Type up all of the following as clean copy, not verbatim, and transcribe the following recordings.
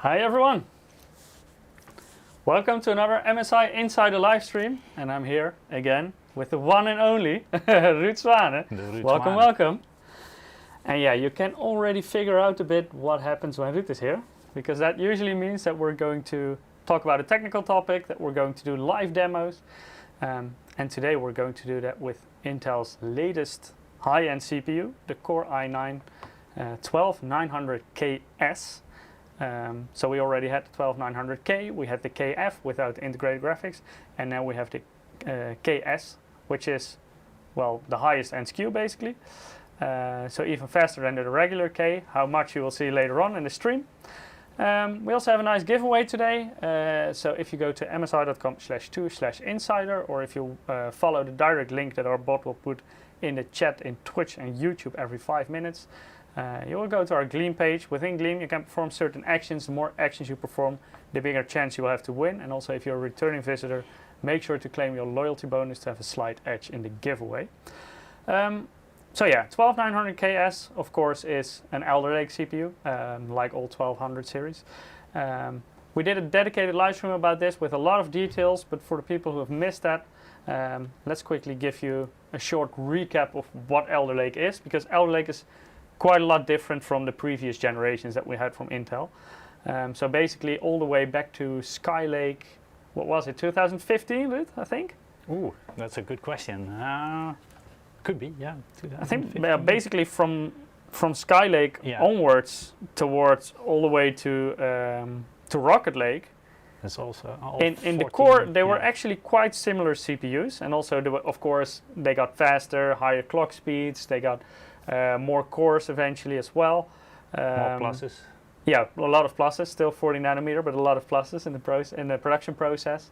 Hi everyone! Welcome to another MSI Insider live stream, and I'm here again with the one and only Ruudt. Welcome, welcome. And yeah, you can already figure out a bit what happens when Ruudt is here, because that usually means that we're going to talk about a technical topic, that we're going to do live demos, and today we're going to do that with Intel's latest high-end CPU, the Core i9-12900KS. So we already had the 12900K, we had the KF without integrated graphics, and now we have the KS, which is, well, the highest end SKU basically. So even faster than the regular K, how much you will see later on in the stream. We also have a nice giveaway today. So if you go to msi.com/2/insider, or if you follow the direct link that our bot will put in the chat in Twitch and YouTube every 5 minutes, you will go to our Gleam page. Within Gleam you can perform certain actions. The more actions you perform, the bigger chance you will have to win. And also, if you're a returning visitor, make sure to claim your loyalty bonus to have a slight edge in the giveaway. So yeah, 12900KS of course is an Alder Lake CPU, like all 1200 series. We did a dedicated live stream about this with a lot of details, but for the people who have missed that, let's quickly give you a short recap of what Alder Lake is, because Alder Lake is quite a lot different from the previous generations that we had from Intel. So basically all the way back to Skylake, what was it, 2015, Ruudt, I think? Ooh, that's a good question. Could be, yeah. I think basically from Skylake onwards towards all the way to Rocket Lake. It's also in the core they were actually quite similar CPUs, and also of course they got faster, higher clock speeds, they got more cores eventually as well. More pluses. Yeah, a lot of pluses. Still 40 nanometer, but a lot of pluses in the production process.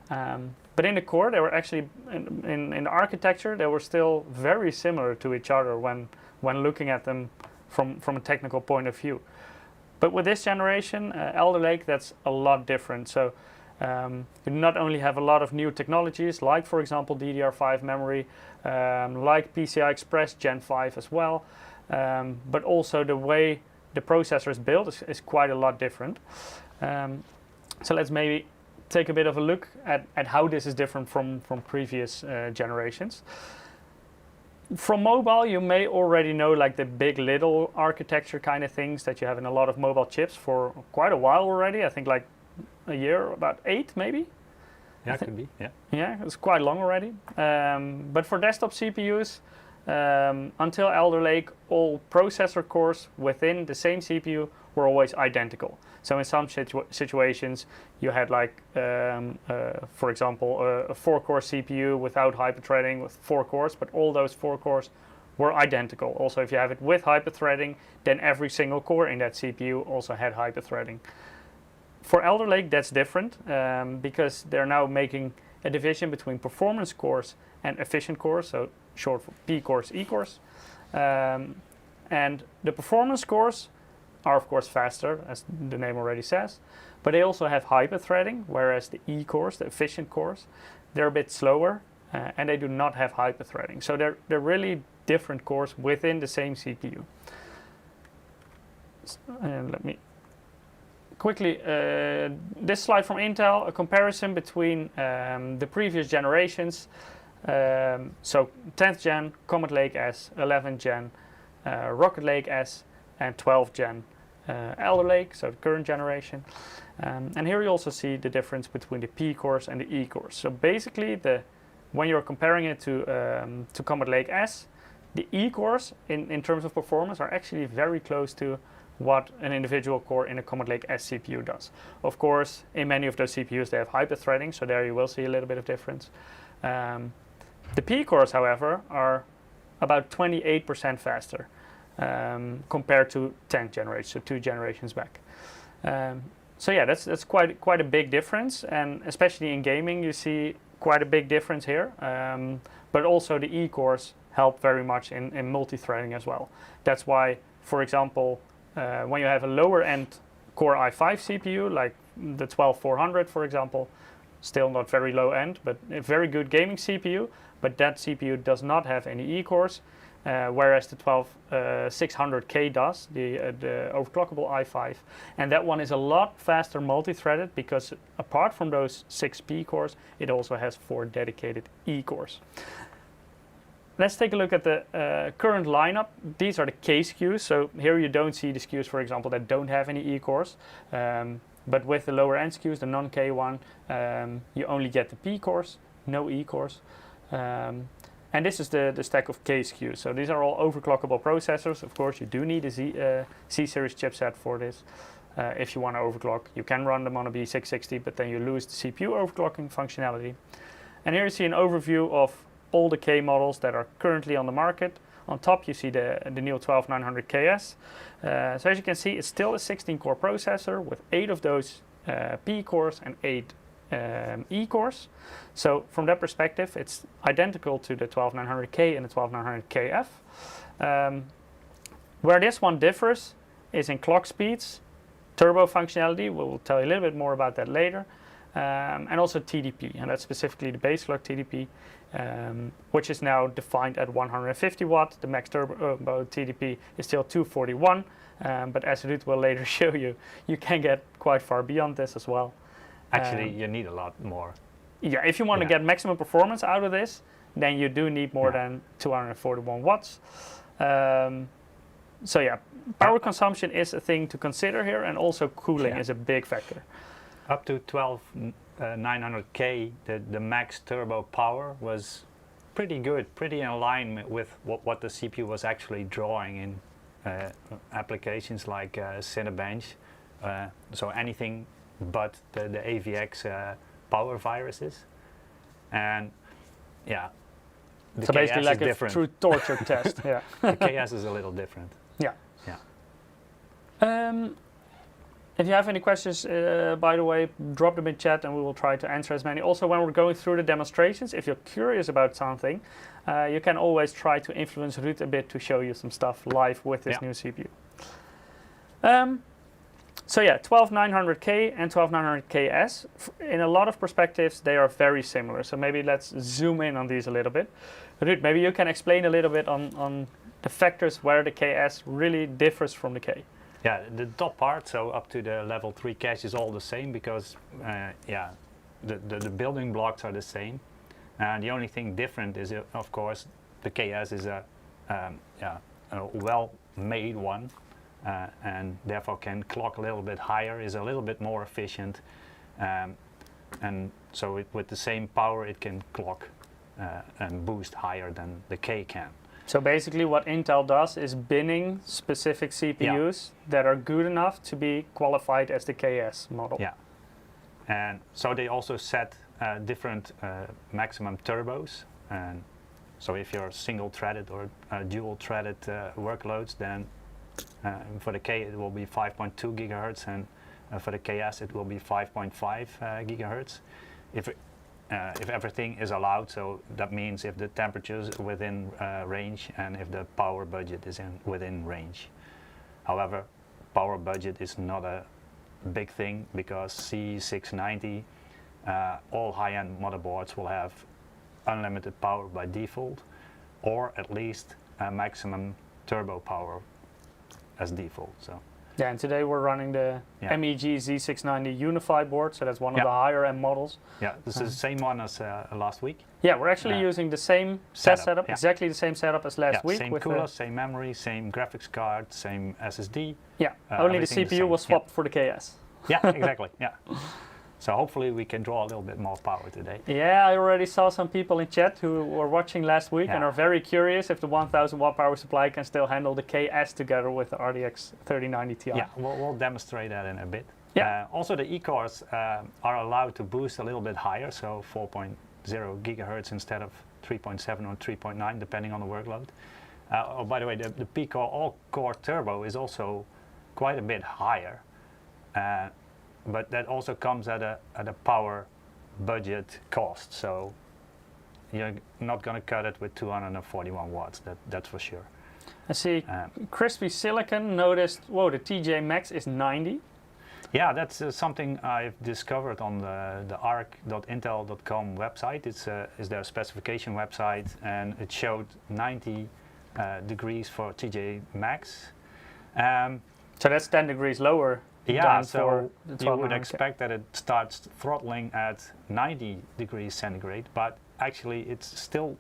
But in the core, they were actually in the architecture. They were still very similar to each other when looking at them from a technical point of view. But with this generation, Alder Lake, that's a lot different. So you not only have a lot of new technologies, like for example DDR5 memory, like PCI Express Gen 5 as well, but also the way the processor is built is quite a lot different. So let's maybe take a bit of a look at how this is different from previous generations. From mobile, you may already know like the big little architecture kind of things that you have in a lot of mobile chips for quite a while already. I think like a year, about 8 maybe. Yeah, it could be. Yeah. Yeah, it's quite long already. But for desktop CPUs, until Alder Lake, all processor cores within the same CPU were always identical. So in some situations, you had like, for example, a 4-core CPU without hyperthreading with 4 cores, but all those 4 cores were identical. Also, if you have it with hyperthreading, then every single core in that CPU also had hyperthreading. For Alder Lake, that's different, because they're now making a division between performance cores and efficient cores, so short for P cores, E cores. And the performance cores are of course faster, as the name already says, but they also have hyperthreading, whereas the E cores, the efficient cores, they're a bit slower, and they do not have hyperthreading. So they're really different cores within the same CPU. And let me quickly, this slide from Intel, a comparison between the previous generations. So 10th gen, Comet Lake S, 11th gen, Rocket Lake S, and 12th gen Alder Lake, so the current generation. And here you also see the difference between the P cores and the E cores. So basically, when you're comparing it to Comet Lake S, the E cores in terms of performance are actually very close to what an individual core in a Comet Lake S CPU does. Of course, in many of those CPUs they have hyperthreading, so there you will see a little bit of difference. The P cores, however, are about 28% faster compared to 10th generation, so 2 generations back. So yeah, that's quite a big difference, and especially in gaming you see quite a big difference here. But also the E cores help very much in multi-threading as well. That's why, for example, when you have a lower end Core i5 CPU, like the 12400 for example, still not very low end, but a very good gaming CPU, but that CPU does not have any E cores. whereas the 12600K does, the overclockable i5. And that one is a lot faster multi-threaded because apart from those 6 P cores, it also has 4 dedicated E cores. Let's take a look at the current lineup. These are the K SKUs. So here you don't see the SKUs, for example, that don't have any E cores. But with the lower end SKUs, the non-K one, you only get the P cores, no E cores. And this is the stack of K SKUs. So these are all overclockable processors. Of course, you do need a C-series chipset for this. If you want to overclock, you can run them on a B660, but then you lose the CPU overclocking functionality. And here you see an overview of all the K models that are currently on the market. On top you see the new 12900KS. So as you can see, it's still a 16-core processor with 8 of those P cores and 8 E cores. So from that perspective, it's identical to the 12900K and the 12900KF. Where this one differs is in clock speeds, turbo functionality. We'll tell you a little bit more about that later. And also TDP, and that's specifically the base clock TDP, which is now defined at 150 watt. The max turbo TDP is still 241, but as Ruudt will later show you, you can get quite far beyond this as well. Actually, you need a lot more. Yeah, if you want to get maximum performance out of this, then you do need more than 241 watts. So yeah, power consumption is a thing to consider here, and also cooling is a big factor. Up to 12900K, the max turbo power was pretty good, pretty in line with what the CPU was actually drawing in applications like Cinebench. So anything but the AVX power viruses. And yeah, the so KS basically like is different. True torture test. Yeah. The KS is a little different. Yeah. Yeah. If you have any questions, by the way, drop them in chat and we will try to answer as many. Also, when we're going through the demonstrations, if you're curious about something, you can always try to influence Ruudt a bit to show you some stuff live with this new CPU. So yeah, 12900K and 12900KS, in a lot of perspectives, they are very similar. So maybe let's zoom in on these a little bit. Ruudt, maybe you can explain a little bit on the factors where the KS really differs from the K. Yeah, the top part, so up to the level 3 cache is all the same because, the building blocks are the same. And the only thing different is, of course, the KS is a well-made one, and therefore can clock a little bit higher, is a little bit more efficient, and so with the same power it can clock and boost higher than the K can. So basically what Intel does is binning specific CPUs that are good enough to be qualified as the KS model. Yeah, and so they also set different maximum turbos. And so if you're single-threaded or dual-threaded workloads, then for the K it will be 5.2 gigahertz, and for the KS it will be 5.5 gigahertz. If everything is allowed, so that means if the temperature is within range and if the power budget is within range. However, power budget is not a big thing because C690, all high-end motherboards will have unlimited power by default, or at least a maximum turbo power as default. So. Yeah, and today we're running the MEG Z690 Unify board, so that's one of the higher end models. Yeah, this is the same one as last week. Yeah, we're actually using the same setup, exactly the same setup as last week. Same cooler, same memory, same graphics card, same SSD. Yeah, only the CPU was swapped for the KS. Yeah, exactly, yeah. So hopefully we can draw a little bit more power today. Yeah, I already saw some people in chat who were watching last week and are very curious if the 1000 watt power supply can still handle the KS together with the RTX 3090 Ti. Yeah, we'll demonstrate that in a bit. Yeah. Also the E-cores are allowed to boost a little bit higher, so 4.0 gigahertz instead of 3.7 or 3.9 depending on the workload. Oh, by the way, the P-core all-core turbo is also quite a bit higher. But that also comes at a power budget cost, so you're not going to cut it with 241 watts, that's for sure. I see Crispy Silicon noticed, whoa, the TJ Max is 90. Yeah, that's something I've discovered on the arc.intel.com website. It's their specification website, and it showed 90 degrees for TJ Max. So that's 10 degrees lower. Yeah, than so for the you would 1200K. expect that it starts throttling at 90 degrees centigrade, but actually it's still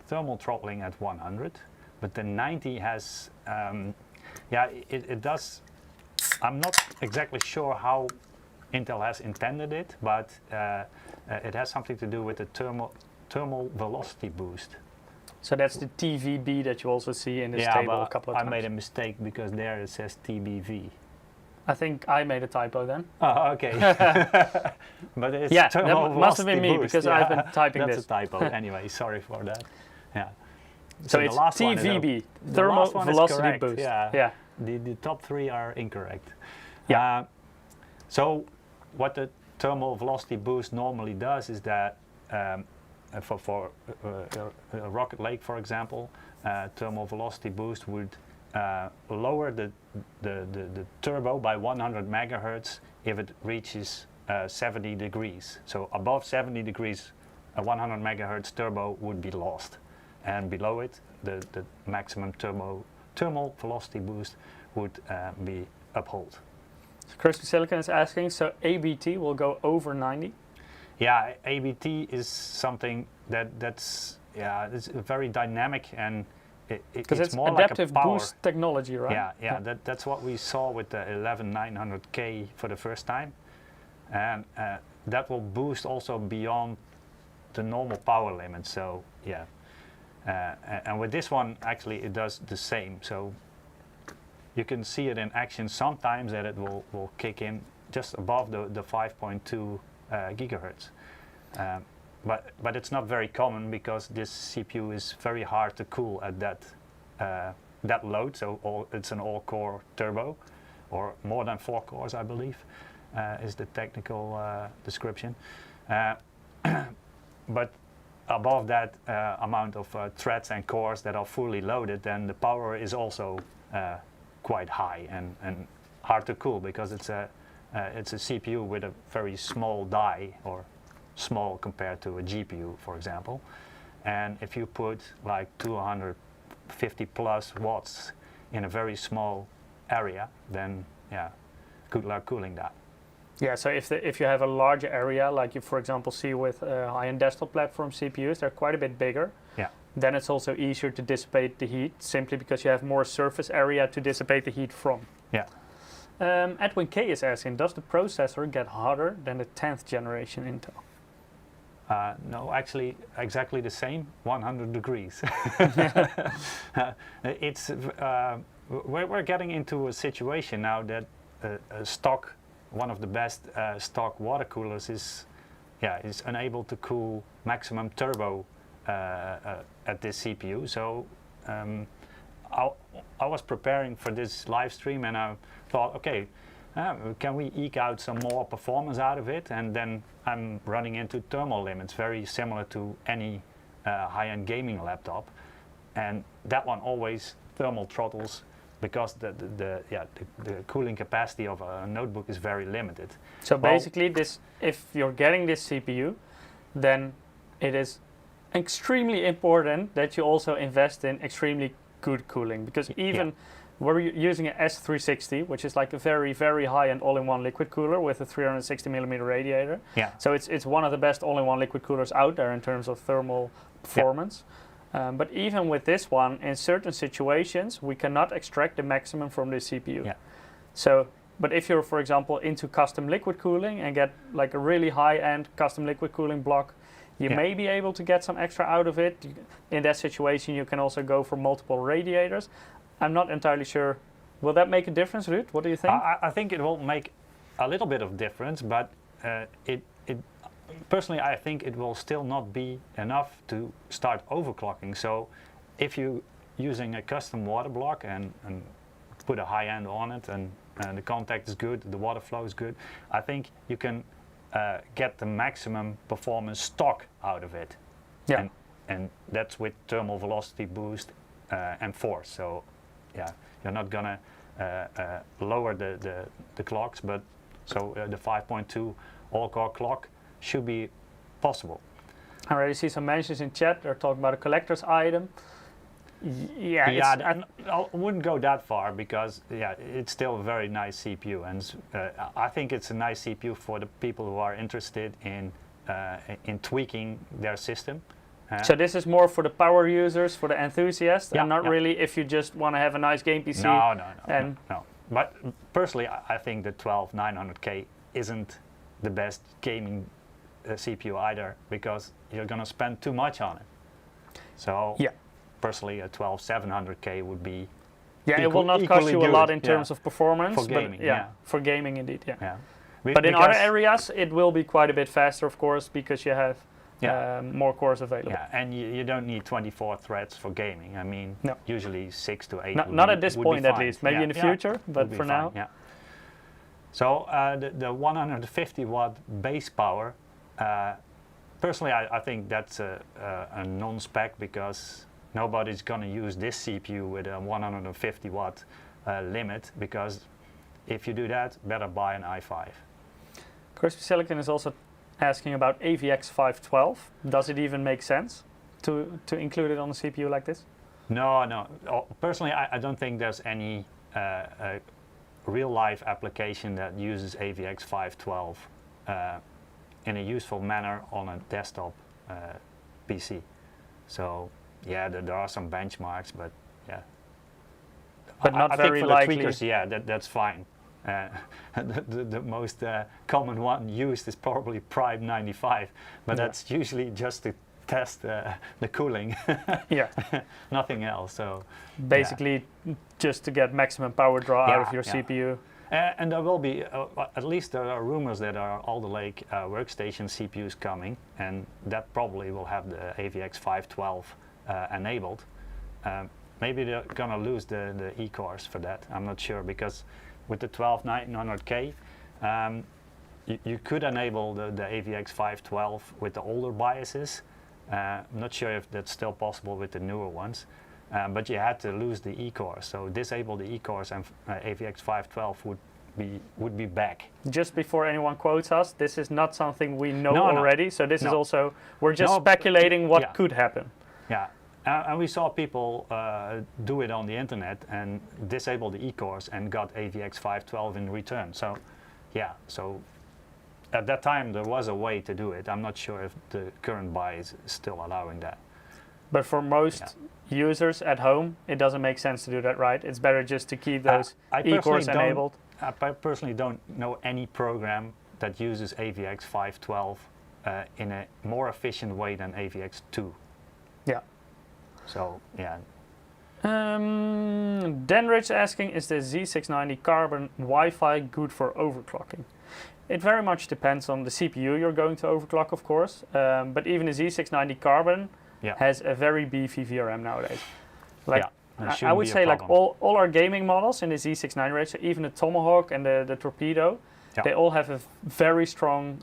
thermal throttling at 100, but the 90 has, it does. I'm not exactly sure how Intel has intended it, but it has something to do with the thermal velocity boost. So that's the TVB that you also see in this Yeah, table but a couple of I times. made a mistake because there it says TBV. I think I made a typo then. Oh, okay. But it's Yeah, thermal that must have been velocity me boost, because I've been typing that's this. a typo. Anyway, sorry for that. Yeah. So the it's last one is TVB, the thermal last one is velocity correct, boost. Yeah. The top three are incorrect. Yeah. So what the thermal velocity boost normally does is that for Rocket Lake, for example, thermal velocity boost would lower the turbo by 100 megahertz if it reaches 70 degrees. So above 70 degrees, a 100 megahertz turbo would be lost, and below it, the maximum thermal velocity boost would be upheld. So Crystal Silicon is asking, so ABT will go over 90? Yeah, ABT is something that's it's very dynamic, and because it's more adaptive like a power boost technology, right? Yeah. That's what we saw with the 11900K for the first time, and that will boost also beyond the normal power limit. So yeah, and with this one actually it does the same. So you can see it in action sometimes that it will kick in just above the 5.2 gigahertz. But it's not very common because this CPU is very hard to cool at that load. So it's an all-core turbo, or more than 4 cores, I believe, is the technical description. But above that amount of threads and cores that are fully loaded, then the power is also quite high and hard to cool because it's a CPU with a very small die, or small compared to a GPU, for example. And if you put like 250 plus watts in a very small area, then good luck cooling that. Yeah, so if you have a larger area, like you for example see with high-end desktop platform CPUs, they're quite a bit bigger. Yeah. Then it's also easier to dissipate the heat, simply because you have more surface area to dissipate the heat from. Yeah. Edwin K is asking, does the processor get hotter than the 10th generation Intel? No, actually, exactly the same, 100 degrees. We're getting into a situation now that one of the best stock water coolers is unable to cool maximum turbo at this CPU. So I was preparing for this live stream, and I thought, okay, can we eke out some more performance out of it? And then I'm running into thermal limits, very similar to any high-end gaming laptop. And that one always thermal throttles because the cooling capacity of a notebook is very limited. So basically, if you're getting this CPU, then it is extremely important that you also invest in extremely good cooling, because even we're using an S360, which is like a very, very high-end all-in-one liquid cooler with a 360mm radiator. Yeah. So it's one of the best all-in-one liquid coolers out there in terms of thermal performance. But even with this one, in certain situations, we cannot extract the maximum from the CPU. Yeah. So, but if you're, for example, into custom liquid cooling and get like a really high-end custom liquid cooling block, you may be able to get some extra out of it. In that situation, you can also go for multiple radiators. I'm not entirely sure. Will that make a difference, Ruudt? What do you think? I think it will make a little bit of difference, but personally, I think it will still not be enough to start overclocking. So if you're using a custom water block and put a high end on it, and the contact is good, the water flow is good, I think you can get the maximum performance stock out of it. Yeah. And that's with thermal velocity boost and force. So you're not gonna lower the clocks, but so the 5.2 all-core clock should be possible. I already see some mentions in chat. They're talking about a collector's item. Yeah, I wouldn't go that far because it's still a very nice CPU, and I think it's a nice CPU for the people who are interested in tweaking their system. So this is more for the power users, for the enthusiasts, and not really if you just want to have a nice game PC. No. But personally, I think the 12900K isn't the best gaming CPU either, because you're going to spend too much on it. So personally, a 12700K would be it will not cost you a lot in terms of performance, for gaming, but for gaming indeed. Yeah. But in other areas, it will be quite a bit faster, of course, because you have more cores available. Yeah, and you don't need 24 threads for gaming. I mean, usually 6 to 8. Not at this point, at least. Maybe in the future, but for now. Yeah. So the 150 watt base power, personally, I think that's a non-spec, because nobody's going to use this CPU with a 150 watt limit, because if you do that, better buy an i5. Crispy Silicon is also asking about AVX 512. Does it even make sense to include it on a CPU like this? No. Personally, I don't think there's any real-life application that uses AVX 512 in a useful manner on a desktop PC. So there are some benchmarks, but but not I very think for likely. The tweakers, that's fine. The most common one used is probably Prime 95, but that's usually just to test the cooling. Nothing else. So basically, just to get maximum power draw out of your CPU. And there will be, at least there are rumors that there are Alder Lake workstation CPUs coming, and that probably will have the AVX 512 enabled. Maybe they're gonna lose the E-cores for that. I'm not sure, because with the 12900K, you could enable the AVX 512 with the older BIOSes. I'm not sure if that's still possible with the newer ones, but you had to lose the E-cores. So disable the E-cores, and AVX 512 would be back. Just before anyone quotes us, this is not something we know already. So this is also, we're just speculating what could happen. Yeah. And we saw people do it on the internet and disable the E-cores and got AVX 512 in return. So, so at that time there was a way to do it. I'm not sure if the current buy is still allowing that. But for most users at home, it doesn't make sense to do that, right? It's better just to keep those E-cores enabled. I personally don't know any program that uses AVX 512 in a more efficient way than AVX 2. Yeah. So, Denrich asking, is the Z690 Carbon Wi-Fi good for overclocking? It very much depends on the CPU you're going to overclock, of course. But even the Z690 Carbon has a very beefy VRM nowadays. I would say all our gaming models in the Z690 range, so even the Tomahawk and the Torpedo, they all have a very strong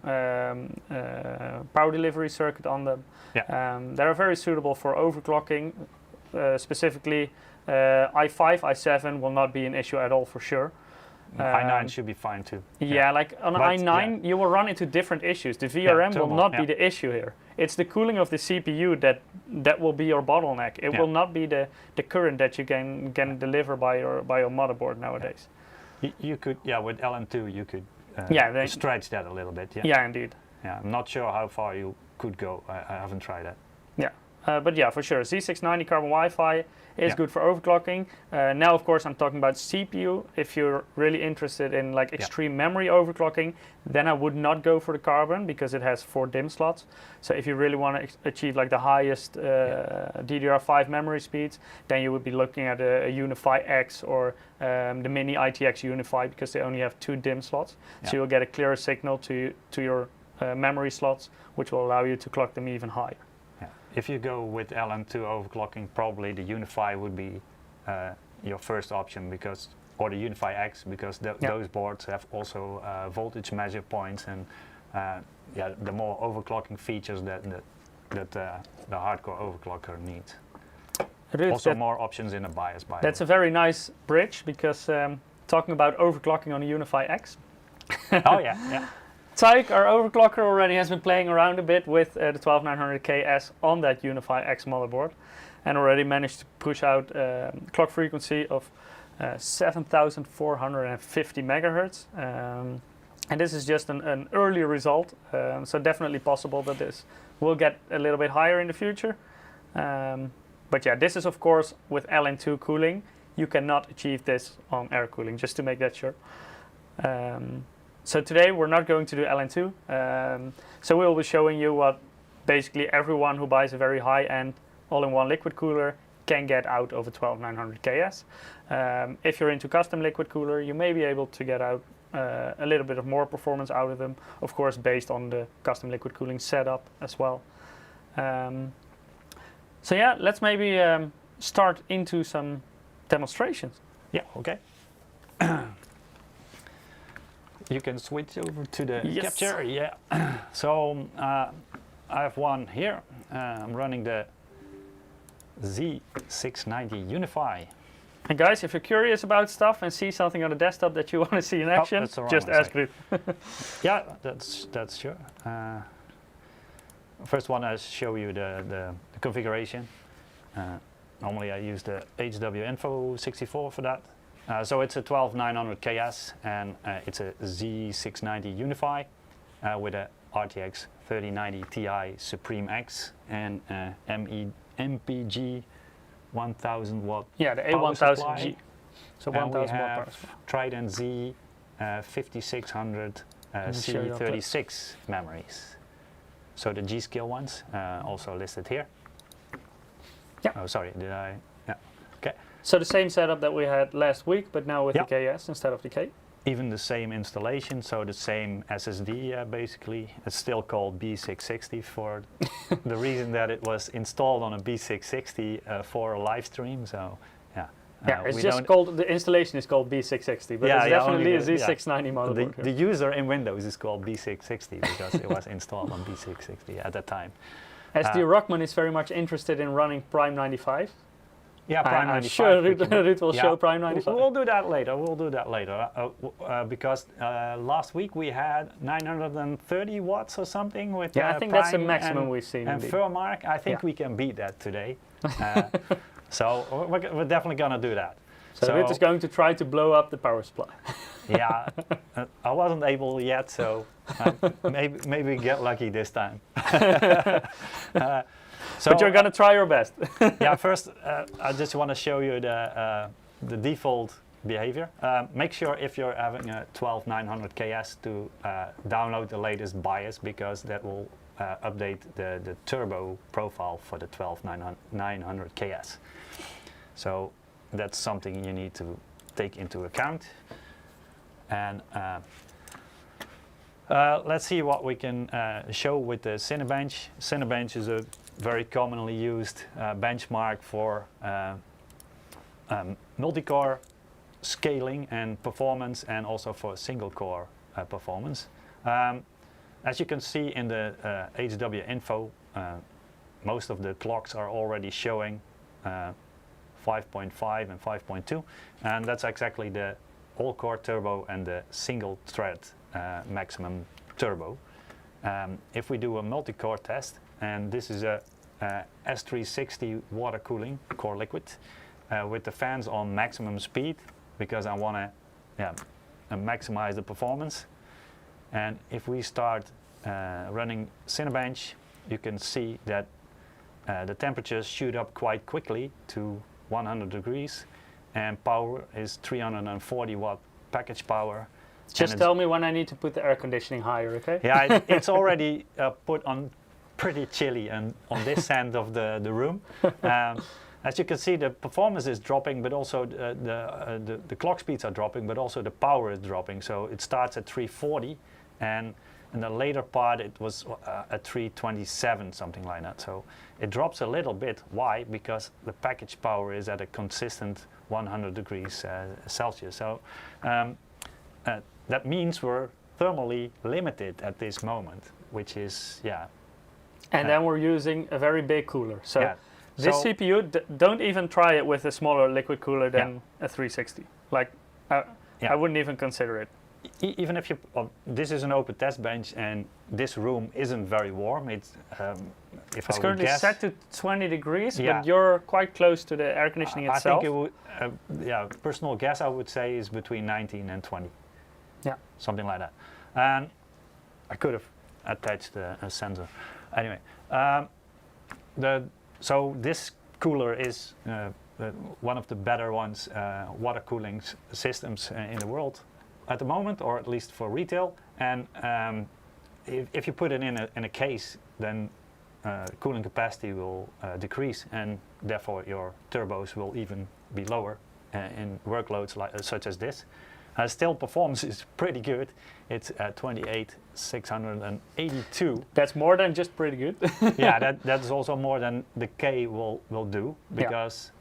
power delivery circuit on them. They're very suitable for overclocking. Specifically, i5, i7 will not be an issue at all for sure. i9 should be fine too. Like on an i9, you will run into different issues. The VRM will not be the issue here. It's the cooling of the CPU that will be your bottleneck. It will not be the current that you can deliver by your motherboard nowadays. You could, with LN2, you could stretch that a little bit. Yeah, indeed. I'm not sure how far you could go. I haven't tried that. But for sure, Z690 Carbon Wi-Fi is good for overclocking. Now, of course, I'm talking about CPU. If you're really interested in extreme memory overclocking, then I would not go for the Carbon, because it has 4 DIMM slots. So if you really want to achieve the highest DDR5 memory speeds, then you would be looking at a Unify X or the Mini ITX Unify, because they only have 2 DIMM slots. So you'll get a clearer signal to your memory slots, which will allow you to clock them even higher. If you go with LN2 overclocking, probably the Unify would be your first option, or the Unify X, because those boards have also voltage measure points and the more overclocking features that the hardcore overclocker needs. Ruudt, also more options in the BIOS. That's a very nice bridge, because talking about overclocking on a Unify X. Taik, our overclocker, already has been playing around a bit with the 12900KS on that Unify X motherboard. and already managed to push out clock frequency of 7,450 megahertz. And this is just an early result, so definitely possible that this will get a little bit higher in the future. But yeah, this is of course with LN2 cooling. You cannot achieve this on air cooling, just to make that sure. So today we're not going to do LN2. So we'll be showing you what basically everyone who buys a very high-end all-in-one liquid cooler can get out of a 12900KS. If you're into custom liquid cooler, you may be able to get out a little bit of more performance out of them, of course based on the custom liquid cooling setup as well. So yeah, let's maybe start into some demonstrations. Yeah, okay. You can switch over to the capture. Yeah. So I have one here. I'm running the Z690 Unify. And guys, if you're curious about stuff and see something on the desktop that you want to see in action, just ask Ruudt. Yeah, that's sure. First one, I show you the configuration. Normally I use the HWinfo64 for that. So it's a 12900KS and it's a Z690 Unify with a RTX 3090 Ti SUPRIM X and MPG 1000 watt. Yeah, the A1000G. So 1000 watt power supply. Trident Z 5600 C36 memories. So the G.skill ones also listed here. Yeah. Oh, sorry, did I? Yeah. Okay. So the same setup that we had last week, but now with the KS instead of the K. Even the same installation, so the same SSD basically. It's still called B660 for the reason that it was installed on a B660 for a live stream. So yeah. Yeah, it's just called, the installation is called B660, but it's definitely a Z690 motherboard. The user in Windows is called B660 because it was installed on B660 at that time. SD Rockman is very much interested in running Prime 95. Yeah, Prime 95. I'm sure Ruudt will show Prime 95. We'll do that later. We'll do that later because last week we had 930 watts or something with I think Prime that's the maximum we've seen. And Furmark, I think we can beat that today. So we're definitely gonna do that. So Ruudt is going to try to blow up the power supply. Yeah, I wasn't able yet, so maybe get lucky this time. So, but you're gonna try your best. Yeah, first I just want to show you the default behavior. Make sure if you're having a 12900KS to download the latest BIOS because that will update the turbo profile for the 12900KS. So that's something you need to take into account. And let's see what we can show with the Cinebench. Cinebench is a very commonly used benchmark for multi-core scaling and performance, and also for single core performance. As you can see in the HW info, most of the clocks are already showing 5.5 and 5.2, and that's exactly the all-core turbo and the single-thread maximum turbo. If we do a multi-core test, and this is a S360 water cooling core liquid with the fans on maximum speed because I want to maximize the performance. And if we start running Cinebench, you can see that the temperatures shoot up quite quickly to 100 degrees, and power is 340 watt package power. Just tell me when I need to put the air conditioning higher, okay? Yeah, it's already put on pretty chilly and on this end of the room. As you can see, the performance is dropping, but also the clock speeds are dropping, but also the power is dropping. So it starts at 340, and in the later part it was at 327, something like that. So it drops a little bit. Why? Because the package power is at a consistent 100 degrees Celsius. So that means we're thermally limited at this moment, which is, And then we're using a very big cooler. So this CPU, don't even try it with a smaller liquid cooler than a 360. Like, I wouldn't even consider it. Even if you, this is an open test bench and this room isn't very warm, it's if It's I would currently guess, set to 20 degrees, Yeah. but you're quite close to the air conditioning I itself. think it would, yeah, personal guess I would say is between 19 and 20. Yeah. Something like that. And I could have attached a sensor. Anyway, so this cooler is one of the better ones, water cooling systems in the world at the moment, or at least for retail. And if you put it in a case, then cooling capacity will decrease, and therefore your turbos will even be lower in workloads such as this. Still, performance is pretty good. It's 28,682. That's more than just pretty good. Yeah, that's also more than the K will do, because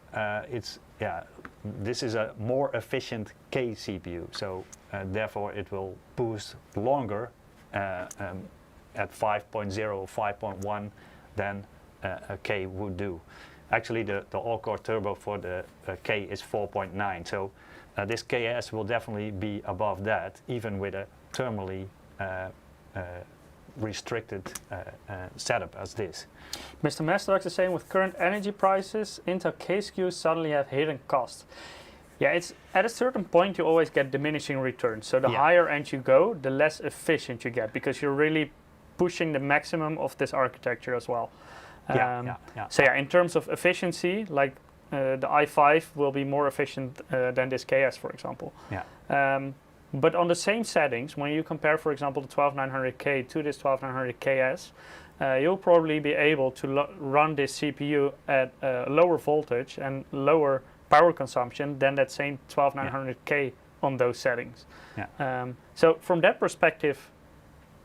this is a more efficient K CPU. So therefore, it will boost longer at 5.0 or 5.1 than a K would do. Actually, the all-core turbo for the K is 4.9. So this KS will definitely be above that, even with a thermally restricted setup as this. Mr. Masterbox is saying, with current energy prices, Intel K SKUs suddenly have hidden costs. Yeah, it's at a certain point you always get diminishing returns. So the higher end you go, the less efficient you get, because you're really pushing the maximum of this architecture as well. So yeah, in terms of efficiency, like the i5 will be more efficient than this KS, for example. Yeah. But on the same settings, when you compare, for example, the 12900K to this 12900KS, you'll probably be able to run this CPU at lower voltage and lower power consumption than that same 12900K on those settings. Yeah. So from that perspective,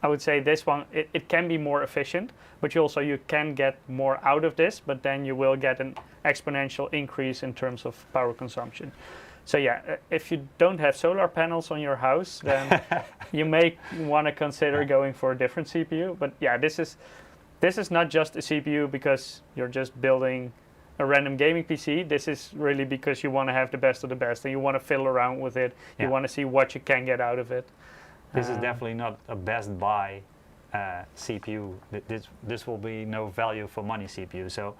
I would say this one, it can be more efficient, but you can get more out of this, but then you will get an exponential increase in terms of power consumption. So yeah, if you don't have solar panels on your house, then you may want to consider going for a different CPU. But yeah, this is not just a CPU because you're just building a random gaming PC. This is really because you want to have the best of the best, and you want to fiddle around with it. You want to see what you can get out of it. This is definitely not a best buy CPU. This will be no value for money CPU. So,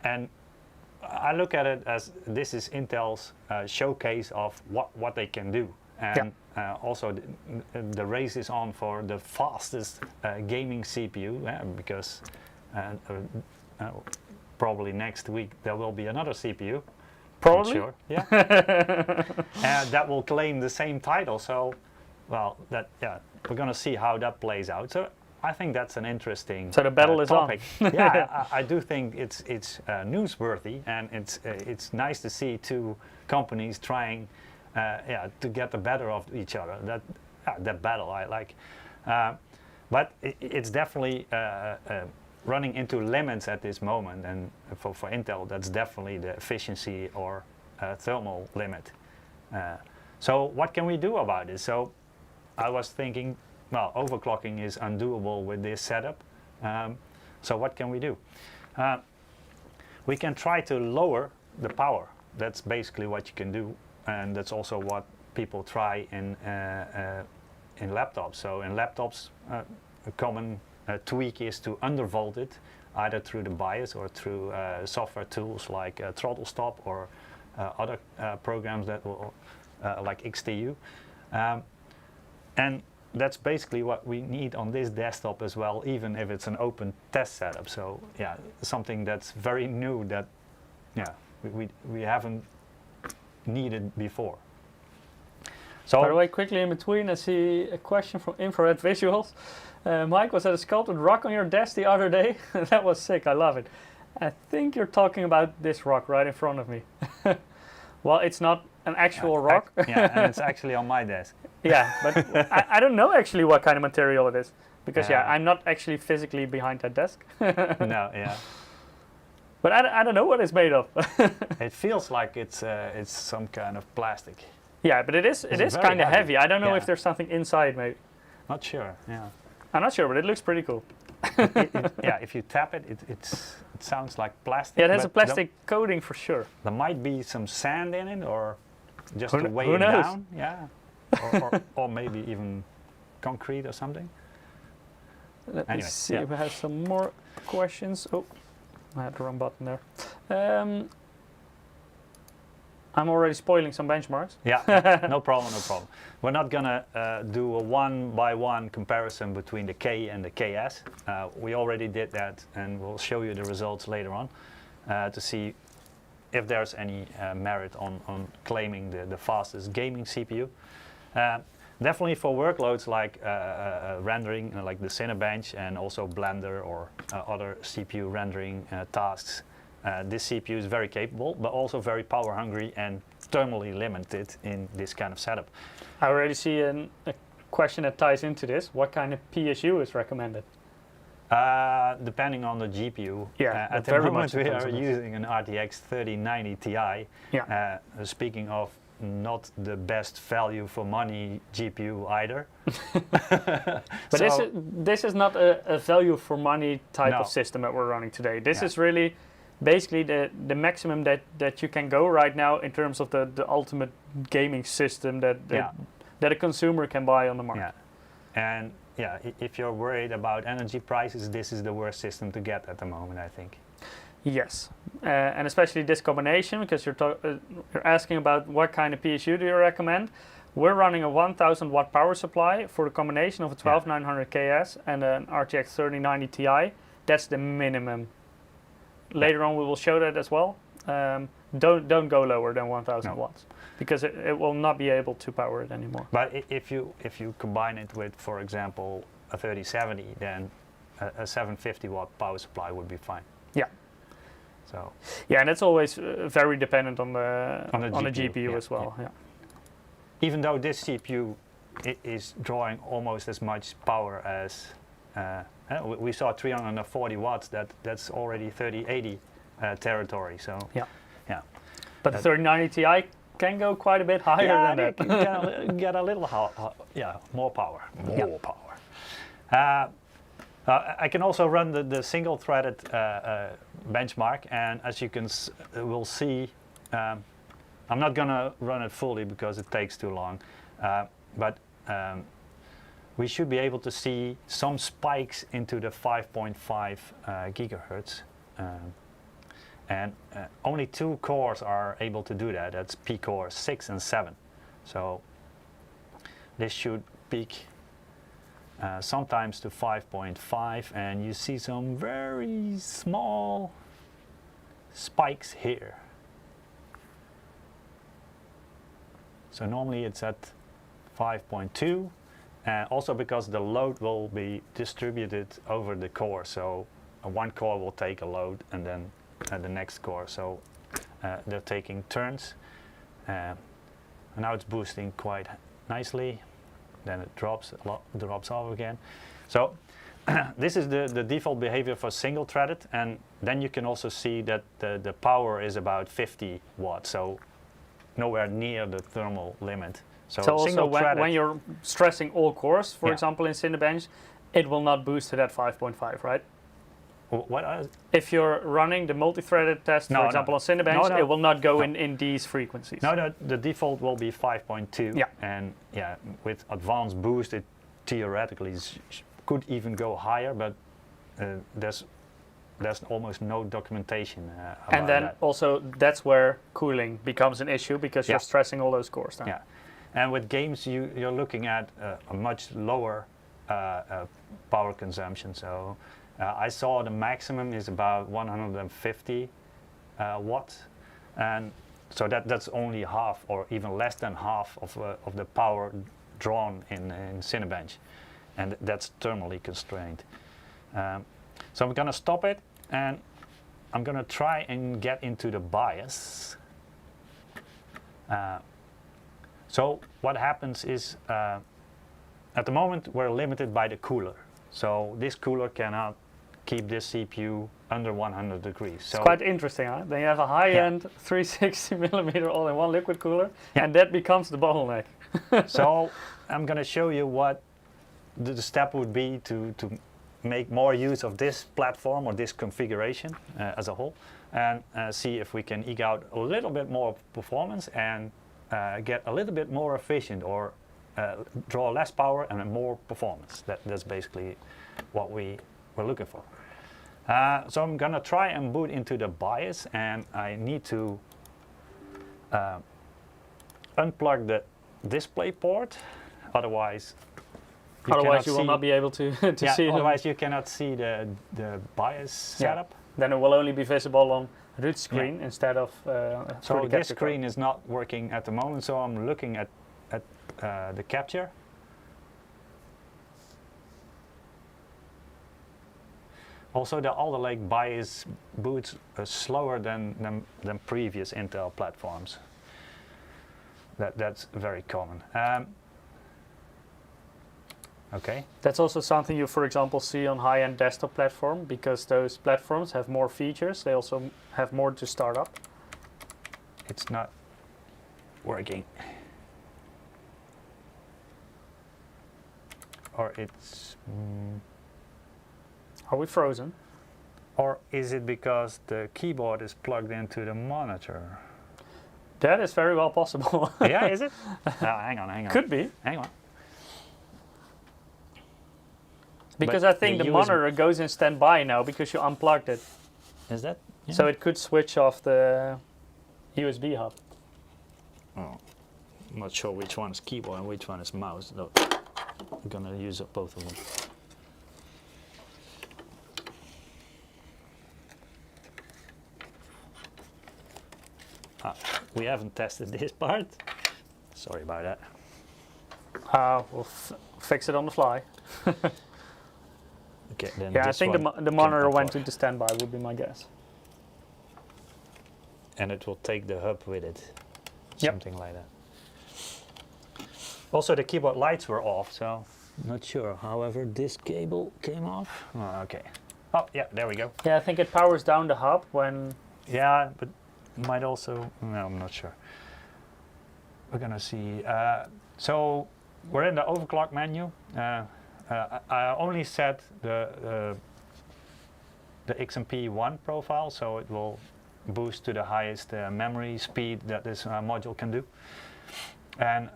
and I look at it as this is Intel's showcase of what they can do, and also the race is on for the fastest gaming CPU, because probably next week there will be another CPU. Probably. Not sure. Yeah. That will claim the same title. So, well, we're gonna see how that plays out. So I think that's an interesting. So the battle is topic. on. Yeah, I do think it's newsworthy, and it's nice to see two companies trying, to get the better of each other. That battle I like, but it's definitely running into limits at this moment, and for Intel, that's definitely the efficiency or thermal limit. So what can we do about this? So I was thinking, well, overclocking is undoable with this setup. So what can we do? We can try to lower the power. That's basically what you can do, and that's also what people try in laptops. So in laptops, a common tweak is to undervolt it, either through the BIOS or through software tools like throttle stop or other programs that will like XTU, and that's basically what we need on this desktop as well, even if it's an open test setup. So yeah, something that's very new that we haven't needed before. So by the way, quickly in between, I see a question from Infrared Visuals. Mike, was that a sculpted rock on your desk the other day? That was sick, I love it. I think you're talking about this rock right in front of me. Well, it's not an actual rock. And it's actually on my desk. Yeah, but I don't know actually what kind of material it is, because I'm not actually physically behind that desk. No, yeah. But I don't know what it's made of. It feels like it's some kind of plastic. Yeah, but it is kind of heavy. I don't know if there's something inside, maybe. Not sure. Yeah. I'm not sure, but it looks pretty cool. Yeah, if you tap it, it sounds like plastic. Yeah, it has a plastic coating for sure. There might be some sand in it, or just to weigh who it knows? down. Yeah. Or maybe even concrete or something. Let me Anyway, see yeah. if I have some more questions. Oh, I had the wrong button there. I'm already spoiling some benchmarks. Yeah, no problem, no problem. We're not gonna do a one-by-one comparison between the K and the KS. We already did that, and we'll show you the results later on to see if there's any merit on claiming the fastest gaming CPU. Definitely for workloads like rendering, like the Cinebench and also Blender or other CPU rendering tasks, this CPU is very capable, but also very power hungry and thermally limited in this kind of setup. I already see a question that ties into this. What kind of PSU is recommended? Depending on the GPU. Yeah, at the very moment much we depends are on this. using an RTX 3090 Ti. Yeah. Speaking of not the best value for money GPU either. But So- this is not a value for money type No. of system that we're running today. This Yeah. is really basically the maximum that you can go right now in terms of the ultimate gaming system that Yeah. that a consumer can buy on the market. Yeah, and yeah, if you're worried about energy prices, this is the worst system to get at the moment, I think. Yes, and especially this combination, because you're asking about what kind of PSU do you recommend. We're running a 1000 watt power supply for the combination of a 12900KS and an RTX 3090 Ti. That's the minimum. Later on we will show that as well. Don't go lower than 1000 No. watts because it will not be able to power it anymore. But if you combine it with, for example, a 3070, then a 750 watt power supply would be fine. Yeah. So Yeah, and that's always very dependent on the On the GPU GPU, as well. Yeah. even though this CPU is drawing almost as much power as we saw 340 watts, that's already 3080 territory. So Yeah. yeah. But the 3090 Ti can go quite a bit higher than they that. can get a little more power. Yeah. Power. I can also run the single-threaded benchmark, and as you will see, I'm not gonna run it fully because it takes too long, but we should be able to see some spikes into the 5.5 gigahertz. And only 2 cores are able to do that. That's P core 6 and 7. So this should peak sometimes to 5.5, and you see some very small spikes here. So normally it's at 5.2, and also because the load will be distributed over the core. So one core will take a load and then the next core. So they're taking turns. And now it's boosting quite nicely. Then it drops off again. So this is the default behavior for single-threaded, and then you can also see that the power is about 50 watts, so nowhere near the thermal limit. So also single-threaded, when you're stressing all cores, for Yeah. example in Cinebench, it will not boost to that 5.5, right? what are, If you're running the multi-threaded test, No, for no. example on Cinebench, No. it will not go No. in these frequencies. no, the default will be 5.2, Yeah. and yeah, with advanced boost, it theoretically could even go higher, but there's almost no documentation about And then that. also that's where cooling becomes an issue because Yeah. you're stressing all those cores down. Yeah, and with games you're looking at a much lower power consumption. So I saw the maximum is about 150 watts, and so that's only half or even less than half of the power drawn in Cinebench, and that's thermally constrained. So I'm gonna stop it, and I'm gonna try and get into the BIOS. So what happens is, at the moment we're limited by the cooler. So this cooler cannot keep this CPU under 100 degrees. So It's quite interesting, huh? Then you have a high-end 360 millimeter all-in-one liquid cooler, Yeah. and that becomes the bottleneck. so I'm going to show you what the step would be to make more use of this platform or this configuration as a whole, and see if we can eke out a little bit more performance and get a little bit more efficient, or draw less power and more performance. That's basically what we were looking for. So I'm gonna try and boot into the BIOS, and I need to unplug the display port, otherwise you will not be able to see it. Otherwise you cannot see the BIOS setup. Then it will only be visible on Ruud's screen instead of so this screen is not working at the moment, so I'm looking at the capture. Also, the Alder Lake BIOS boots slower than previous Intel platforms. That's very common. Okay. That's also something you, for example, see on high-end desktop platform, because those platforms have more features. They also have more to start up. It's not working. Or it's... Are we frozen? Or is it because the keyboard is plugged into the monitor? That is very well possible. Yeah, is it? Hang on. Could be. Hang on. Because But I think the USB monitor goes in standby now because you unplugged it. Is that? Yeah. So it could switch off the USB hub. Oh, I'm not sure which one is keyboard and which one is mouse. No, I'm gonna use both of them. We haven't tested this part. Sorry about that. We'll fix it on the fly. Okay, then Yeah, I this think one the monitor can went to unplug. the standby would be my guess. And it will take the hub with it. Yep. Something like that. Also, the keyboard lights were off, so not sure. However, this cable came off. Oh, okay. Oh, yeah, there we go. Yeah, I think it powers down the hub when... Yeah, but might also... No, I'm not sure. We're gonna see. So we're in the overclock menu. I only set the XMP1 profile, so it will boost to the highest memory speed that this module can do. And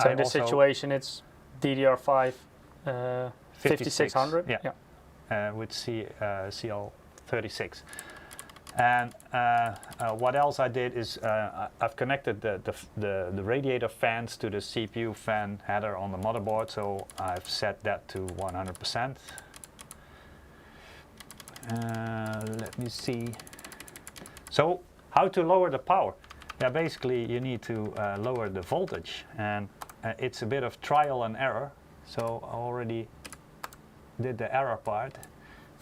so in this situation, it's DDR5 5600. Yeah. With CL36. And what else I did is I've connected the radiator fans to the CPU fan header on the motherboard, so I've set that to 100%. Let me see. So how to lower the power? Yeah, basically you need to lower the voltage, and it's a bit of trial and error. So I already did the error part.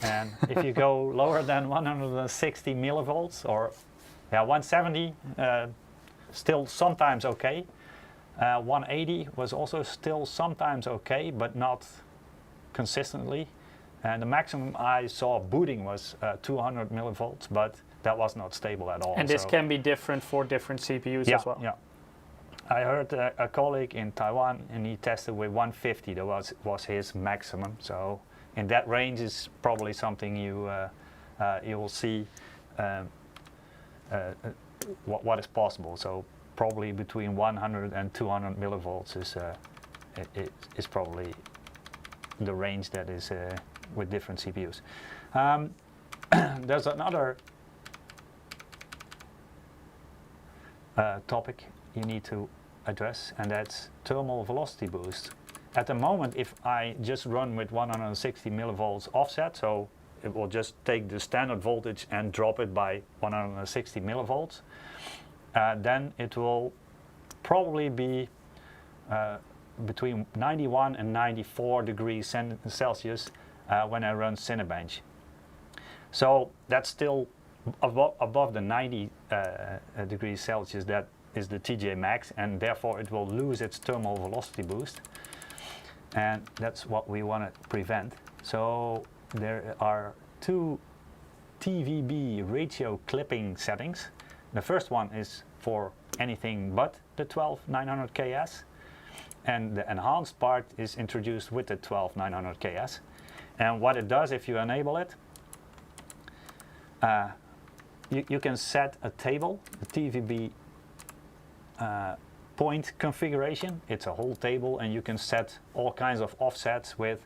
And if you go lower than 160 millivolts, or 170, still sometimes okay. 180 was also still sometimes okay, but not consistently. And the maximum I saw booting was 200 millivolts, but that was not stable at all. And this can be different for different CPUs as well. Yeah. I heard a colleague in Taiwan, and he tested with 150. That was his maximum. So in that range is probably something you will see what is possible. So probably between 100 and 200 millivolts is probably the range that is with different CPUs. There's another topic you need to address, and that's thermal velocity boost. At the moment, if I just run with 160 millivolts offset, so it will just take the standard voltage and drop it by 160 millivolts, then it will probably be between 91 and 94 degrees Celsius when I run Cinebench. So that's still above the 90 degrees Celsius. That is the TJ max, and therefore it will lose its thermal velocity boost. And that's what we want to prevent. So there are two TVB ratio clipping settings. The first one is for anything but the 12900KS, and the enhanced part is introduced with the 12900KS. And what it does, if you enable it, you can set a table, the TVB point configuration. It's a whole table, and you can set all kinds of offsets with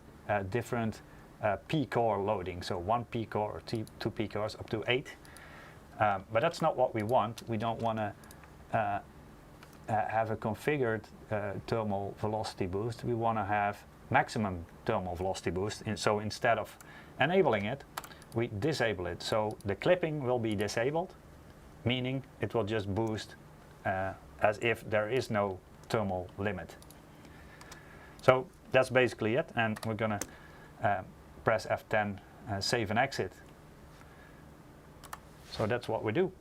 different P-core loading. So 1 P-core or 2 P-cores up to 8. But that's not what we want. We don't want to have a configured thermal velocity boost. We want to have maximum thermal velocity boost. And so instead of enabling it, we disable it. So the clipping will be disabled, meaning it will just boost as if there is no thermal limit. So that's basically it, and we're going to press F10, save and exit. So that's what we do.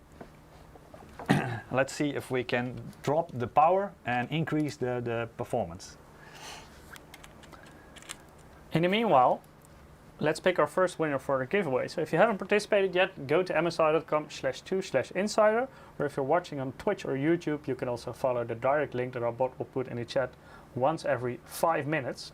Let's see if we can drop the power and increase the performance. In the meanwhile, let's pick our first winner for the giveaway. So if you haven't participated yet, go to msi.com/2/insider, or if you're watching on Twitch or YouTube, you can also follow the direct link that our bot will put in the chat once every 5 minutes.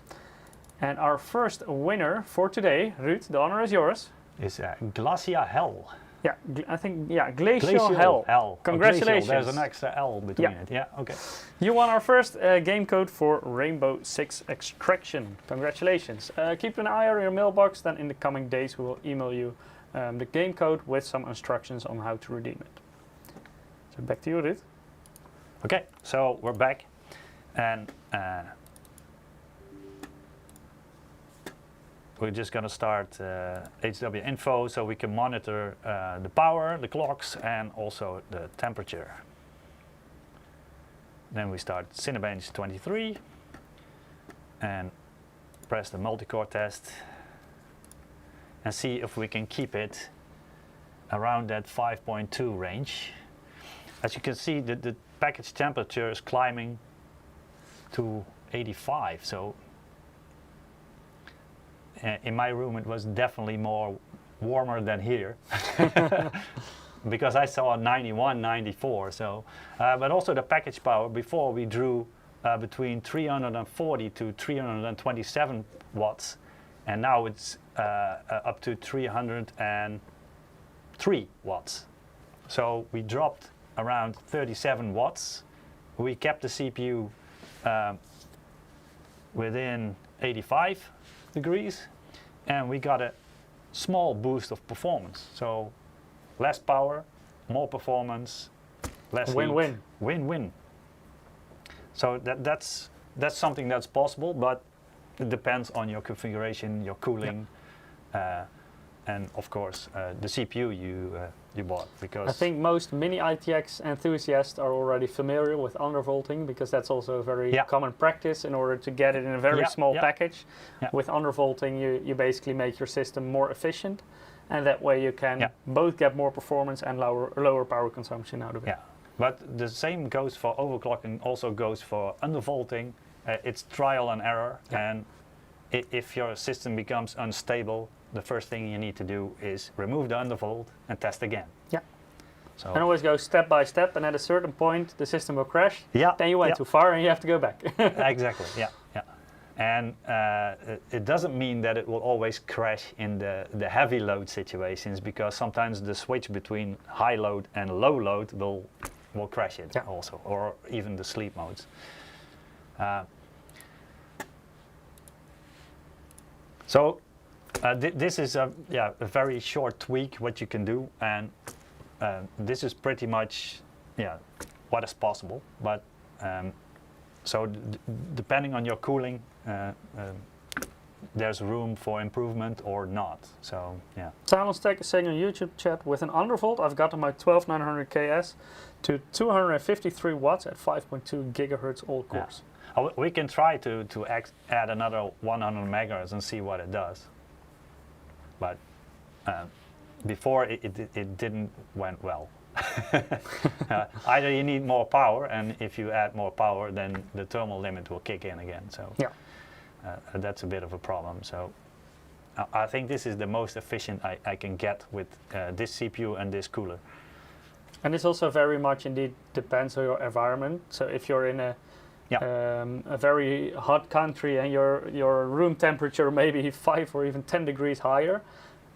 And our first winner for today, Ruudt, the honor is yours. Is Glacial Hell. Yeah, I think, yeah, Glacial Hell. Congratulations. Glacial. There's an extra L between it. Yeah, okay. You won our first game code for Rainbow Six Extraction. Congratulations. Keep an eye on your mailbox, then in the coming days we will email you the game code with some instructions on how to redeem it. So back to you, Ruudt. Okay, so we're back, and we're just going to start HW info so we can monitor the power, the clocks, and also the temperature. Then we start Cinebench 23 and press the multi-core test and see if we can keep it around that 5.2 range. As you can see, the package temperature is climbing to 85. So in my room it was definitely more warmer than here because I saw 91, 94. So, but also the package power, before we drew between 340 to 327 watts, and now it's up to 303 watts. So we dropped around 37 watts. We kept the CPU within 85 degrees, and we got a small boost of performance. So less power, more performance, less win-win. heat. Win-win. So that's something that's possible, but it depends on your configuration, your cooling, and of course the CPU you bought. Because I think most mini ITX enthusiasts are already familiar with undervolting, because that's also a very common practice in order to get it in a very small package. With undervolting, you basically make your system more efficient, and that way you can both get more performance and lower power consumption out of it. Yeah, but the same goes for overclocking, also goes for undervolting. It's trial and error, and if your system becomes unstable, the first thing you need to do is remove the undervolt and test again. Yeah. So and always go step by step, and at a certain point the system will crash. Yeah. Then you went too far and you have to go back. Exactly. Yeah. Yeah. And it doesn't mean that it will always crash in the heavy load situations, because sometimes the switch between high load and low load will crash it also, or even the sleep modes. So this is a very short tweak what you can do, and this is pretty much what is possible. But so depending on your cooling, there's room for improvement or not. So Silence is saying on YouTube chat, with an undervolt I've gotten my 12900KS to 253 watts at 5.2 gigahertz all cores. We can try to add another 100 megahertz and see what it does. But before it didn't went well. Either you need more power, and if you add more power, then the thermal limit will kick in again. So that's a bit of a problem. So I think this is the most efficient I can get with this CPU and this cooler. And this also very much indeed depends on your environment. So if you're in a very hot country and your room temperature may be 5 or even 10 degrees higher,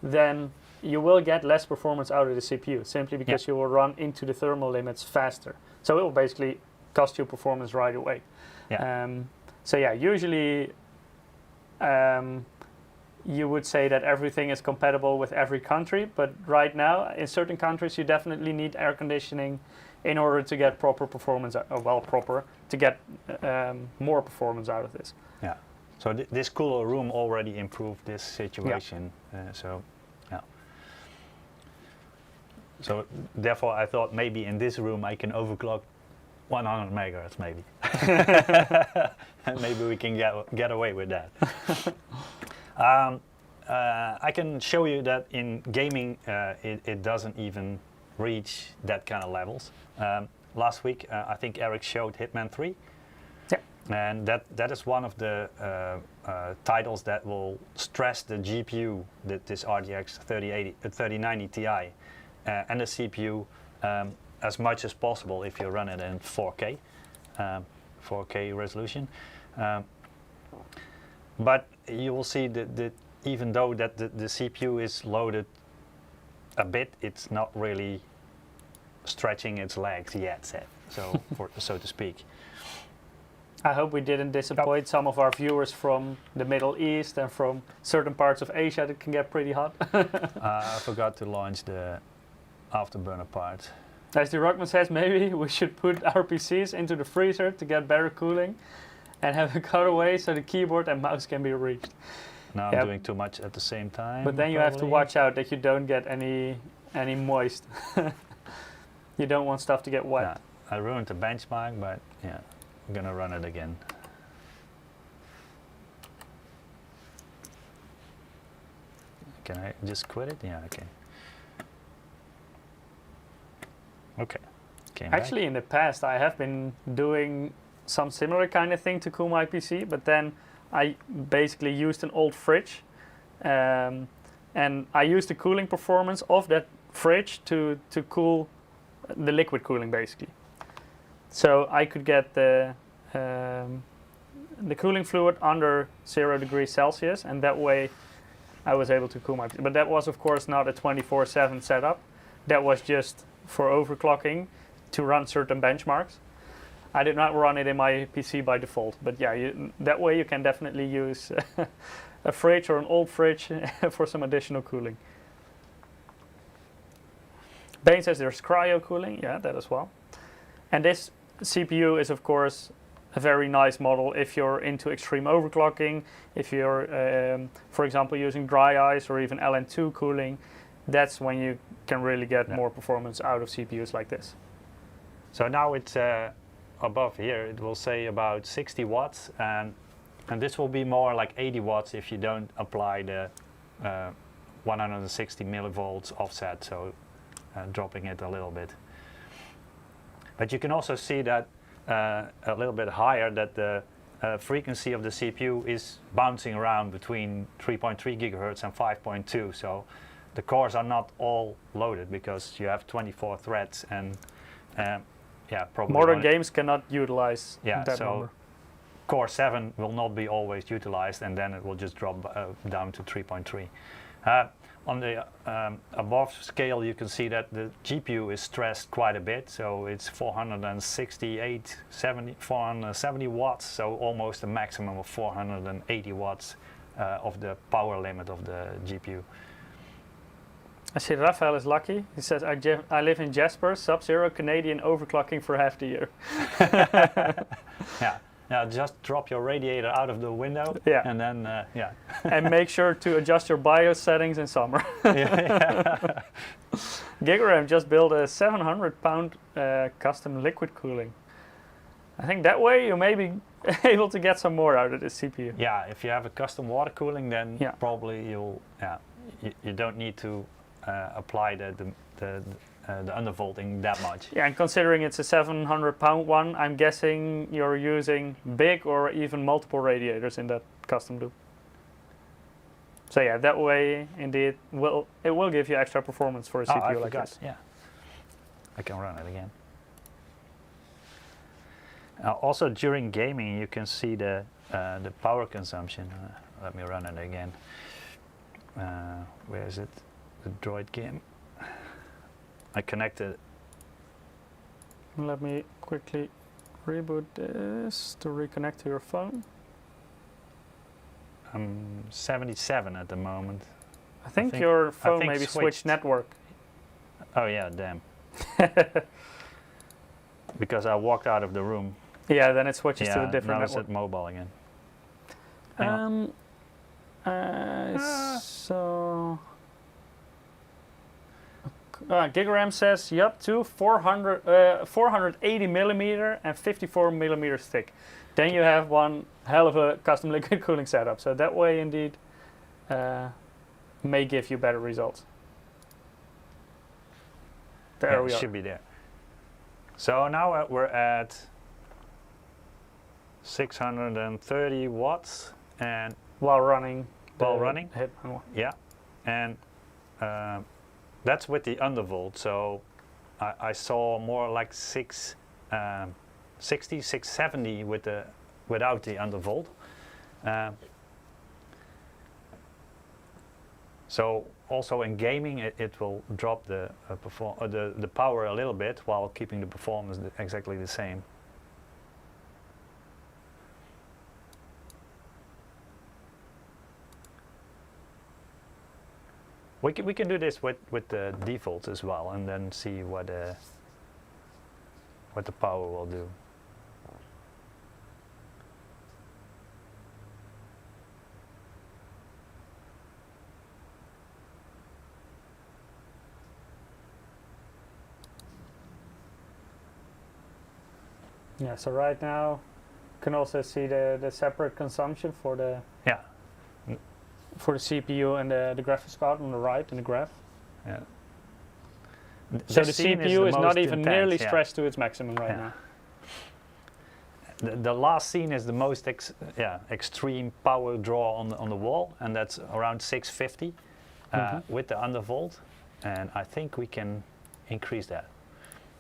then you will get less performance out of the CPU, simply because you will run into the thermal limits faster. So it will basically cost you performance right away. Yeah. So yeah, usually you would say that everything is compatible with every country, but right now in certain countries you definitely need air conditioning in order to get proper performance, to get more performance out of this. Yeah. So this cooler room already improved this situation. So therefore I thought maybe in this room I can overclock 100 megahertz maybe. And maybe we can get away with that. I can show you that in gaming it doesn't even reach that kind of levels. Last week I think Eric showed Hitman 3. Yeah. And that is one of the titles that will stress the GPU, this RTX 3090 Ti, and the CPU as much as possible if you run it in 4K, 4K resolution. But you will see that even though that the CPU is loaded a bit, it's not really stretching its legs yet, so to speak. I hope we didn't disappoint some of our viewers from the Middle East and from certain parts of Asia that can get pretty hot. I forgot to launch the afterburner part. As the Rockman says, maybe we should put our PCs into the freezer to get better cooling and have a cutaway so the keyboard and mouse can be reached. Now I'm doing too much at the same time. But then you have to watch out that you don't get any moist. You don't want stuff to get wet. Yeah, I ruined the benchmark, but yeah, I'm gonna run it again. Can I just quit it? Yeah, okay. Okay. Actually, in the past, I have been doing some similar kind of thing to cool my PC, but then I basically used an old fridge, and I used the cooling performance of that fridge to cool the liquid cooling, basically. So I could get the cooling fluid under 0 degrees Celsius, and that way I was able to cool my PC. But that was, of course, not a 24/7 setup. That was just for overclocking to run certain benchmarks. I did not run it in my PC by default, but yeah, that way you can definitely use a fridge or an old fridge for some additional cooling. Bane says there's cryo cooling, yeah, that as well. And this CPU is, of course, a very nice model if you're into extreme overclocking, if you're, for example, using dry ice or even LN2 cooling. That's when you can really get more performance out of CPUs like this. So now it's above here, it will say about 60 watts, and this will be more like 80 watts if you don't apply the 160 millivolts offset, so dropping it a little bit. But you can also see that a little bit higher, that the frequency of the CPU is bouncing around between 3.3 gigahertz and 5.2, so the cores are not all loaded because you have 24 threads, and yeah, probably modern games cannot utilize that so number. Core 7 will not be always utilized, and then it will just drop down to 3.3. On the above scale, you can see that the GPU is stressed quite a bit, so it's 470 watts, so almost a maximum of 480 watts of the power limit of the GPU. I see Raphael is lucky. He says, I live in Jasper, sub-zero Canadian overclocking for half the year. Yeah. Now just drop your radiator out of the window, and then, yeah. And make sure to adjust your BIOS settings in summer. Gigaram just built a 700-pound custom liquid cooling. I think that way you may be able to get some more out of this CPU. Yeah, if you have a custom water cooling, then probably you'll, you don't need to apply the undervolting that much. Yeah, and considering it's a 700-pound one, I'm guessing you're using big or even multiple radiators in that custom loop. So yeah, that way indeed it will give you extra performance for a CPU like this. Yeah, I can run it again. Also during gaming, you can see the power consumption. Let me run it again. Where is it? The Droid game. I connected. Let me quickly Reboot this to reconnect to your phone. I'm 77 at the moment. I think your phone think maybe switched network. Oh yeah, damn. Because I walked out of the room. Yeah, then it switches Yeah, to a different now it's network. at mobile again. Hang on. So Gigaram says, yup, to 480 millimeter and 54 millimeters thick. Then you have one hell of a custom liquid cooling setup. So that way, indeed, may give you better results. There we are. Should be there. So now we're at 630 watts and while running. Yeah, and that's with the undervolt. So I saw more like 660, 670 without the undervolt. So also in gaming, it will drop the power a little bit while keeping the performance exactly the same. We can do this with the defaults as well, and then see what the power will do. Yeah, so right now you can also see the separate consumption for the CPU and the graphics card on the right in the graph. Yeah. So the CPU is not even nearly yeah. stressed to its maximum right now. The last scene is the most extreme power draw on the wall, and that's around 650 with the undervolt, and I think we can increase that.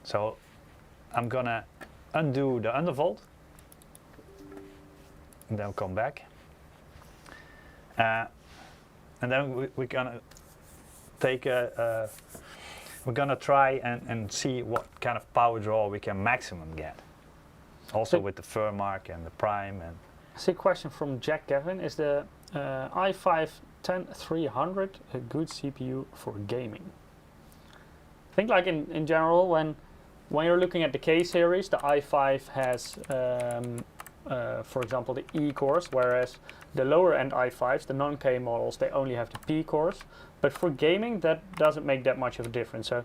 So I'm gonna undo the undervolt and then come back, and then we're gonna take we're gonna try and see what kind of power draw we can maximum get. Also with the Furmark and the Prime. And I see a question from Jack Gavin. Is the i5-10300 a good CPU for gaming? I think like in general, when you're looking at the K series, the i5 has, for example, the E cores, whereas the lower end i5s, the non-K models, they only have the P cores. But for gaming, that doesn't make that much of a difference. So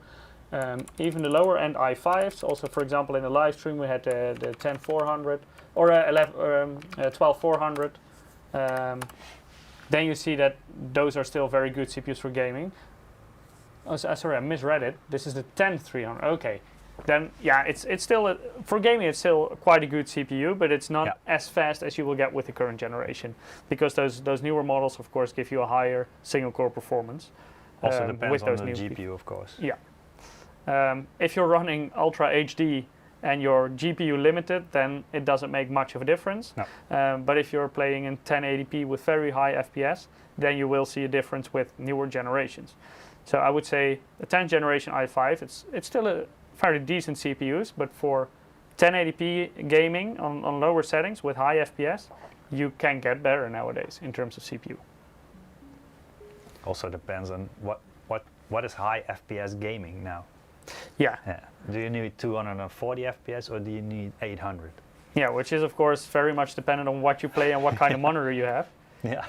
even the lower end i5s, also for example in the live stream we had the 10400 or 12400, then you see that those are still very good CPUs for gaming. Oh, sorry, I misread it. This is the 10300. Okay, then yeah, it's still for gaming it's still quite a good CPU, but it's not as fast as you will get with the current generation, because those newer models of course give you a higher single core performance. Also depends with on those the new GPU, of course. Yeah. If you're running Ultra HD and your GPU limited, then it doesn't make much of a difference. No. But if you're playing in 1080p with very high FPS, then you will see a difference with newer generations. So I would say the 10th generation i5, it's still a very decent CPUs, but for 1080p gaming on lower settings with high FPS, you can get better nowadays in terms of CPU. Also depends on what is high FPS gaming now. Yeah. Do you need 240 FPS or do you need 800? Yeah, which is of course very much dependent on what you play and what kind of monitor you have. Yeah.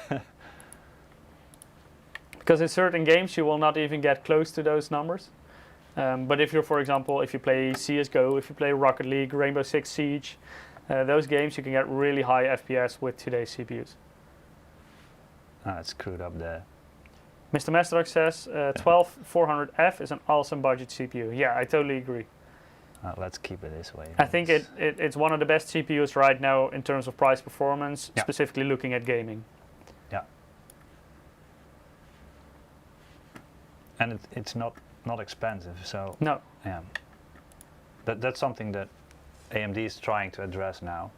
Because in certain games you will not even get close to those numbers. But if you're, for example, if you play CSGO, if you play Rocket League, Rainbow Six Siege, those games you can get really high FPS with today's CPUs. It's screwed up there. Mr. Mestrak says 12400F is an awesome budget CPU. Yeah, I totally agree. Let's keep it this way. I think it's one of the best CPUs right now in terms of price performance, specifically looking at gaming. Yeah. And it's not expensive, so no. Yeah. That's something that AMD is trying to address now,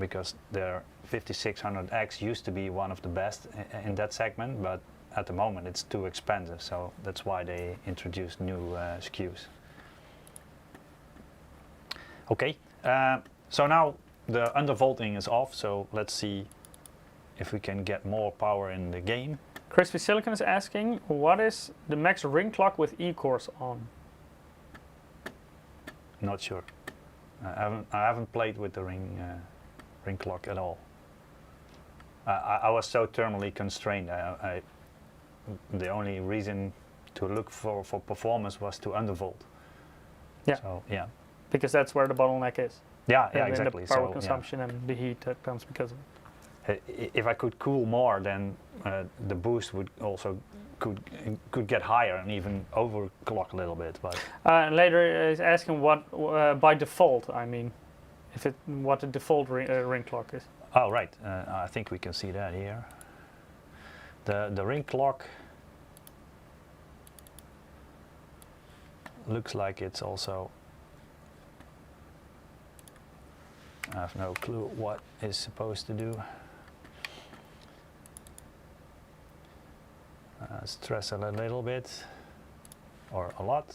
because their 5600X used to be one of the best in that segment, but at the moment it's too expensive, so that's why they introduced new SKUs. Okay, So now the undervolting is off, so let's see if we can get more power in the game. Crispy Silicon is asking, what is the max ring clock with E-cores on? Not sure. I haven't played with the ring clock at all. I was so thermally constrained. The only reason to look for performance was to undervolt. Yeah. So yeah. Because that's where the bottleneck is. Yeah, And exactly. the power So, consumption and the heat that comes because of it. If I could cool more, then the boost would also could get higher and even overclock a little bit. But Later is asking what by default, I mean, what the default ring clock is. oh right, I think we can see that here. The ring clock looks like it's also. I have no clue what it's supposed to do. Stress it a little bit or a lot.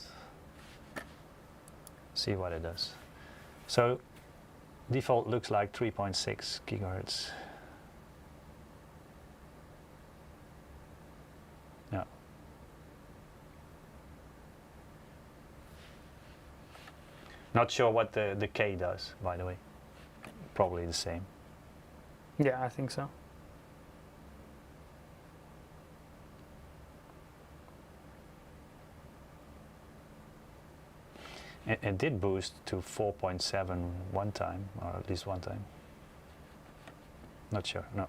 See what it does. So default looks like 3.6 gigahertz. Yeah. Not sure what the K does, by the way. Probably the same. Yeah, I think so. It did boost to 4.7 one time, or at least one time. Not sure, no.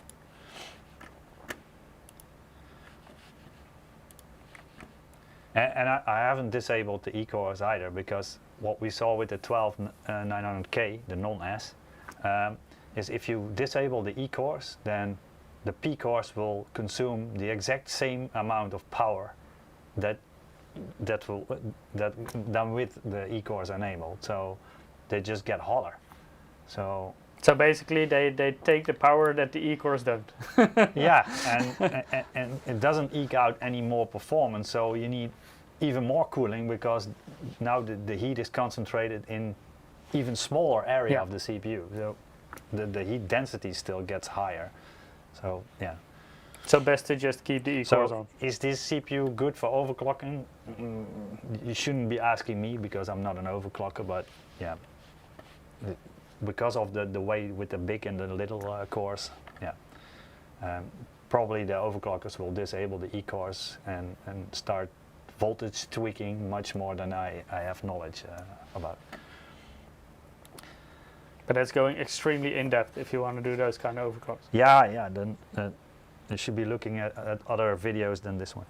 And I haven't disabled the E-cores either, because what we saw with the 12900K, the non-S, is if you disable the E-cores, then the P-cores will consume the exact same amount of power that done with the E-cores enabled. So they just get hotter. So basically they take the power that the E-cores don't. yeah, and it doesn't eke out any more performance, so you need even more cooling, because now the heat is concentrated in even smaller area of the CPU. So the heat density still gets higher. So yeah. So best to just keep the E-cores on. Is this CPU good for overclocking? You shouldn't be asking me, because I'm not an overclocker, but yeah. Because of the way with the big and the little cores, yeah. Probably the overclockers will disable the E-cores and start voltage tweaking much more than I have knowledge about. But that's going extremely in-depth if you want to do those kind of overclocks. Yeah, then you should be looking at other videos than this one.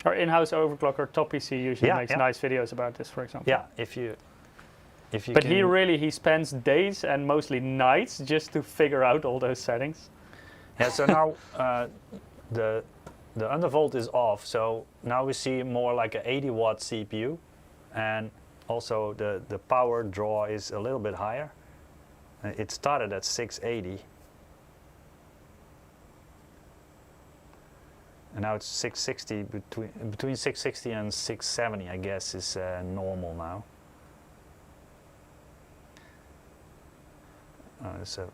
Our in-house overclocker, TopPC, usually makes nice videos about this, for example. Yeah, if you but he spends days and mostly nights just to figure out all those settings. Yeah, so now the undervolt is off, so now we see more like an 80 watt CPU, and also the power draw is a little bit higher. It started at 680. And now it's 660, between 660 and 670, I guess, is normal now. There's a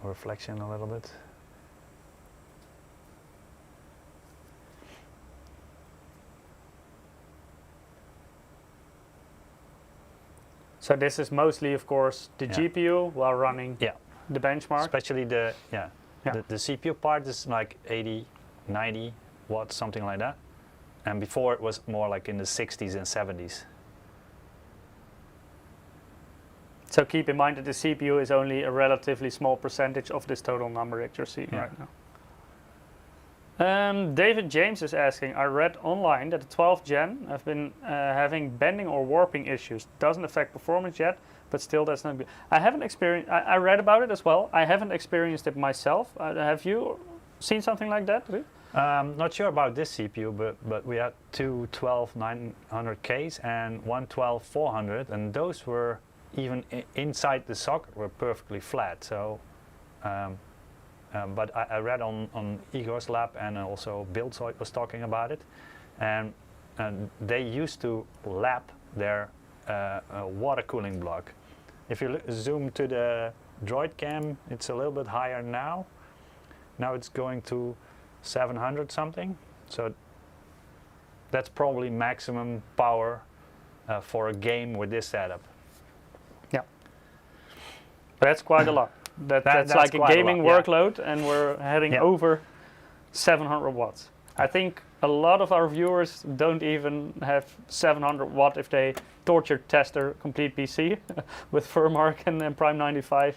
reflection a little bit. So this is mostly, of course, the GPU while running the benchmark. Especially the CPU part is like 80, 90 watts, something like that. And before it was more like in the 60s and 70s. So keep in mind that the CPU is only a relatively small percentage of this total number that you're seeing right now. David James is asking, I read online that the 12th gen have been having bending or warping issues. Doesn't affect performance yet, but still that's not good. I haven't experienced, I read about it as well. I haven't experienced it myself. Have you seen something like that? Not sure about this CPU, but we had two 12900Ks and one 12400, and those were even inside the socket were perfectly flat. So, but I read on Igor's lab, and also Buildsoid was talking about it, and they used to lap their water cooling block if you zoom to the Droid cam, it's a little bit higher now. Now it's going to 700 something. So that's probably maximum power for a game with this setup. Yeah. But that's quite a lot. That's like a gaming workload, and we're heading over 700 watts. I think a lot of our viewers don't even have 700 watt if they torture test their complete PC with FurMark and Prime 95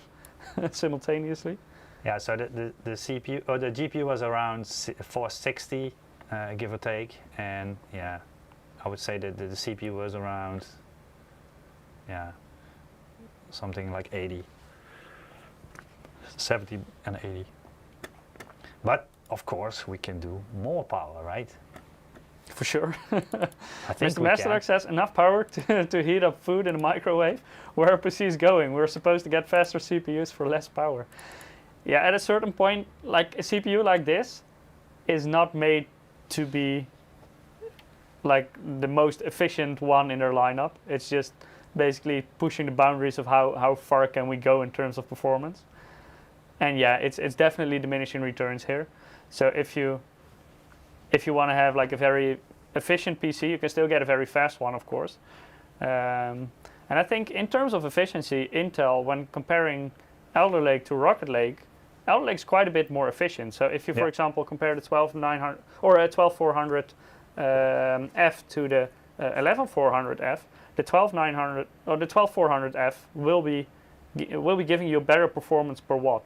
simultaneously. Yeah, so the CPU or the GPU was around 460, give or take, and yeah, I would say that the CPU was around, yeah, something like 80, 70 and 80. But of course, we can do more power, right? For sure. I think Mr. Masterlock says enough power to heat up food in a microwave. Where are PCs going? We're supposed to get faster CPUs for less power. Yeah, at a certain point, like a CPU like this is not made to be like the most efficient one in their lineup. It's just basically pushing the boundaries of how far can we go in terms of performance. And yeah, it's definitely diminishing returns here. So if you want to have like a very efficient PC, you can still get a very fast one, of course. And I think in terms of efficiency, Intel, when comparing Alder Lake to Rocket Lake, Alder Lake's quite a bit more efficient. So if you, for example, compare the 12900 or a 12400 F to the 11400F, the 12900 or the 12400F will be giving you better performance per watt.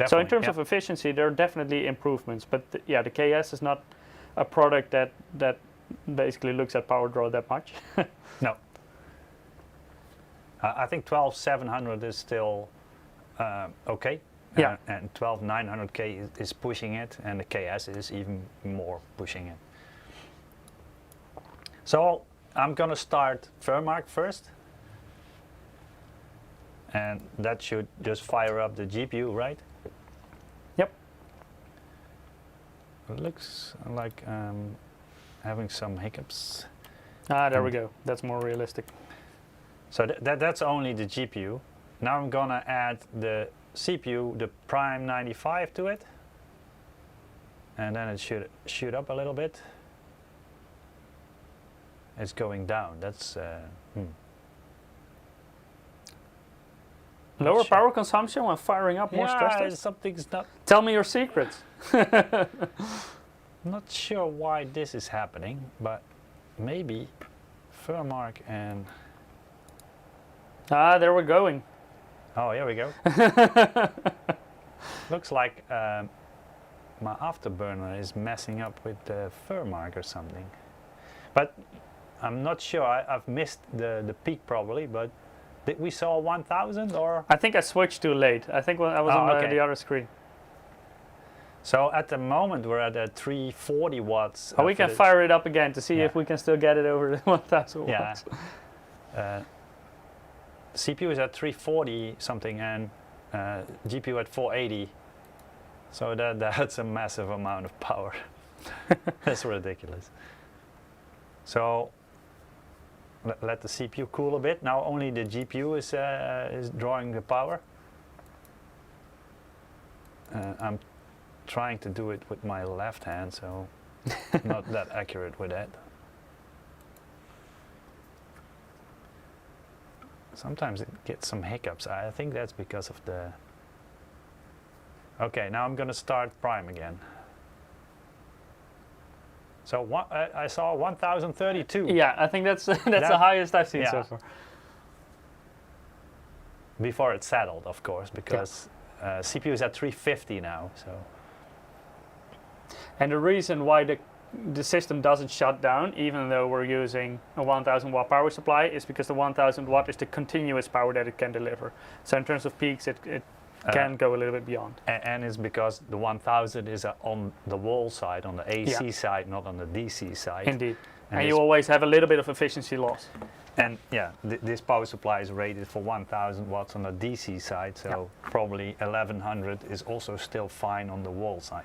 So in terms of efficiency, there are definitely improvements. But yeah, the KS is not a product that basically looks at power draw that much. No. I think 12700 is still okay. Yeah. And 12900K is pushing it, and the KS is even more pushing it. So I'm gonna start FurMark first. And that should just fire up the GPU, right? Yep. It looks like having some hiccups. There we go. That's more realistic. So that's only the GPU. Now I'm gonna add the CPU, the Prime 95 to it. And then it should shoot up a little bit. It's going down. That's Lower power consumption when firing up more stress tests? Something's not... Tell me your secrets. Not sure why this is happening, but maybe FurMark and... There we're going. Oh, here we go. Looks like my afterburner is messing up with the FurMark or something. But I'm not sure. I've missed the peak probably, but did we saw 1000 or? I think I switched too late. I think I was on the other screen. So at the moment we're at 340 watts. We can fire it up again to see if we can still get it over the 1000 watts. Yeah. CPU is at 340 something and GPU at 480. So that's a massive amount of power. That's ridiculous. So let the CPU cool a bit. Now only the GPU is drawing the power. I'm trying to do it with my left hand, so not that accurate with that. Sometimes it gets some hiccups. I think that's because of the... Okay, now I'm going to start Prime again. So I saw 1032. Yeah, I think that's the highest I've seen so far. Before it settled, of course, because CPU is at 350 now. So. And the reason why the system doesn't shut down, even though we're using a 1000 watt power supply, is because the 1000 watt is the continuous power that it can deliver. So in terms of peaks, it can go a little bit beyond. And it's because the 1000 is on the wall side, on the AC side, not on the DC side. Indeed. And you always have a little bit of efficiency loss. And yeah, this power supply is rated for 1000 watts on the DC side, so probably 1100 is also still fine on the wall side.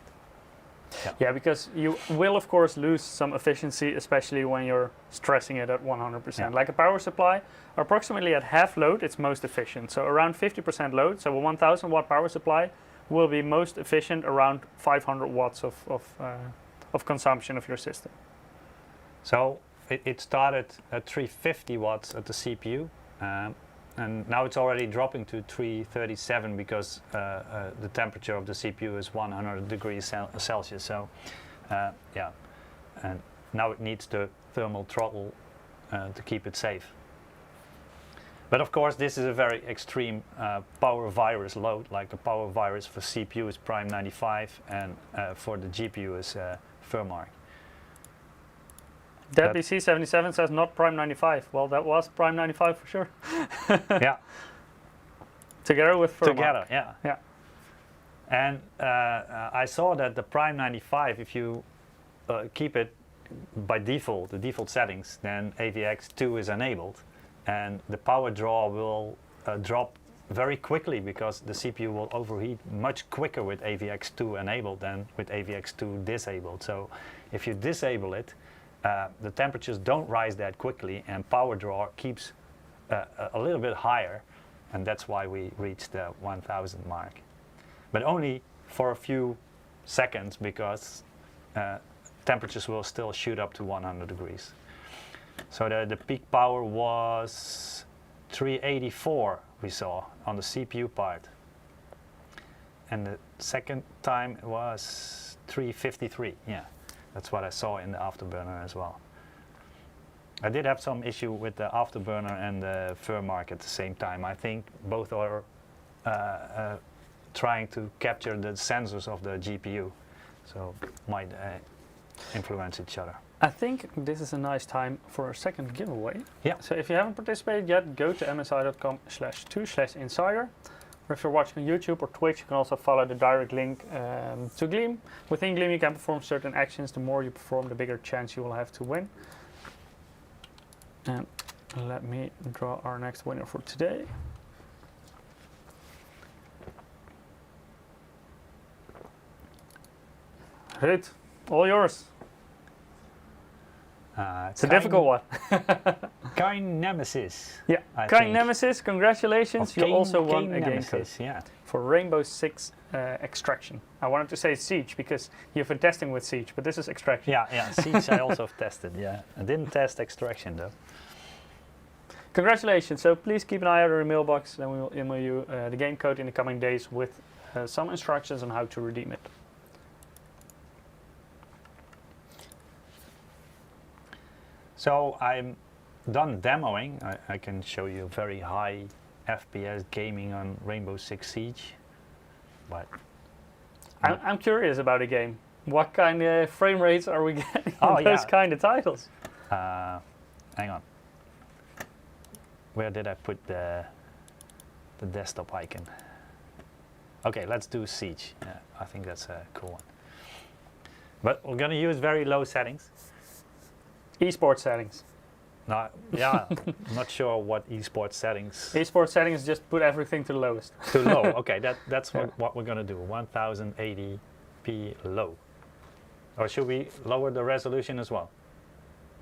Yeah, because you will of course lose some efficiency, especially when you're stressing it at 100%. Yeah. Like a power supply, approximately at half load, it's most efficient. So around 50% load, so a 1000 watt power supply will be most efficient around 500 watts of consumption of your system. So it started at 350 watts at the CPU, and now it's already dropping to 337 because the temperature of the CPU is 100 degrees Celsius. So yeah, and now it needs the thermal throttle to keep it safe. But of course, this is a very extreme power virus load. Like the power virus for CPU is Prime 95, and for the GPU is Firmark. DeadBC77 says not Prime 95. Well, that was Prime 95 for sure. Yeah. Together with Firmark. Together, yeah. Yeah. And I saw that the Prime 95, if you keep it by default, the default settings, then AVX2 is enabled. And the power draw will drop very quickly because the CPU will overheat much quicker with AVX2 enabled than with AVX2 disabled. So if you disable it, the temperatures don't rise that quickly and power draw keeps a little bit higher, and that's why we reached the 1000 mark. But only for a few seconds because temperatures will still shoot up to 100 degrees. So the peak power was 384 we saw on the CPU part. And the second time it was 353, yeah. That's what I saw in the Afterburner as well. I did have some issue with the Afterburner and the Firmark at the same time. I think both are trying to capture the sensors of the GPU. So might influence each other. I think this is a nice time for a second giveaway. Yeah. So if you haven't participated yet, go to msi.com/2/insider. Or if you're watching on YouTube or Twitch, you can also follow the direct link to Gleam. Within Gleam, you can perform certain actions. The more you perform, the bigger chance you will have to win. And let me draw our next winner for today. Ruudt, all yours. It's a difficult one. Kind Nemesis. Yeah, Kind Nemesis, congratulations. You also won a game code for Rainbow Six Extraction. I wanted to say Siege because you've been testing with Siege, but this is Extraction. Yeah, Siege I also have tested, yeah. I didn't test Extraction though. Congratulations. So please keep an eye out on your mailbox, and we will email you the game code in the coming days with some instructions on how to redeem it. So I'm done demoing. I can show you very high FPS gaming on Rainbow Six Siege. But I'm curious about a game. What kind of frame rates are we getting on those kind of titles? Hang on. Where did I put the desktop icon? Okay, let's do Siege. Yeah, I think that's a cool one. But we're gonna use very low settings. Esports settings. No, yeah, not sure what esports settings. Esports settings, just put everything to the lowest. To low, okay, that's what we're gonna do. 1080p low. Or should we lower the resolution as well?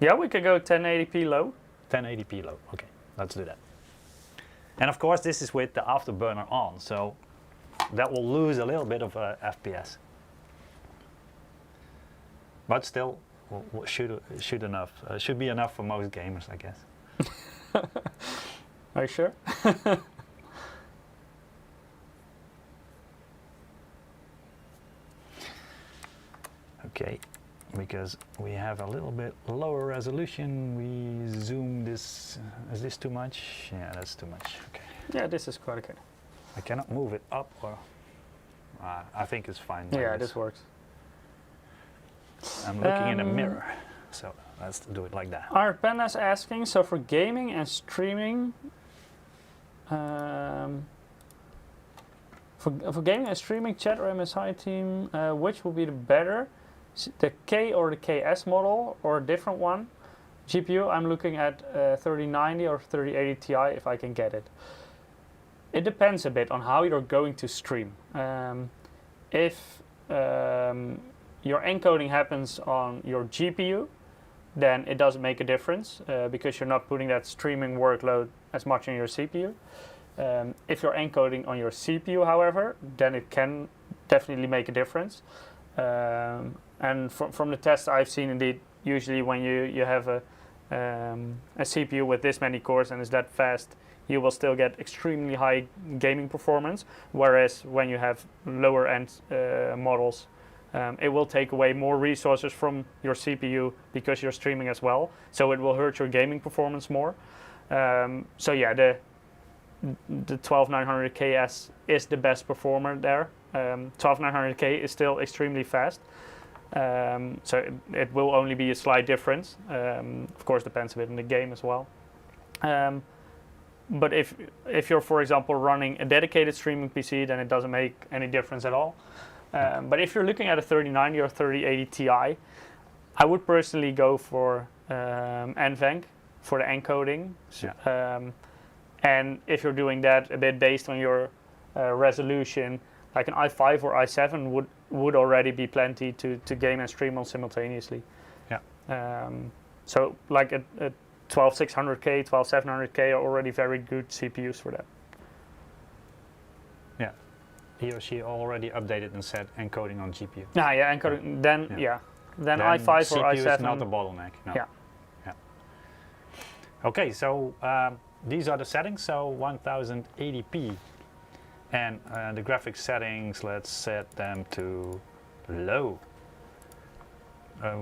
Yeah, we could go 1080p low. 1080p low, okay, let's do that. And of course, this is with the Afterburner on, so that will lose a little bit of FPS. But still, should be enough for most gamers, I guess. Are you sure? Okay, because we have a little bit lower resolution, we zoom this. Is this too much? Yeah, that's too much. Okay. Yeah, this is quite okay. I cannot move it up, or I think it's fine. Yeah, this works. I'm looking in a mirror, so let's do it like that. Art Panda's asking, so for gaming and streaming, for gaming and streaming, chat or MSI team, which will be the better, the K or the KS model, or a different one? GPU, I'm looking at 3090 or 3080 Ti if I can get it. It depends a bit on how you're going to stream. If your encoding happens on your GPU, then it doesn't make a difference because you're not putting that streaming workload as much on your CPU. If you're encoding on your CPU, however, then it can definitely make a difference. And from the tests I've seen, indeed, usually when you have a CPU with this many cores and is that fast, you will still get extremely high gaming performance. Whereas when you have lower end models, it will take away more resources from your CPU because you're streaming as well. So it will hurt your gaming performance more. So yeah, the 12900KS is the best performer there. 12900K is still extremely fast. So it will only be a slight difference. Of course, depends a bit on the game as well. But if you're, for example, running a dedicated streaming PC, then it doesn't make any difference at all. But if you're looking at a 3090 or 3080 Ti, I would personally go for NVENC for the encoding. Yeah. And if you're doing that a bit based on your resolution, like an i5 or i7 would already be plenty to game and stream on simultaneously. Yeah. So like a 12600K, 12700K are already very good CPUs for that. Yeah. He or she already updated and said encoding on GPU. Yeah, encoding. Then then i5 CPU or i7 is not a bottleneck. No. Yeah. Yeah. Okay, so these are the settings. So 1080p, and the graphics settings. Let's set them to low.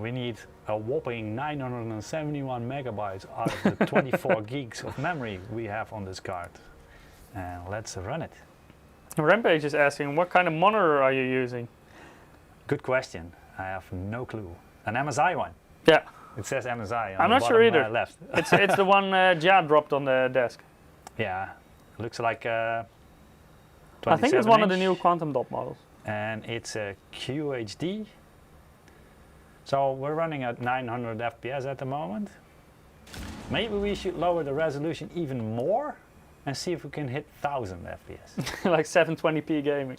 We need a whopping 971 megabytes out of the 24 gigs of memory we have on this card. And let's run it. Rampage is asking, what kind of monitor are you using? Good question. I have no clue. An MSI one. Yeah. It says MSI on I'm the not bottom, sure either. left. It's the one Jad dropped on the desk. Yeah. Looks like I think it's one of the new Quantum Dot models. And it's a QHD. So we're running at 900 FPS at the moment. Maybe we should lower the resolution even more and see if we can hit 1000 FPS. Like 720p gaming.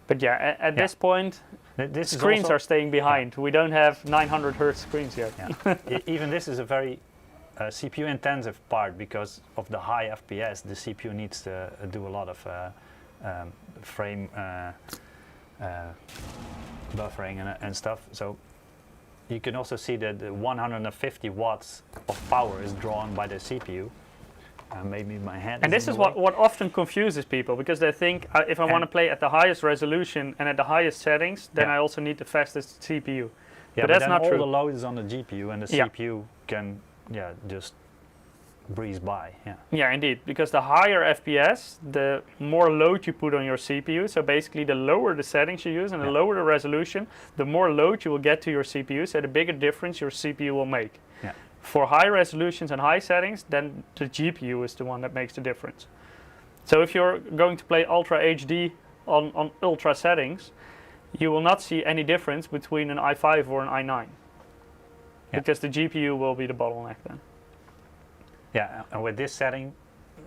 But yeah, at this point, this screens are staying behind. We don't have 900 hertz screens yet. Yeah. Even this is a very CPU intensive part because of the high FPS. The CPU needs to do a lot of frame buffering and stuff. So you can also see that the 150 watts of power is drawn by the CPU. Maybe my hand. And this is what often confuses people because they think if I want to play at the highest resolution and at the highest settings, then I also need the fastest CPU. Yeah, but that's not all true. The load is on the GPU and the CPU can just breeze by. Yeah, indeed. Because the higher FPS, the more load you put on your CPU. So basically, the lower the settings you use and the lower the resolution, the more load you will get to your CPU. So the bigger difference your CPU will make. Yeah. For high resolutions and high settings, then the GPU is the one that makes the difference. So if you're going to play Ultra HD on ultra settings, you will not see any difference between an i5 or an i9. Because the GPU will be the bottleneck then. Yeah, and with this setting,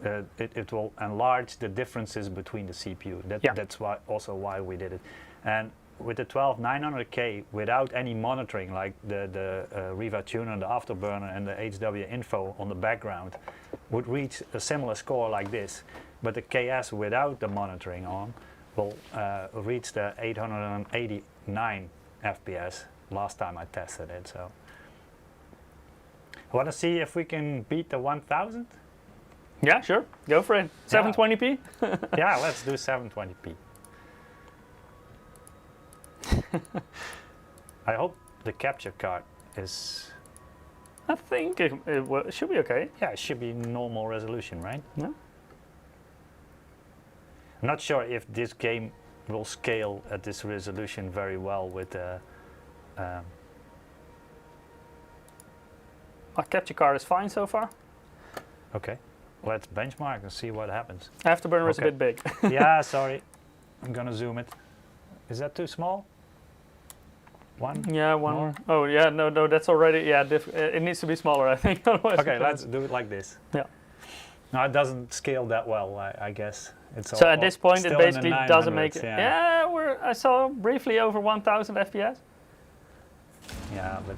it will enlarge the differences between the CPU. That's why we did it. And with the 12900K, without any monitoring, like the Riva tuner, the afterburner, and the HW info on the background, would reach a similar score like this. But the KS without the monitoring on will reach the 889 FPS last time I tested it. So, want to see if we can beat the 1000? Yeah, sure. Go for it. 720p? Yeah, let's do 720p. I hope the capture card is... I think it should be okay. Yeah, it should be normal resolution, right? Yeah. I'm not sure if this game will scale at this resolution very well with the... Our capture card is fine so far. Okay, let's benchmark and see what happens. Afterburner is a bit big. Yeah, sorry. I'm gonna zoom it. Is that too small? One? Yeah, one. More? Oh, yeah, no, that's already, it needs to be smaller, I think. Otherwise Okay, let's do it like this. Yeah. No, it doesn't scale that well, I guess. It's So at this point, it still in the basically doesn't make 900s, it. yeah. Yeah, I saw briefly over 1,000 FPS. Yeah, but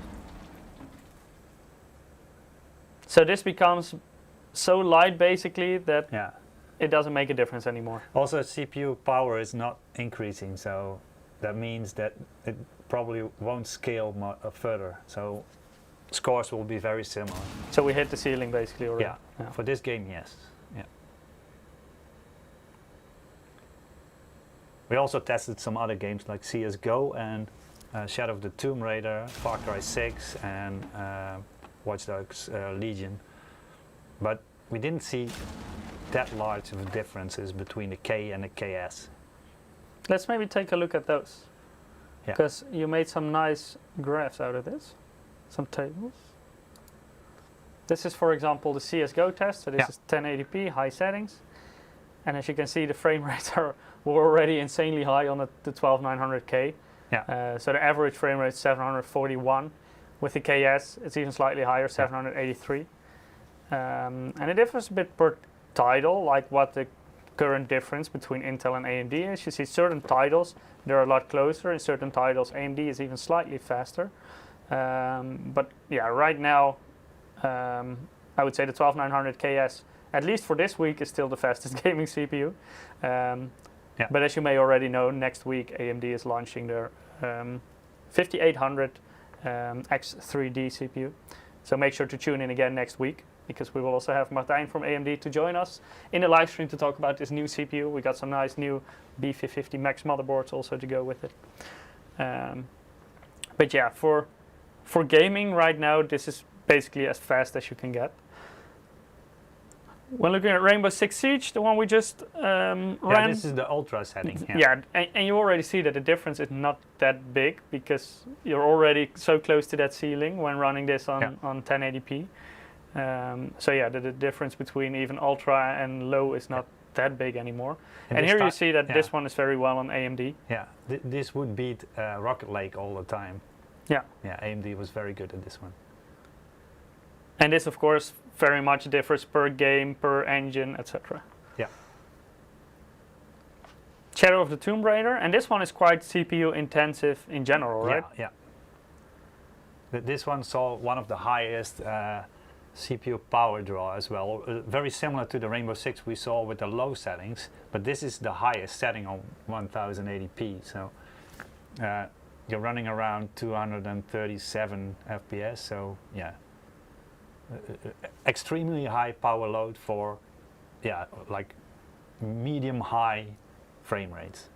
So this becomes so light basically that yeah. it doesn't make a difference anymore. Also, CPU power is not increasing, so that means that it probably won't scale further. So scores will be very similar. So we hit the ceiling basically already. Yeah. For this game, yes. Yeah. We also tested some other games like CS:GO and Shadow of the Tomb Raider, Far Cry 6, and Watch Dogs Legion. But we didn't see that large of differences between the K and the KS. Let's maybe take a look at those. Yeah. Because you made some nice graphs out of this, some tables. This is, for example, the CS:GO test. So this is 1080p, high settings. And as you can see, the frame rates were already insanely high on the 12900K. Yeah. So the average frame rate is 741. With the KS, it's even slightly higher, 783. And it differs a bit per title, like what the current difference between Intel and AMD is. You see certain titles, they're a lot closer. In certain titles, AMD is even slightly faster. But yeah, right now, I would say the 12900KS, at least for this week, is still the fastest gaming CPU. But as you may already know, next week AMD is launching their 5800 X3D CPU. So make sure to tune in again next week, because we will also have Martijn from AMD to join us in the live stream to talk about this new CPU. We got some nice new B550 Max motherboards also to go with it. But yeah, for gaming right now, this is basically as fast as you can get. When looking at Rainbow Six Siege, the one we just ran. This is the ultra setting. Yeah, and you already see that the difference is not that big, because you're already so close to that ceiling when running this on 1080p. So yeah, the difference between even ultra and low is not that big anymore. And here you see that this one is very well on AMD. Yeah, this would beat Rocket Lake all the time. Yeah. Yeah, AMD was very good at this one. And this, of course, very much differs per game, per engine, etc. Yeah. Shadow of the Tomb Raider, and this one is quite CPU intensive in general, right? Yeah. This one saw one of the highest CPU power draw as well. Very similar to the Rainbow Six we saw with the low settings, but this is the highest setting on 1080p. So you're running around 237 FPS. So yeah. Extremely high power load for like medium high frame rates,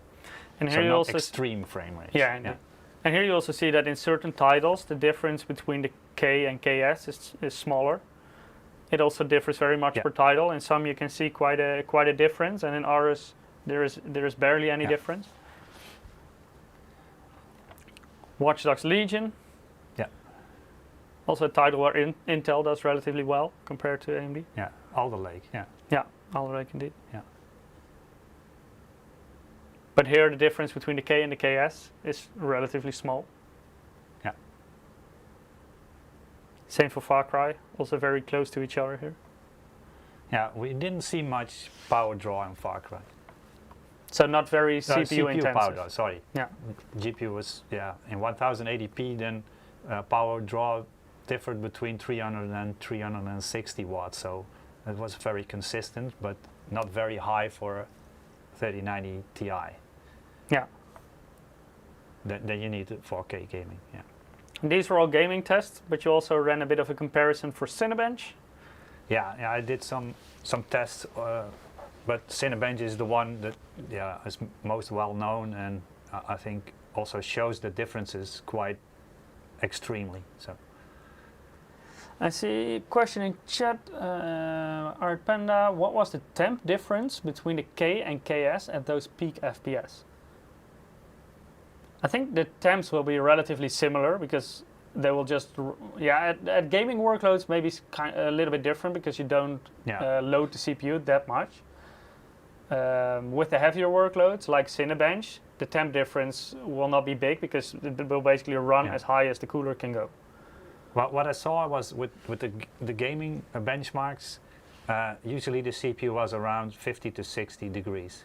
and here so you not also extreme frame rates. And here you also see that in certain titles the difference between the K and KS is smaller. It also differs very much per title. In some you can see quite a difference, and in others there is barely any difference. Watch Dogs Legion. Also a title where Intel does relatively well compared to AMD. Yeah, Alder Lake, Alder Lake indeed. Yeah. But here the difference between the K and the KS is relatively small. Yeah. Same for Far Cry, also very close to each other here. Yeah, we didn't see much power draw in Far Cry. So not very CPU intensive. Power draw, sorry. Yeah. GPU was, in 1080p, then power draw differed between 300 and 360 watts, so it was very consistent, but not very high for a 3090 Ti. Yeah. Then you need 4K gaming. Yeah. And these were all gaming tests, but you also ran a bit of a comparison for Cinebench. Yeah, I did some tests, but Cinebench is the one that is most well known, and I think also shows the differences quite extremely. So. I see a question in chat, Art Panda, what was the temp difference between the K and KS at those peak FPS? I think the temps will be relatively similar, because they will just, at gaming workloads maybe a little bit different, because you don't load the CPU that much. With the heavier workloads like Cinebench, the temp difference will not be big, because it will basically run as high as the cooler can go. Well, what I saw was with the gaming benchmarks, usually the CPU was around 50 to 60 degrees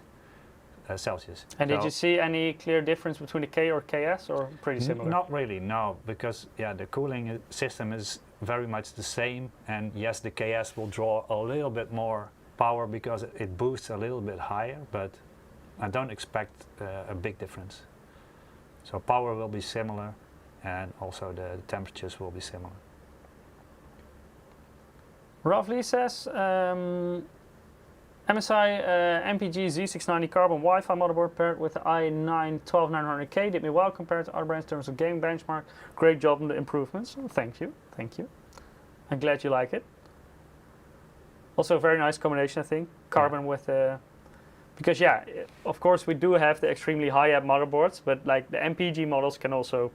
Celsius. And did you see any clear difference between the K or KS, or pretty similar? Not really, no, because the cooling system is very much the same, and yes, the KS will draw a little bit more power because it boosts a little bit higher, but I don't expect a big difference. So power will be similar, and also the temperatures will be similar. Roughly says MSI MPG Z690 Carbon Wi-Fi motherboard paired with the i9-12900K did me well compared to other brands in terms of game benchmark. Great job on the improvements. Oh, thank you, thank you. I'm glad you like it. Also a very nice combination, I think. Carbon with because of course we do have the extremely high-end motherboards, but like the MPG models can also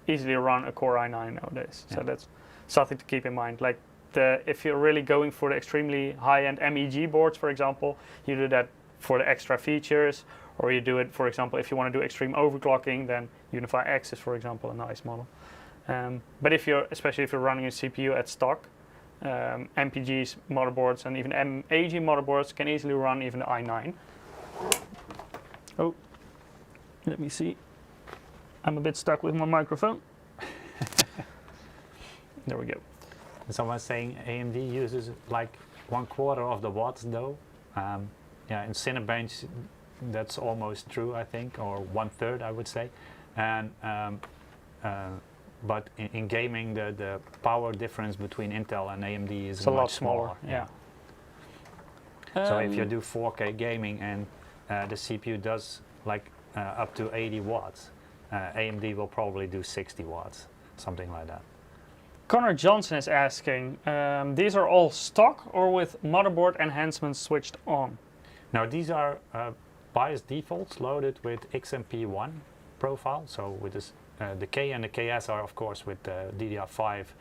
easily run a Core i9 nowadays. So that's something to keep in mind. Like if you're really going for the extremely high-end MEG boards, for example, you do that for the extra features, or you do it, for example, if you want to do extreme overclocking, then Unify X is, for example, a nice model. But especially if you're running a CPU at stock, MPG's motherboards and even MAG motherboards can easily run even the i9. Oh, let me see. I'm a bit stuck with my microphone. There we go. Someone's saying AMD uses like 1/4 of the watts though. In Cinebench that's almost true, I think, or 1/3 I would say. And but in gaming the power difference between Intel and AMD is a much lot smaller. Yeah. So if you do 4K gaming and the CPU does like up to 80 watts, AMD will probably do 60 watts, something like that. Connor Johnson is asking, these are all stock or with motherboard enhancements switched on? Now these are BIOS defaults loaded with XMP1 profile. So with this, the K and the KS are of course with DDR5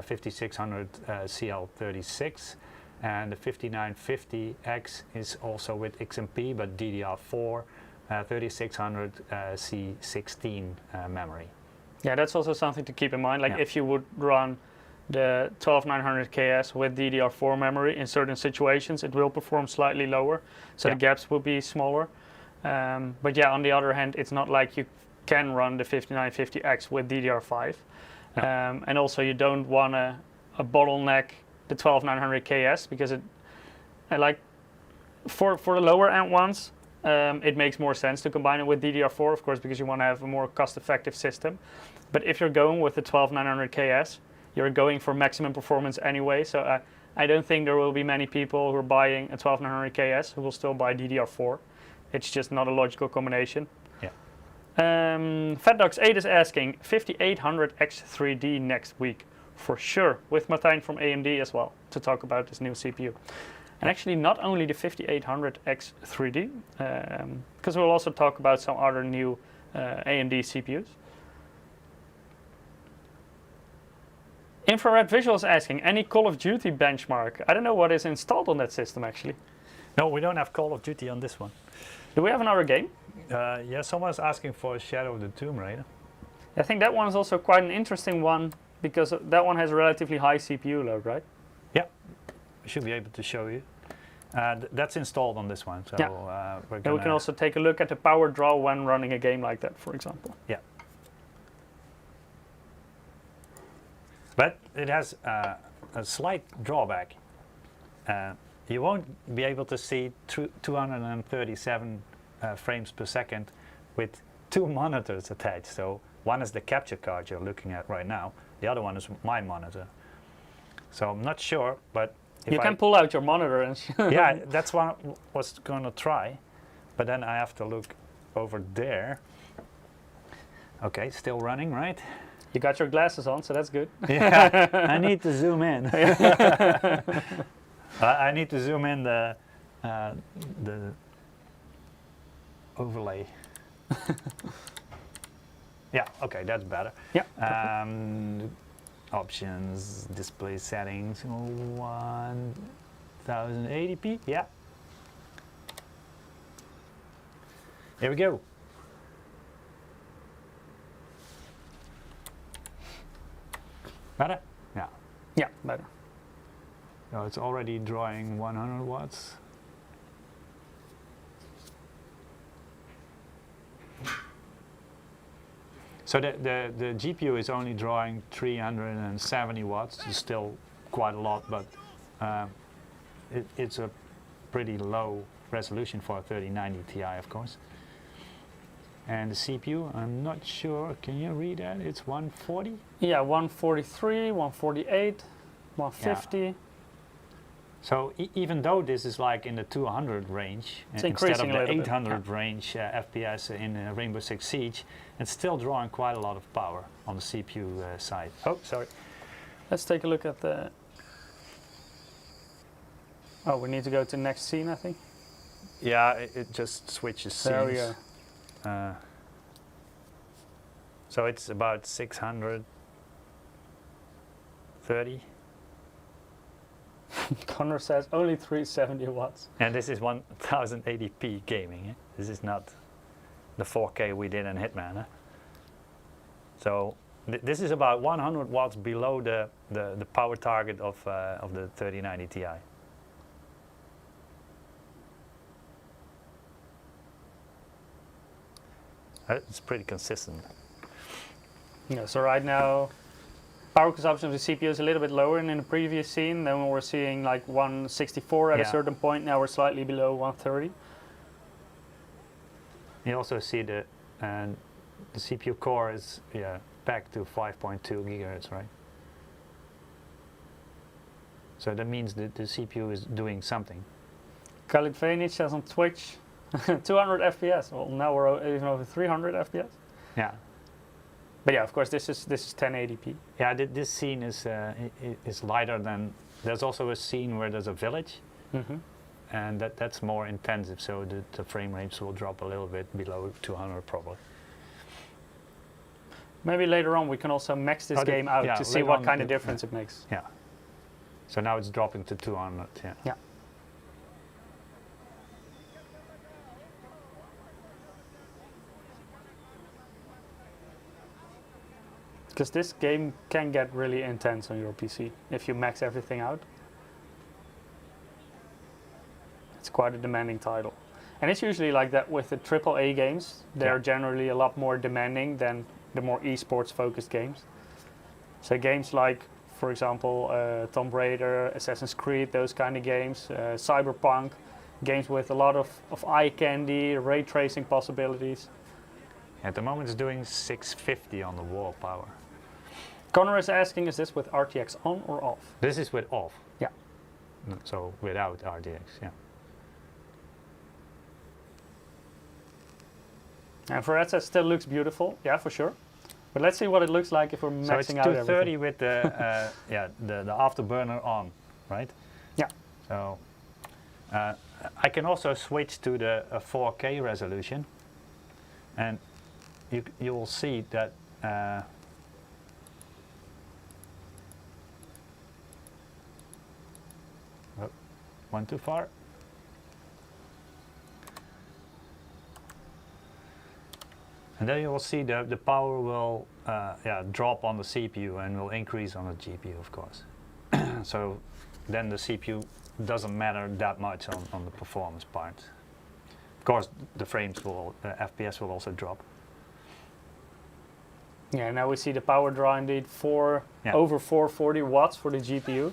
5600 CL36, and the 5950X is also with XMP but DDR4 3600 C16 memory. Yeah, that's also something to keep in mind. Like if you would run the 12900KS with DDR4 memory in certain situations, it will perform slightly lower, so the gaps will be smaller. But yeah, on the other hand, it's not like you can run the 5950X with DDR5. And also you don't want a bottleneck the 12900KS because for the lower end ones, it makes more sense to combine it with DDR4, of course, because you want to have a more cost-effective system. But if you're going with the 12900KS, you're going for maximum performance anyway. So I don't think there will be many people who are buying a 12900KS who will still buy DDR4. It's just not a logical combination. Yeah. FatDogs8 is asking 5800X3D next week. For sure, with Martijn from AMD as well, to talk about this new CPU. And actually not only the 5800X3D, because we'll also talk about some other new AMD CPUs. Infrared Visual is asking, any Call of Duty benchmark? I don't know what is installed on that system actually. No, we don't have Call of Duty on this one. Do we have another game? Yeah, someone's asking for Shadow of the Tomb Raider. I think that one is also quite an interesting one because that one has a relatively high CPU load, right? Yeah, we should be able to show you. That's installed on this one, so we're gonna... we can also take a look at the power draw when running a game like that, for example. Yeah. But it has a slight drawback. You won't be able to see 237 frames per second with two monitors attached. So one is the capture card you're looking at right now. The other one is my monitor. So I'm not sure, but you can pull out your monitor and yeah, that's what I was going to try, but then I have to look over there. Okay, still running, right? You got your glasses on, so that's good. Yeah, I need to zoom in. I need to zoom in the overlay. Yeah, okay, that's better. Yeah. Options, display settings, 1080p, yeah. Here we go. Better? Yeah. Yeah, better. So it's already drawing 100 watts. So the GPU is only drawing 370 watts. It's still quite a lot, but it's a pretty low resolution for a 3090 Ti, of course. And the CPU, I'm not sure, can you read that? It's 140? Yeah, 143, 148, 150. Yeah. So even though this is like in the 200 range, it's instead of increasing the a 800 bit. range FPS in Rainbow Six Siege, it's still drawing quite a lot of power on the CPU side. Oh, sorry. Let's take a look at the... Oh, we need to go to the next scene, I think. Yeah, it just switches scenes. There we go. So it's about 630. Connor says only 370 watts. And this is 1080p gaming. Eh? This is not the 4K we did in Hitman. Eh? So this is about 100 watts below the power target of the 3090 Ti. It's pretty consistent. Yeah, so right now power consumption of the CPU is a little bit lower than in the previous scene. Then we were seeing like 164 at a certain point. Now we're slightly below 130. You also see the CPU core is back to 5.2 gigahertz, right? So that means that the CPU is doing something. Khalid Vainic says on Twitch 200 FPS. Well, now we're even over 300 FPS. Yeah. But yeah, of course, this is 1080p. Yeah, this scene is lighter than. There's also a scene where there's a village, and that's more intensive. So the frame rates will drop a little bit below 200 probably. Maybe later on we can also max this game out to see what kind of difference it makes. Yeah. So now it's dropping to 200. Yeah. Yeah. Because this game can get really intense on your PC if you max everything out. It's quite a demanding title. And it's usually like that with the AAA games. They're generally a lot more demanding than the more esports focused games. So games like, for example, Tomb Raider, Assassin's Creed, those kind of games, Cyberpunk, games with a lot of eye candy, ray tracing possibilities. At the moment it's doing 650 on the wall power. Connor is asking, is this with RTX on or off? This is with off. Yeah. So without RTX, yeah. And for that, it still looks beautiful, yeah, for sure. But let's see what it looks like if we're maxing out everything. So it's 230 with the the afterburner on, right? Yeah. So I can also switch to the 4K resolution, and you will see that. Went too far. And then you will see the power will drop on the CPU and will increase on the GPU, of course. So then the CPU doesn't matter that much on the performance part. Of course, the frames will, FPS will also drop. Yeah, now we see the power draw indeed over 440 watts for the GPU.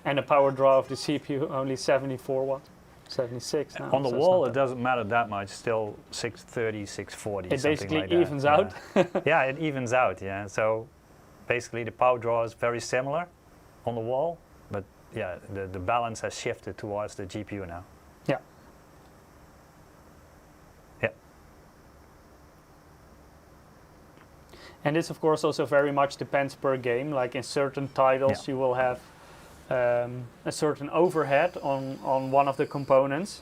And the power draw of the CPU only 74 watts, 76 now. On the wall, it doesn't matter that much. Still 630, 640. It basically like evens out. Yeah, it evens out. Yeah. So basically, the power draw is very similar on the wall, but yeah, the balance has shifted towards the GPU now. Yeah. Yeah. And this, of course, also very much depends per game. Like in certain titles, you will have a certain overhead on one of the components,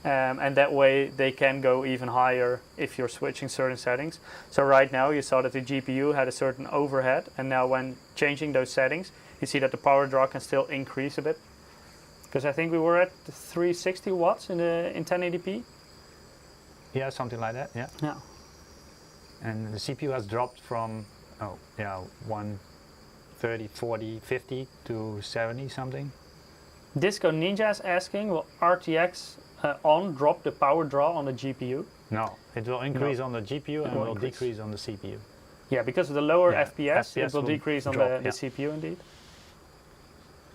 and that way they can go even higher if you're switching certain settings. So right now you saw that the GPU had a certain overhead, and now when changing those settings you see that the power draw can still increase a bit, because I think we were at 360 watts in 1080p. Yeah, something like that. Yeah. Yeah. And the CPU has dropped from 130, 40, 50 to 70 something. Disco Ninja is asking, will RTX on drop the power draw on the GPU? No, it will increase on the GPU and will increase. decrease on the CPU. Yeah, because of the lower Yeah, FPS, it will will decrease on drop, the CPU indeed.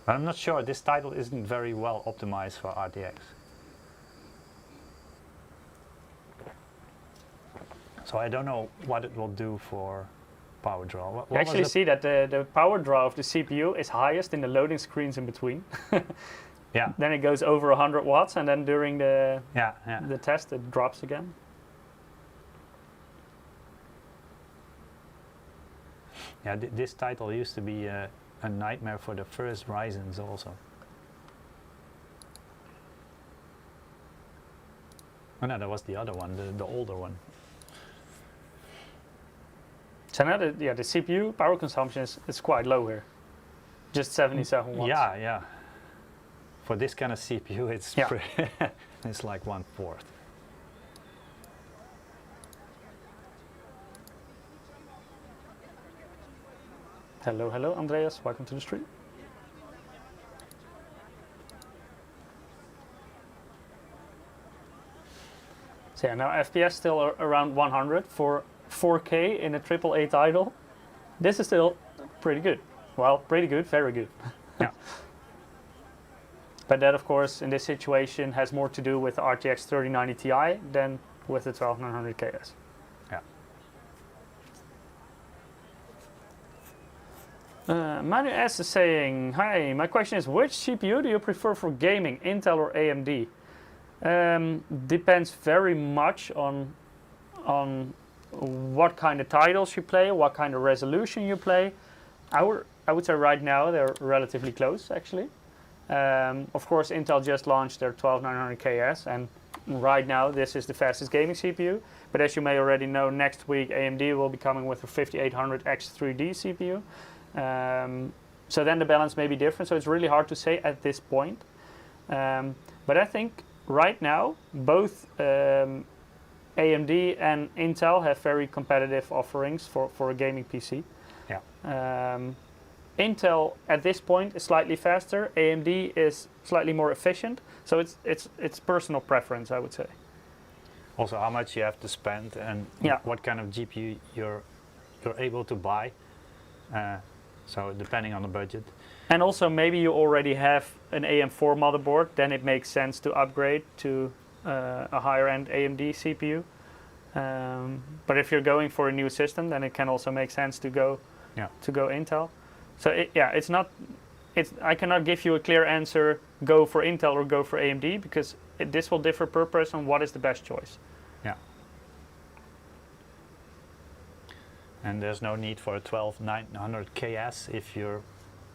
But I'm not sure, this title isn't very well optimized for RTX. So I don't know what it will do for power draw. What You actually see that the power draw of the CPU is highest in the loading screens in between. Yeah. Then it goes over 100 watts, and then during the the test it drops again. Yeah, this title used to be a nightmare for the first Ryzens also. Oh no, that was the other one, the older one. So now the CPU power consumption is quite low here. Just 77 watts. Yeah. For this kind of CPU, it's it's like 1/4. Hello, Andreas. Welcome to the stream. So yeah, now FPS still around 100 for 4K in a AAA title. This is still pretty good. Well, pretty good, very good. Yeah. But that, of course, in this situation has more to do with the RTX 3090 Ti than with the 12900KS. Manu S is saying, hi, my question is, which CPU do you prefer for gaming, Intel or AMD? Depends very much on what kind of titles you play, what kind of resolution you play. I would say right now they're relatively close, actually. Of course, Intel just launched their 12900KS, and right now this is the fastest gaming CPU. But as you may already know, next week AMD will be coming with a 5800X3D CPU. So then the balance may be different, so it's really hard to say at this point. But I think right now both AMD and Intel have very competitive offerings for a gaming PC. Yeah. Intel at this point is slightly faster, AMD is slightly more efficient, so it's personal preference, I would say. Also, how much you have to spend and what kind of GPU you're able to buy. So depending on the budget. And also maybe you already have an AM4 motherboard, then it makes sense to upgrade to a higher end AMD CPU. But if you're going for a new system, then it can also make sense to go Intel. So I cannot give you a clear answer, go for Intel or go for AMD, because this will differ per person what is the best choice. Yeah. And there's no need for a 12900KS if you're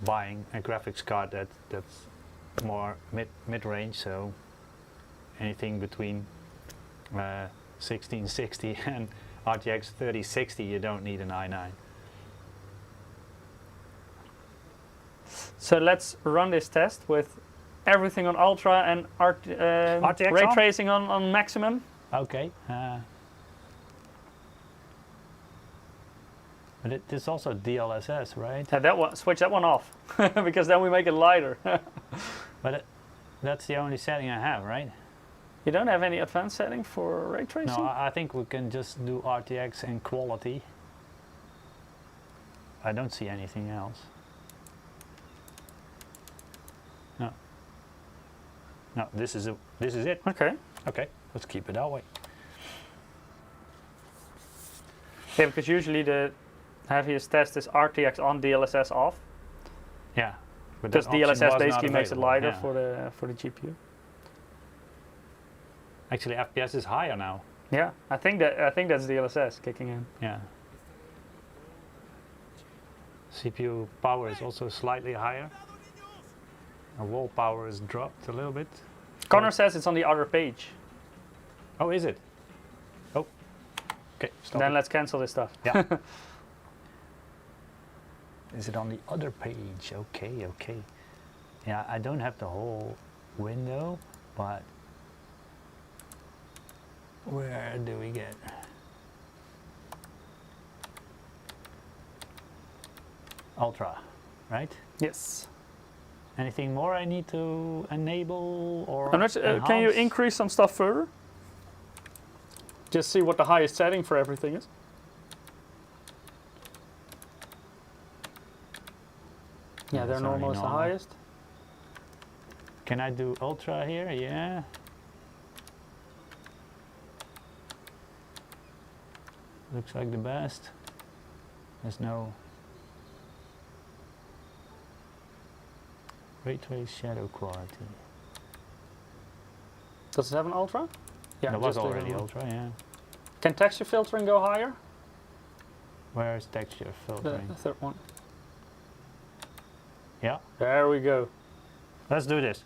buying a graphics card that's more mid-range, so anything between 1660 and RTX 3060, you don't need an i9. So let's run this test with everything on ultra and RTX ray tracing on maximum. Okay. But it's also DLSS, right? Yeah, switch that one off, because then we make it lighter. But that's the only setting I have, right? You don't have any advanced setting for ray tracing? No, I think we can just do RTX and quality. I don't see anything else. No. No, this is it. Okay. Okay, let's keep it that way. Yeah, because usually the heaviest test is RTX on, DLSS off. Yeah. Because DLSS basically makes it lighter for the GPU. Actually, FPS is higher now. Yeah, I think that's DLSS kicking in. Yeah. CPU power is also slightly higher. Wall power is dropped a little bit. Connor says it's on the other page. Oh, is it? Oh. Okay, stop. Then let's cancel this stuff. Yeah. Is it on the other page? Okay, okay. Yeah, I don't have the whole window, but where do we get? Ultra, right? Yes. Anything more I need to enable or I'm not, can you increase some stuff further? Just see what the highest setting for everything is. Yeah, Yeah, their it's normal already is the normal. highest. Can I do ultra here? Yeah. Looks like the best. There's no ray trace shadow quality. Does it have an ultra? Yeah, There was just leave it already on. ultra, yeah. Can texture filtering go higher? Where's texture filtering? The third one. Yeah. There we go. Let's do this.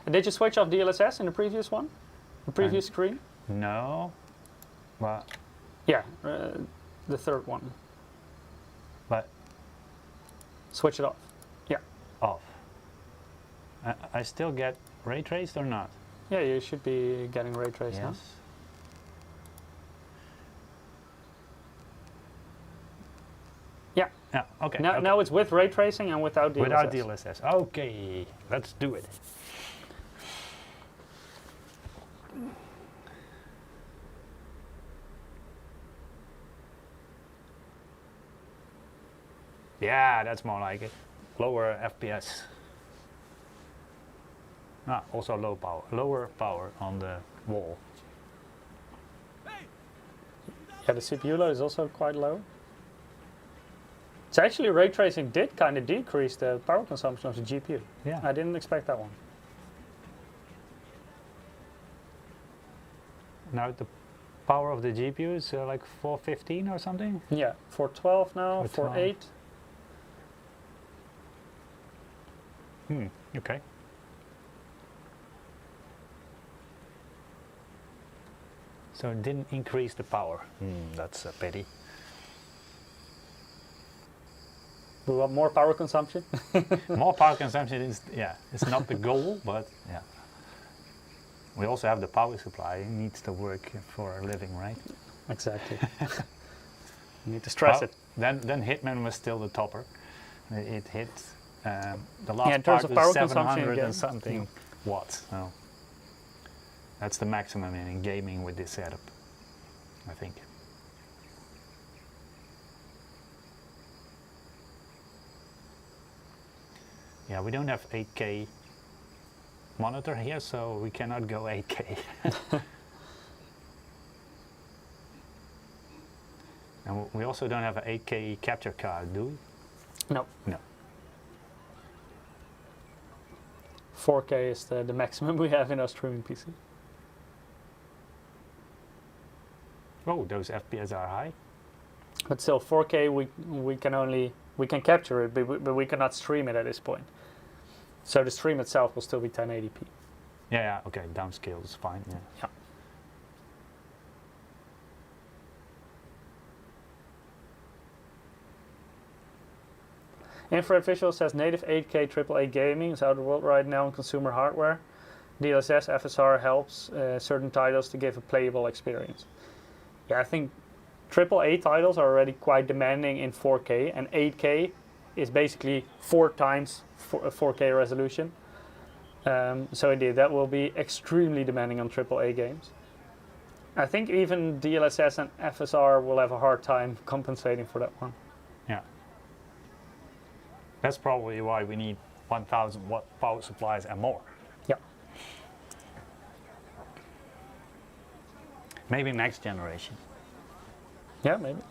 And did you switch off DLSS in the previous one? The previous screen? No. But Yeah, the third one. but Switch it off. Yeah. off. I still get ray traced or not? Yeah, you should be getting ray trace now. Yeah. Yeah. Okay. Now, okay. now it's with ray tracing and without DLSS. Without DLSS. Okay. Let's do it. Yeah, that's more like it. Lower FPS. Also lower power on the wall. Yeah, the CPU load is also quite low. So actually ray tracing did kind of decrease the power consumption of the GPU. Yeah. I didn't expect that one. Now the power of the GPU is like 415 or something. Yeah, 412 now, 412. 4.8. Okay. So it didn't increase the power. That's a pity. We want more power consumption. More power consumption is, it's not the goal, but yeah. We also have the power supply. It needs to work for a living, right? Exactly. You need to stress it. Then Hitman was still the topper. It hit the last in terms part of power was consumption 700 again. and something watts. So that's the maximum in gaming with this setup, I think. Yeah, we don't have 8K monitor here, so we cannot go 8K. And we also don't have an 8K capture card, do we? No. No. 4K is the maximum we have in our streaming PC. Oh, those FPS are high. But still, 4K we can capture it, but we cannot stream it at this point. So the stream itself will still be 1080p. Yeah, okay, downscale is fine. Yeah. Infrared Visual says native 8K AAA gaming is out of the world right now in consumer hardware. DLSS FSR helps certain titles to give a playable experience. Yeah, I think AAA titles are already quite demanding in 4K, and 8K is basically 4 times 4K resolution. So indeed, that will be extremely demanding on AAA games. I think even DLSS and FSR will have a hard time compensating for that one. Yeah. That's probably why we need 1000 watt power supplies and more. Yeah. Maybe next generation. Yeah, maybe.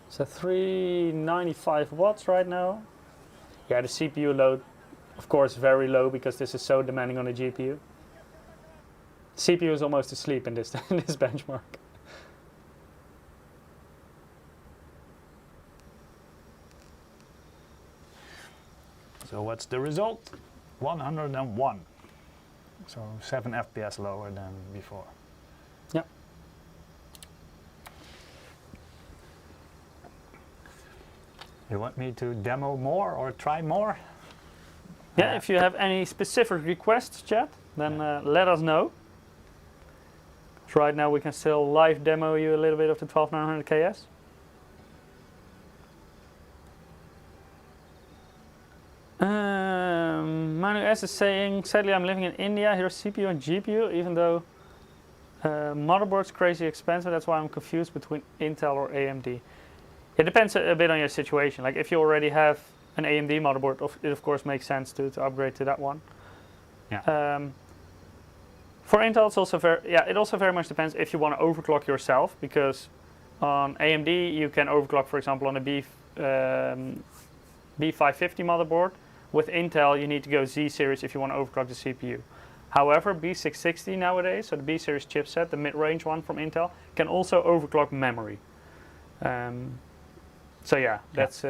So 395 watts right now. Yeah, the CPU load, of course, very low because this is so demanding on the GPU. CPU is almost asleep in this in this benchmark. So what's the result? 101. So 7 FPS lower than before. Yeah. You want me to demo more or try more? Yeah, if you have any specific requests, chat, then let us know. So right now we can still live demo you a little bit of the 12900KS. Manu S is saying, sadly I'm living in India, here's CPU and GPU, even though motherboard's crazy expensive, that's why I'm confused between Intel or AMD. It depends a bit on your situation. Like if you already have an AMD motherboard, it of course makes sense to upgrade to that one. Yeah. For Intel, it's also it also very much depends if you want to overclock yourself, because on AMD you can overclock, for example, on a B550 motherboard. With Intel, you need to go Z series if you want to overclock the CPU. However, B660 nowadays, so the B series chipset, the mid-range one from Intel, can also overclock memory. So yeah, that's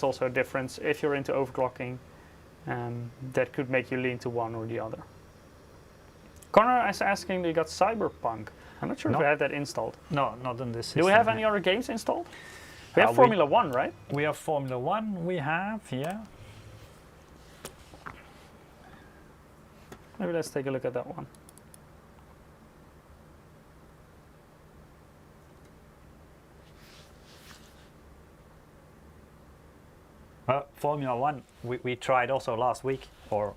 also a difference. If you're into overclocking, that could make you lean to one or the other. Connor is asking, do you got Cyberpunk? I'm not sure if we have that installed. No, not in this system. Do we have any other games installed? We have Formula 1, right? We have Formula 1, we have, yeah. Maybe let's take a look at that one. Formula 1, we tried also last week, or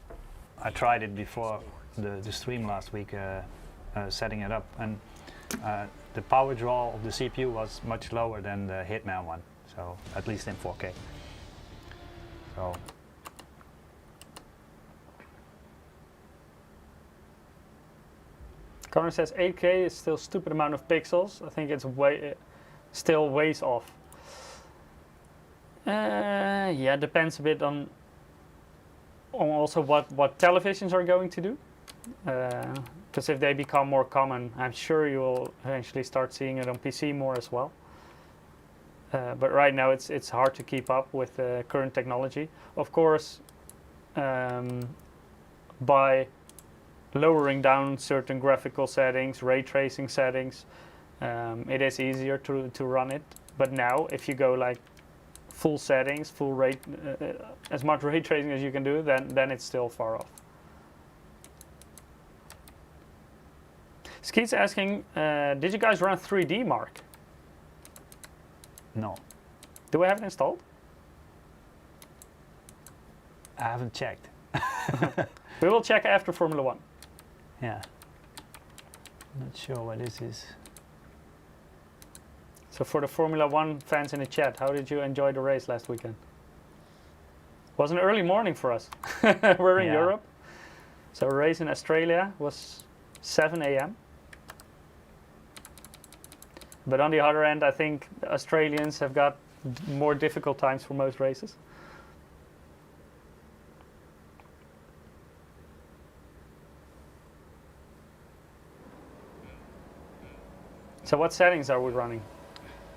I tried it before the stream last week, setting it up, and the power draw of the CPU was much lower than the Hitman one, so at least in 4K. So Connor says 8K is still a stupid amount of pixels. I think it's still ways off. Yeah, depends a bit on also what televisions are going to do. Because if they become more common, I'm sure you will eventually start seeing it on PC more as well. But right now it's hard to keep up with current technology. Of course, by lowering down certain graphical settings, ray tracing settings, it is easier to run it. But now, if you go like full settings, full rate, as much ray tracing as you can do, then it's still far off. Skeet's asking, did you guys run 3D Mark? no, Do we have it installed? I haven't checked. We will check after Formula 1. Yeah, not sure what this is. So for the Formula 1 fans in the chat, how did you enjoy the race last weekend? It was an early morning for us. We're in Europe. So a race in Australia was 7 a.m. But on the other end, I think the Australians have got more difficult times for most races. So what settings are we running?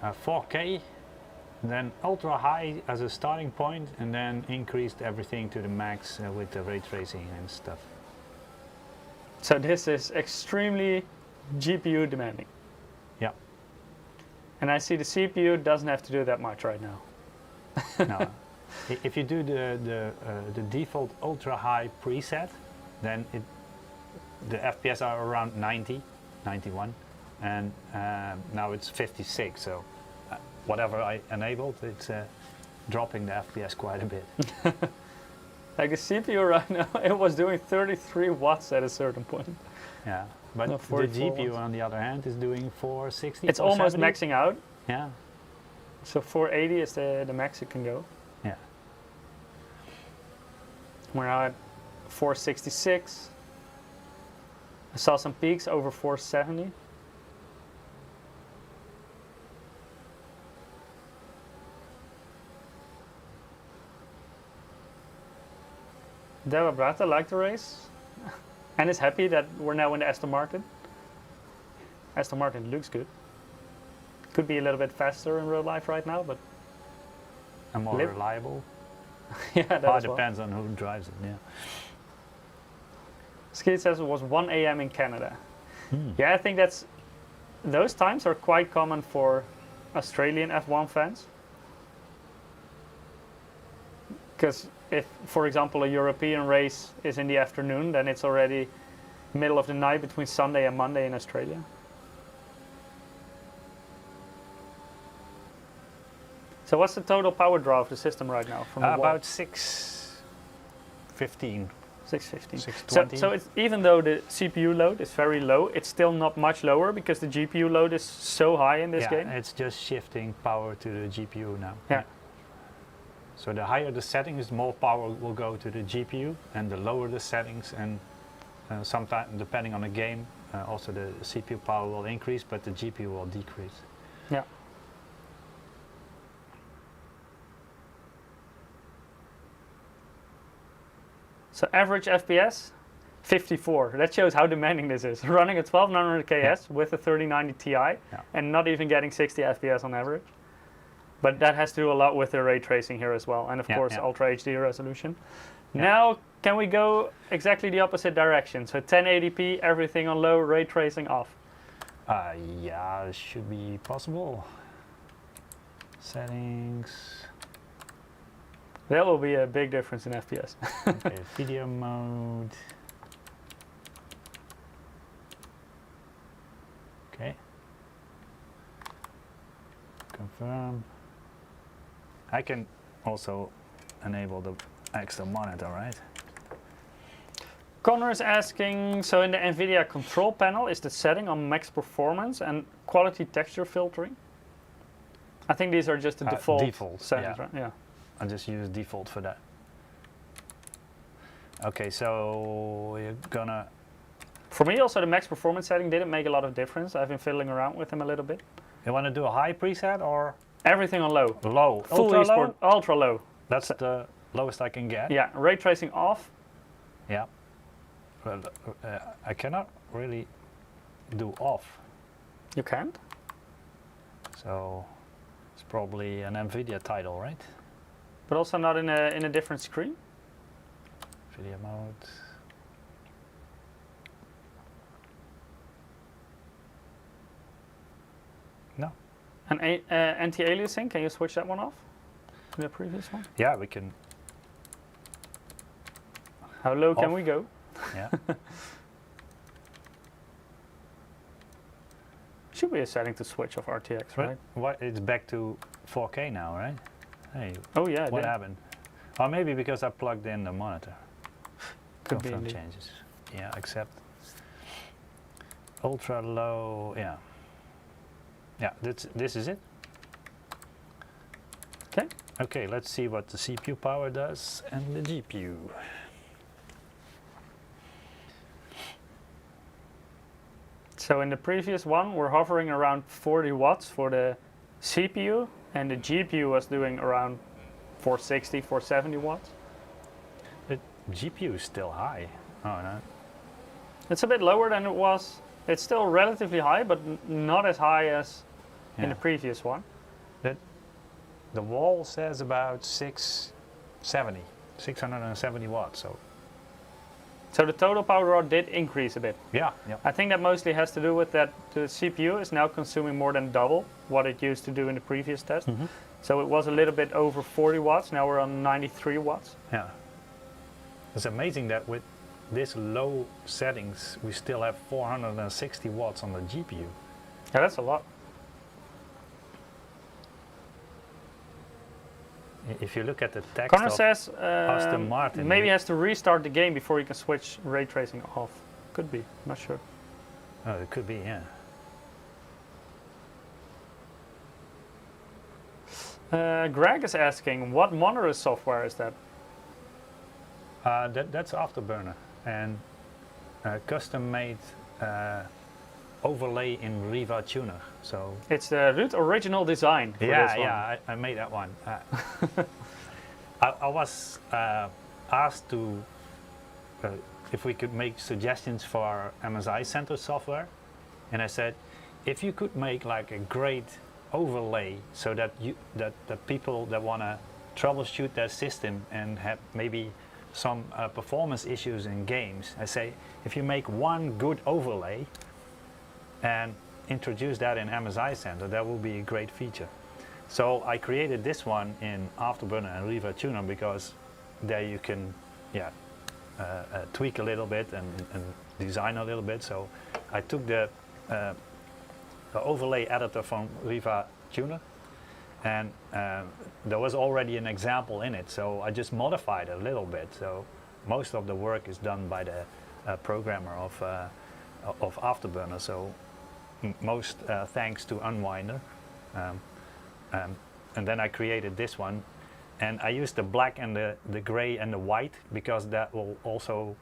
4K, then ultra high as a starting point, and then increased everything to the max with the ray tracing and stuff. So this is extremely GPU demanding. Yeah. And I see the CPU doesn't have to do that much right now. No. If you do the default ultra high preset, then the FPS are around 90, 91. And now it's 56, so whatever I enabled, it's dropping the FPS quite a bit. Like the CPU right now, it was doing 33 watts at a certain point. Yeah, but No, the 44 GPU watts. on the other hand is doing 460. It's almost 470. maxing out. Yeah, So 480 is the max it can go. yeah. We're now at 466. I saw some peaks over 470. Deva Brata liked the race and is happy that we're now in the Aston Martin. Aston Martin looks good. Could be a little bit faster in real life right now, but And more reliable. yeah, that Well, as well. depends on who drives it. Yeah. Skeet says it was 1 a.m. in Canada. Yeah, I think those times are quite common for Australian F1 fans. Because if, for example, a European race is in the afternoon, then it's already middle of the night between Sunday and Monday in Australia. So what's the total power draw of the system right now? From the wall? About 6 615. 615. 620. So it's, even though the CPU load is very low, it's still not much lower because the GPU load is so high in this game. It's just shifting power to the GPU now. Yeah. So the higher the settings, the more power will go to the GPU, and the lower the settings, and sometimes depending on the game, also the CPU power will increase, but the GPU will decrease. Yeah. So average FPS, 54. That shows how demanding this is. Running a 1200KS with a 3090 Ti and not even getting 60 FPS on average. But that has to do a lot with the ray tracing here as well, and of course Ultra HD resolution. Now, can we go exactly the opposite direction? So 1080p, everything on low, ray tracing off. Yeah, it should be possible. Settings. That will be a big difference in FPS. Okay, video mode. Okay. Confirm. I can also enable the extra monitor, right? Connor is asking, so in the NVIDIA control panel, is the setting on max performance and quality texture filtering? I think these are just the default settings, right? Yeah. I just use default for that. Okay, so you're gonna... For me also the max performance setting didn't make a lot of difference. I've been fiddling around with them a little bit. You want to do a high preset or? Everything on low. Low. Full ultra esport, low? ultra low. That's the lowest I can get? Yeah, ray tracing off. Yeah. Well, I cannot really do off. You can't? So it's probably an NVIDIA title, right? But also not in a different screen? Video mode. No. And anti-aliasing, can you switch that one off? The previous one? Yeah, we can. How low off. can we go? Yeah. Should be a setting to switch off RTX, right? What? It's back to 4K now, right? Hey. Oh yeah. What happened? Or maybe because I plugged in the monitor. Could be. Changes. Yeah, accept. Ultra low. Yeah. Yeah. This is it. Okay. Okay. Let's see what the CPU power does and the GPU. So in the previous one, we're hovering around 40 watts for the CPU, and the GPU was doing around 460, 470 watts. The GPU is still high. Oh no. It's a bit lower than it was. It's still relatively high, but not as high as in the previous one. The wall says about 670 watts. So the total power draw did increase a bit. Yeah. I think that mostly has to do with that the CPU is now consuming more than double what it used to do in the previous test. Mm-hmm. So it was a little bit over 40 watts. Now we're on 93 watts. Yeah. It's amazing that with this low settings, we still have 460 watts on the GPU. Yeah, that's a lot. If you look at the text Connor of says Aston Martin, maybe he has to restart the game before you can switch ray tracing off. Could be, not sure. Oh, it could be, yeah. Greg is asking, what monitor software is that? That's Afterburner and custom-made overlay in Riva Tuner. So it's the Ruudt original design for this one. Yeah, I made that one. I was asked to if we could make suggestions for our MSI Center software, and I said, if you could make like a great overlay so that that people that want to troubleshoot their system and have maybe some performance issues in games, I say, if you make one good overlay and introduce that in MSI Center, that will be a great feature. So I created this one in Afterburner and Riva Tuner because there you can tweak a little bit and design a little bit. So I took the overlay editor from Riva Tuner, and there was already an example in it, so I just modified it a little bit. So most of the work is done by the programmer of Afterburner. So most thanks to Unwinder. And then I created this one, and I used the black and the gray and the white because that will also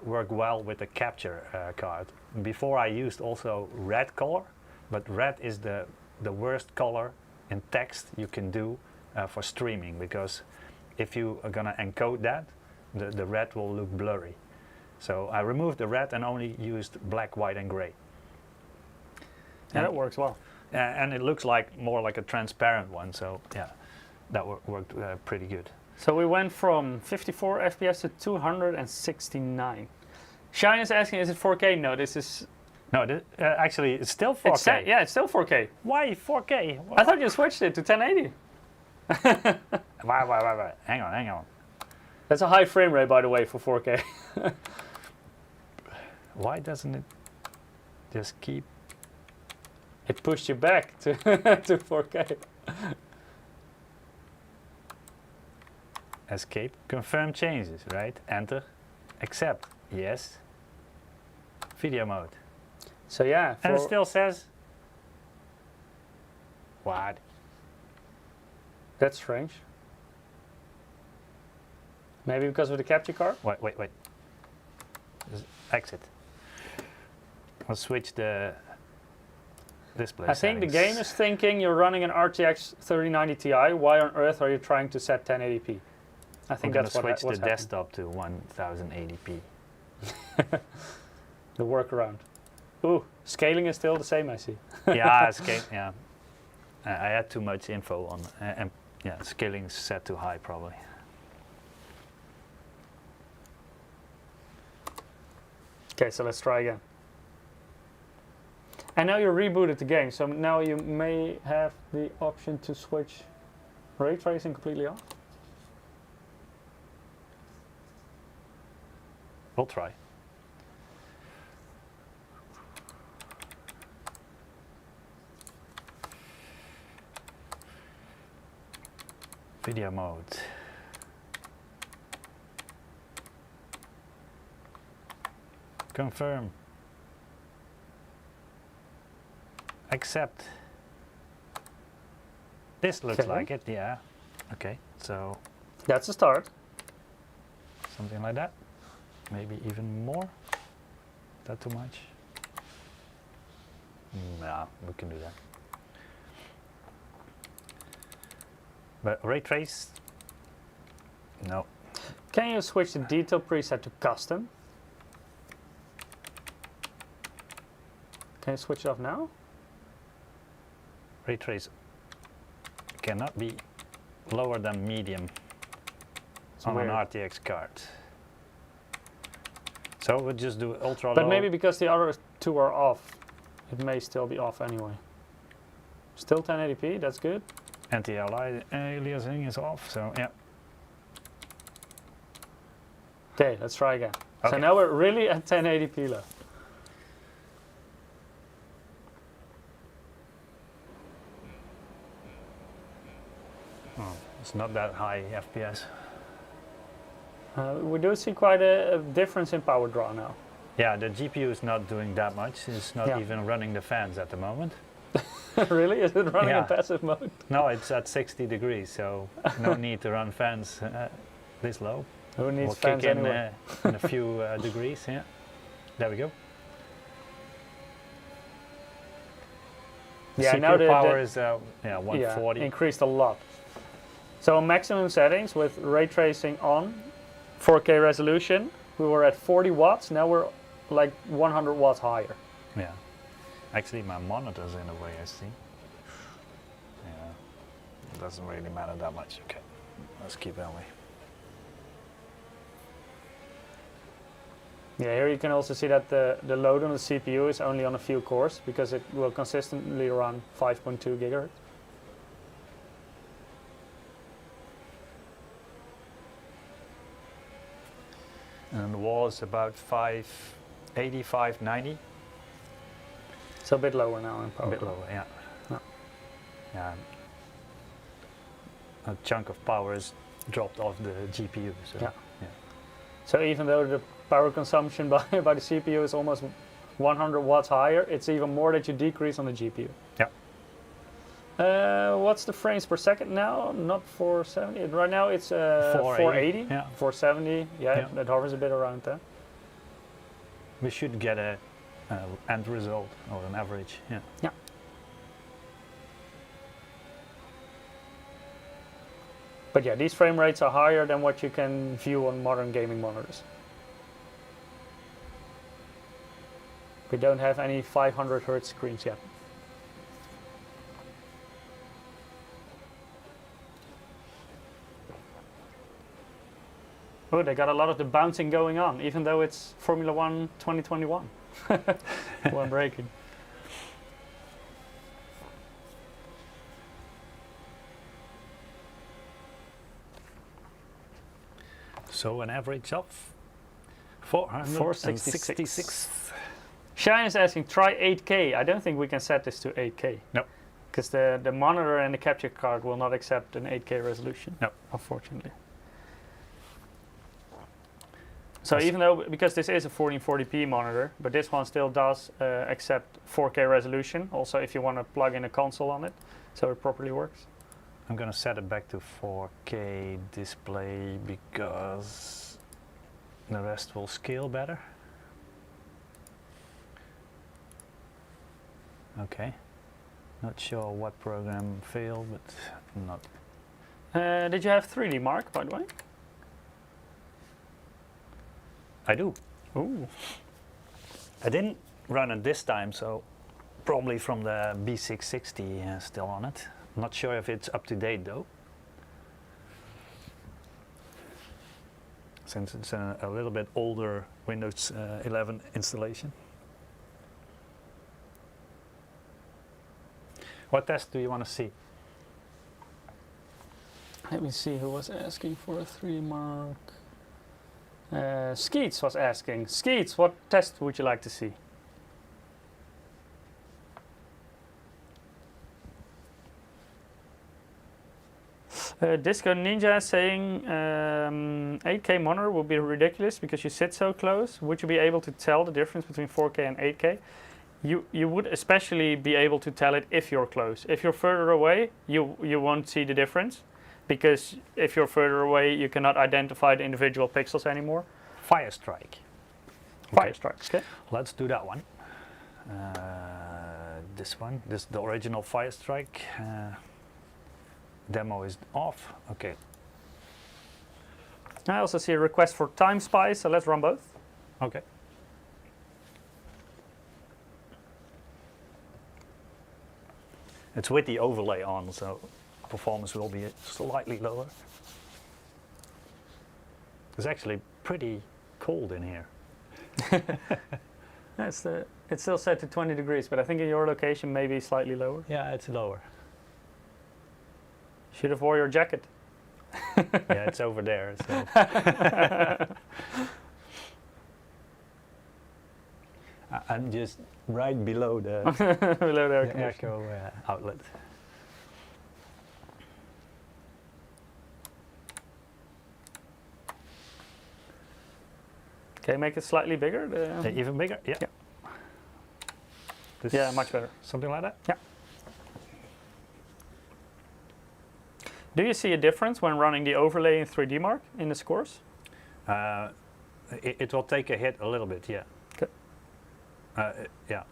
work well with the capture card. Before I used also red color, but red is the worst color in text you can do for streaming, because if you are gonna encode that, the red will look blurry. So I removed the red and only used black, white and gray. And it works well. And it looks like more like a transparent one, so yeah, that worked pretty good. So we went from 54 FPS to 269. Shine is asking, is it 4K? No, this is... No, actually it's still 4K. Yeah, it's still 4K. Why 4K? I thought you switched it to 1080. Wait. Hang on. That's a high frame rate, by the way, for 4K. Why doesn't it just keep... It pushed you back to, to 4K. Escape. Confirm changes, right? Enter. Accept. Yes. Video mode. So yeah. And it still says... What? That's strange. Maybe because of the capture card? Wait. Just exit. I'll switch the display I think the settings. game is thinking you're running an RTX 3090 Ti. Why on earth are you trying to set 1080p? I think that's switch what's the happening. desktop to 1080p. The workaround. Ooh, scaling is still the same, I see. Yeah, yeah. I had too much info on, and yeah, scaling's set too high probably. Okay, so let's try again. And now you rebooted the game, so now you may have the option to switch ray tracing completely off. We'll try. Video mode. Confirm. Accept. This looks Okay. like it, yeah. Okay, so That's a start. something like that. Maybe even more. Is that too much? Yeah, we can do that. But ray trace? No. Can you switch the detail preset to custom? Can you switch it off now? Ray trace cannot be lower than medium on an RTX card. So we'll just do ultra low. But maybe because the other two are off, it may still be off anyway. Still 1080p, that's good. Anti-aliasing is off, so yeah. Okay, let's try again. So Okay. now we're really at 1080p low. Oh, it's not that high FPS. We do see quite a difference in power draw now. Yeah, the GPU is not doing that much. It's not Yeah. even running the fans at the moment. Really? Is it running Yeah. in passive mode? No, it's at 60 degrees, so no need to run fans this low. Who needs We'll fans kick in, anyway? in a few degrees, yeah. There we go. The Yeah, CPU now the power is 140. Yeah, increased a lot. So maximum settings with ray tracing on, 4K resolution, we were at 40 watts, now we're like 100 watts higher. Yeah. Actually, my monitor's in a way, I see. Yeah. It doesn't really matter that much. Okay. Let's keep that way. Yeah, here you can also see that the load on the CPU is only on a few cores because it will consistently run 5.2 gigahertz. And the wall is about 580, 590. It's a bit lower now in power. A bit lower, yeah. Yeah. Yeah. A chunk of power is dropped off the GPU. So, Yeah. So even though the power consumption by the CPU is almost 100 watts higher, it's even more that you decrease on the GPU. Yeah. What's the frames per second now? Not 470. Right now it's 480. Yeah. 470. Yeah, that hovers a bit around that. We should get a end result or an average. Yeah. Yeah. But yeah, these frame rates are higher than what you can view on modern gaming monitors. We don't have any 500 Hz screens yet. Oh, they got a lot of the bouncing going on, even though it's Formula 1 2021. One breaking. So an average of 466. Shine is asking, try 8K. I don't think we can set this to 8K. No. Because the monitor and the capture card will not accept an 8K resolution. No. Unfortunately. So even though, because this is a 1440p monitor, but this one still does accept 4K resolution. Also, if you want to plug in a console on it, so it properly works. I'm gonna set it back to 4K display because the rest will scale better. Okay. Not sure what program failed, but not. Did you have 3D Mark, by the way? I do. Ooh. I didn't run it this time, so probably from the B660 still on it. Not sure if it's up to date though, since it's a little bit older Windows 11 installation. What test do you want to see? Let me see who was asking for a 3D Mark. Skeets was asking. Skeets, what test would you like to see? Disco Ninja is saying 8K monitor will be ridiculous because you sit so close. Would you be able to tell the difference between 4K and 8K? You would especially be able to tell it if you're close. If you're further away, you won't see the difference, because if you're further away, you cannot identify the individual pixels anymore. Firestrike. Firestrike. Okay. Let's do that one. This one. This is the original Firestrike. Demo is off. Okay. I also see a request for time spy, so let's run both. Okay. It's with the overlay on, so performance will be slightly lower. It's actually pretty cold in here. It's still set to 20 degrees, but I think in your location maybe slightly lower. Yeah, it's lower. Should have wore your jacket. Yeah, it's over there. So. I'm just right below the, below the the echo outlet. Okay, make it slightly bigger. Even bigger? Yeah. Yeah, much better. Something like that? Yeah. Do you see a difference when running the overlay in 3D Mark in the scores? It will take a hit a little bit, yeah. Okay. Yeah.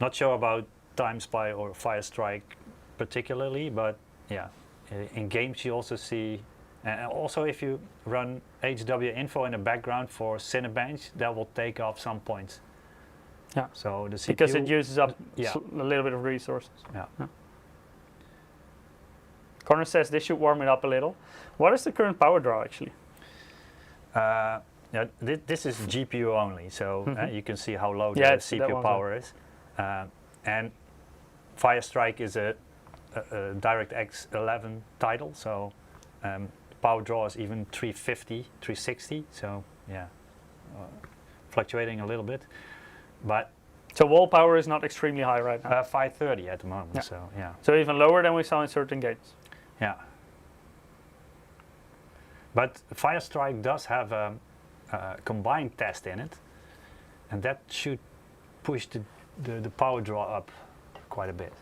Not sure about Time Spy or Firestrike particularly, but yeah, in games you also see, and also if you run HW info in the background for Cinebench, that will take off some points. Yeah. So the CPU, because it uses up yeah. a little bit of resources. Yeah. Connor says this should warm it up a little. What is the current power draw actually? Yeah, this is GPU only, so you can see how low the CPU power is. And Firestrike is a DirectX 11 title, so power draw is even 350, 360. So yeah, fluctuating a little bit, but. So wall power is not extremely high right now. 530 at the moment. Yeah. So yeah. So even lower than we saw in certain games. Yeah. But Firestrike does have a combined test in it, and that should push the power draw up quite a bit.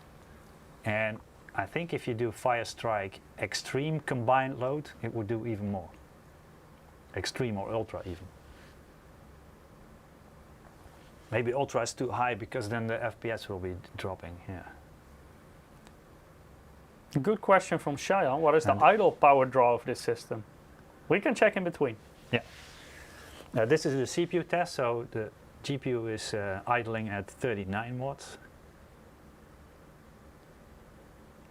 And I think if you do Firestrike extreme combined load, it would do even more. Extreme or ultra even. Maybe ultra is too high because then the FPS will be dropping. Yeah. Good question from Cheyenne. What is the idle power draw of this system? We can check in between. Yeah. This is the CPU test, so the GPU is idling at 39 watts.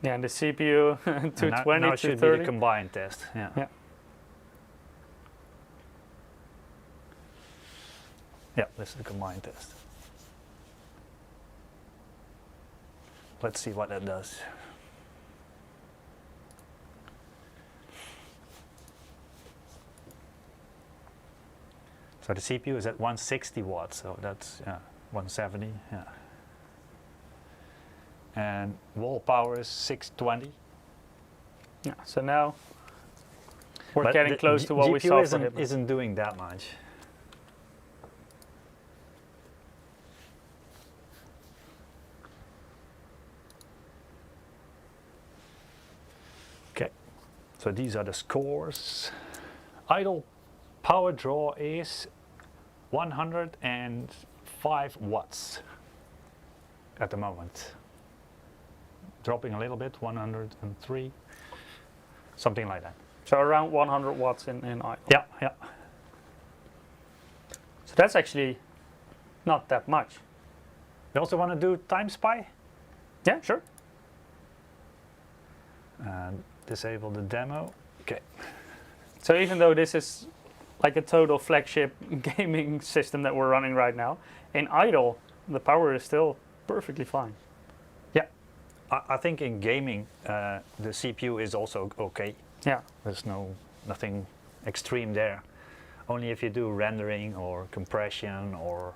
Yeah, and the CPU 220 now to it should 30. be the combined test. Yeah. Yeah, this is the combined test. Let's see what that does. So the CPU is at 160 watts, so that's 170. Yeah. And wall power is 620. Yeah, so now we're But getting the close to what we saw for him. isn't doing that much. Okay, so these are the scores. Idle power draw is 105 watts at the moment. Dropping a little bit, 103, something like that. So around 100 watts in idle. Yeah, yeah. So that's actually not that much. You also want to do time spy? Yeah, sure. And disable the demo. Okay. So even though this is like a total flagship gaming system that we're running right now, in idle, the power is still perfectly fine. Yeah, I think in gaming, the CPU is also okay. Yeah. There's nothing extreme there. Only if you do rendering or compression or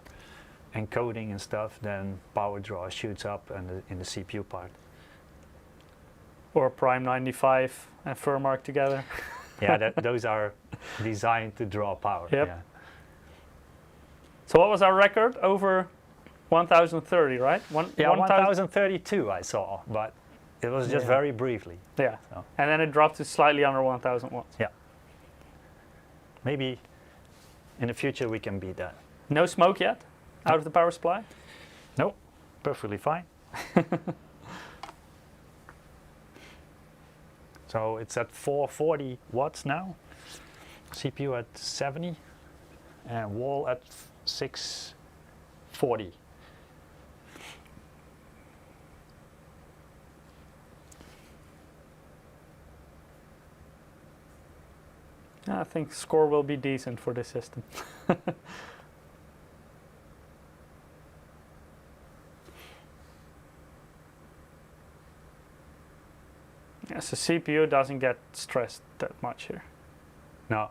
encoding and stuff, then power draw shoots up in the CPU part. Or Prime 95 and Furmark together. Yeah, those are designed to draw power. Yep. Yeah. So what was our record? Over 1030, right? 1032 I saw, but it was just very briefly. Yeah, So. and then it dropped to slightly under 1000 watts. Yeah. Maybe in the future we can beat that. No smoke yet out of the power supply? Nope, perfectly fine. So it's at 440 watts now, CPU at 70, and wall at 640. I think score will be decent for this system. Yes, the CPU doesn't get stressed that much here. No,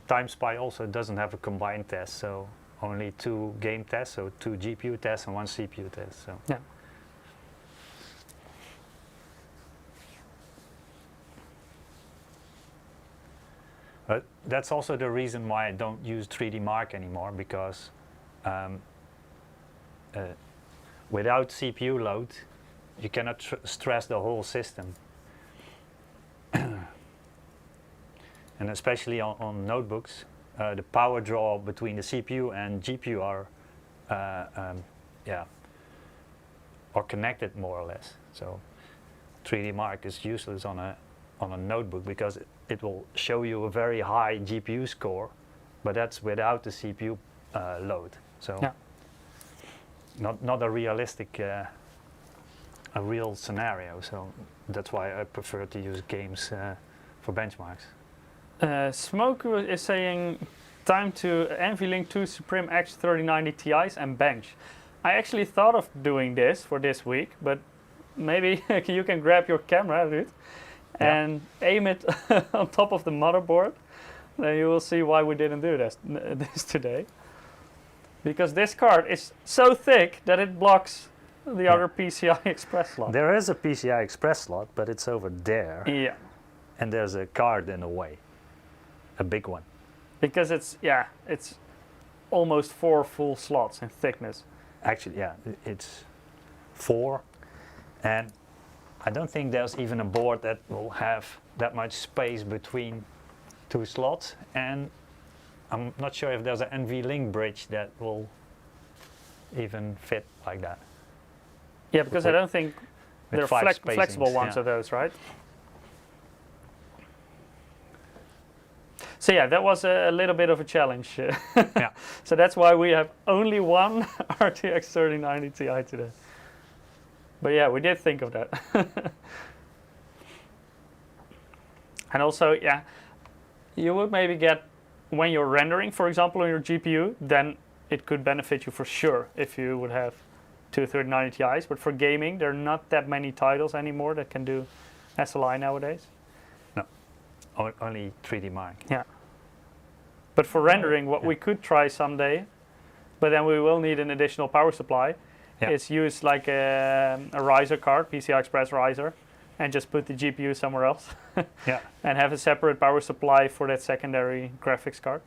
Time Spy also doesn't have a combined test, so only 2 game tests, so 2 GPU tests and 1 CPU test. So. Yeah. But that's also the reason why I don't use 3D Mark anymore, because without CPU load, you cannot stress the whole system. And especially on notebooks, the power draw between the CPU and GPU are connected more or less. So 3D Mark is useless on a notebook because it will show you a very high GPU score, but that's without the CPU load. So not a realistic, a real scenario. So that's why I prefer to use games for benchmarks. Smoke is saying time to NVLink 2 SUPRIM X 3090 Ti's and bench. I actually thought of doing this for this week, but maybe you can grab your camera, Ruudt, and aim it on top of the motherboard. Then you will see why we didn't do this today. Because this card is so thick that it blocks the other PCI Express slot. There is a PCI Express slot, but it's over there. Yeah. And there's a card in the way. a big one. Because it's almost 4 full slots in thickness. Actually, yeah, it's 4, and I don't think there's even a board that will have that much space between 2 slots, and I'm not sure if there's an NVLink bridge that will even fit like that. Yeah, because I don't think there are flexible ones yeah. of those, right? So yeah, that was a little bit of a challenge. Yeah. So that's why we have only one RTX 3090 Ti today. But yeah, we did think of that. And also, yeah, you would maybe get, when you're rendering, for example, on your GPU, then it could benefit you for sure if you would have 2 3090 Ti's. But for gaming, there are not that many titles anymore that can do SLI nowadays. No, only 3D Mark. Yeah. But for rendering, what we could try someday, but then we will need an additional power supply, is use like a riser card, PCI Express riser, and just put the GPU somewhere else. Yeah. And have a separate power supply for that secondary graphics card.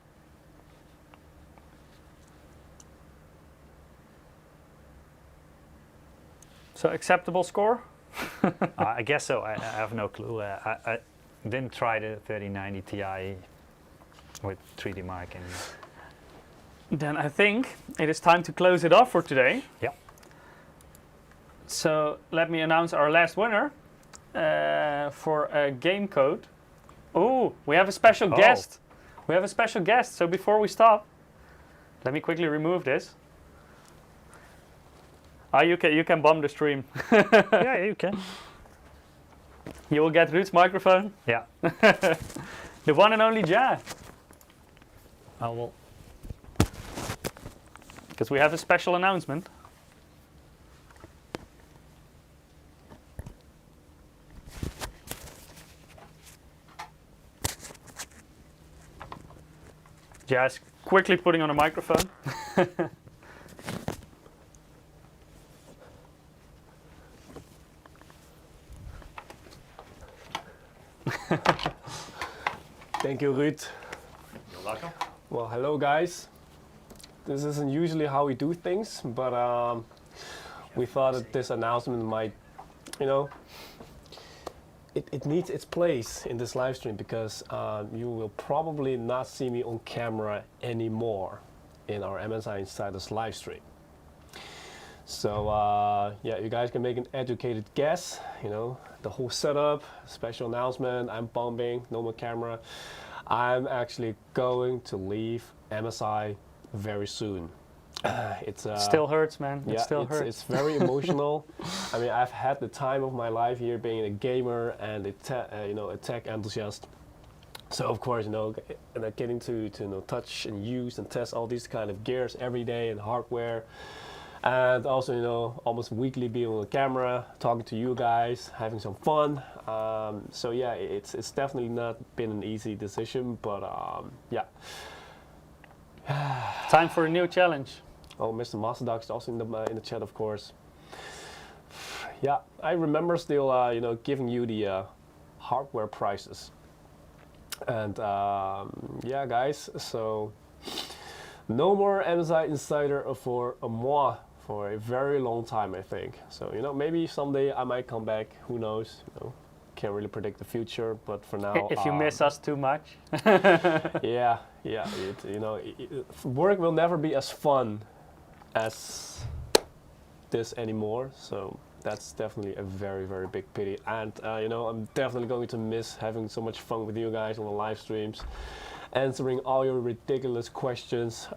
So acceptable score? I guess so. I have no clue. I didn't try the 3090 Ti with 3D Mark. Then I think it is time to close it off for today. Yep. So let me announce our last winner for a game code. Oh, we have a special guest. We have a special guest. So before we stop, let me quickly remove this. You can bomb the stream. Yeah, you can. You will get Ruud's microphone. Yeah. The one and only Ja. I will. Because we have a special announcement. Ja is quickly putting on a microphone. Thank you, Ruudt. You're welcome. Well, hello guys. This isn't usually how we do things, but we thought that this announcement might, it needs its place in this live stream because you will probably not see me on camera anymore in our MSI Insiders live stream. So yeah, you guys can make an educated guess, the whole setup, special announcement, I'm bombing, no more camera. I'm actually going to leave MSI very soon. It's still hurts, man. Yeah, it still hurts. It's very emotional. I mean, I've had the time of my life here being a gamer and a tech enthusiast. So of course, getting to touch and use and test all these kind of gears every day and hardware. And also, almost weekly being on the camera, talking to you guys, having some fun. So yeah, it's definitely not been an easy decision, but yeah. Time for a new challenge. Oh, Mr. Masterdoc is also in the chat, of course. Yeah, I remember still, giving you the hardware prices. And yeah, guys, so no more MSI Insider for a moi. For a very long time, I think. So maybe someday I might come back. Who knows? Can't really predict the future. But for now, if you miss us too much. yeah. Work will never be as fun as this anymore. So that's definitely a very, very big pity. And I'm definitely going to miss having so much fun with you guys on the live streams, answering all your ridiculous questions.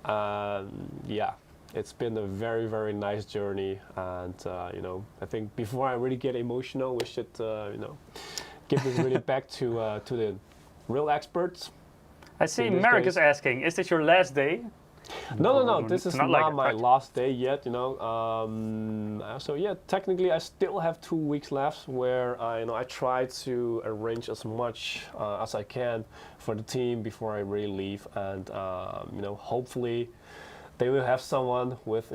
Yeah. It's been a very, very nice journey, and I think before I really get emotional, we should give this really back to the real experts. I see Merrick is asking, is this your last day? No. This is not like my last day yet. So yeah, technically I still have 2 weeks left, where I try to arrange as much as I can for the team before I really leave, and hopefully they will have someone with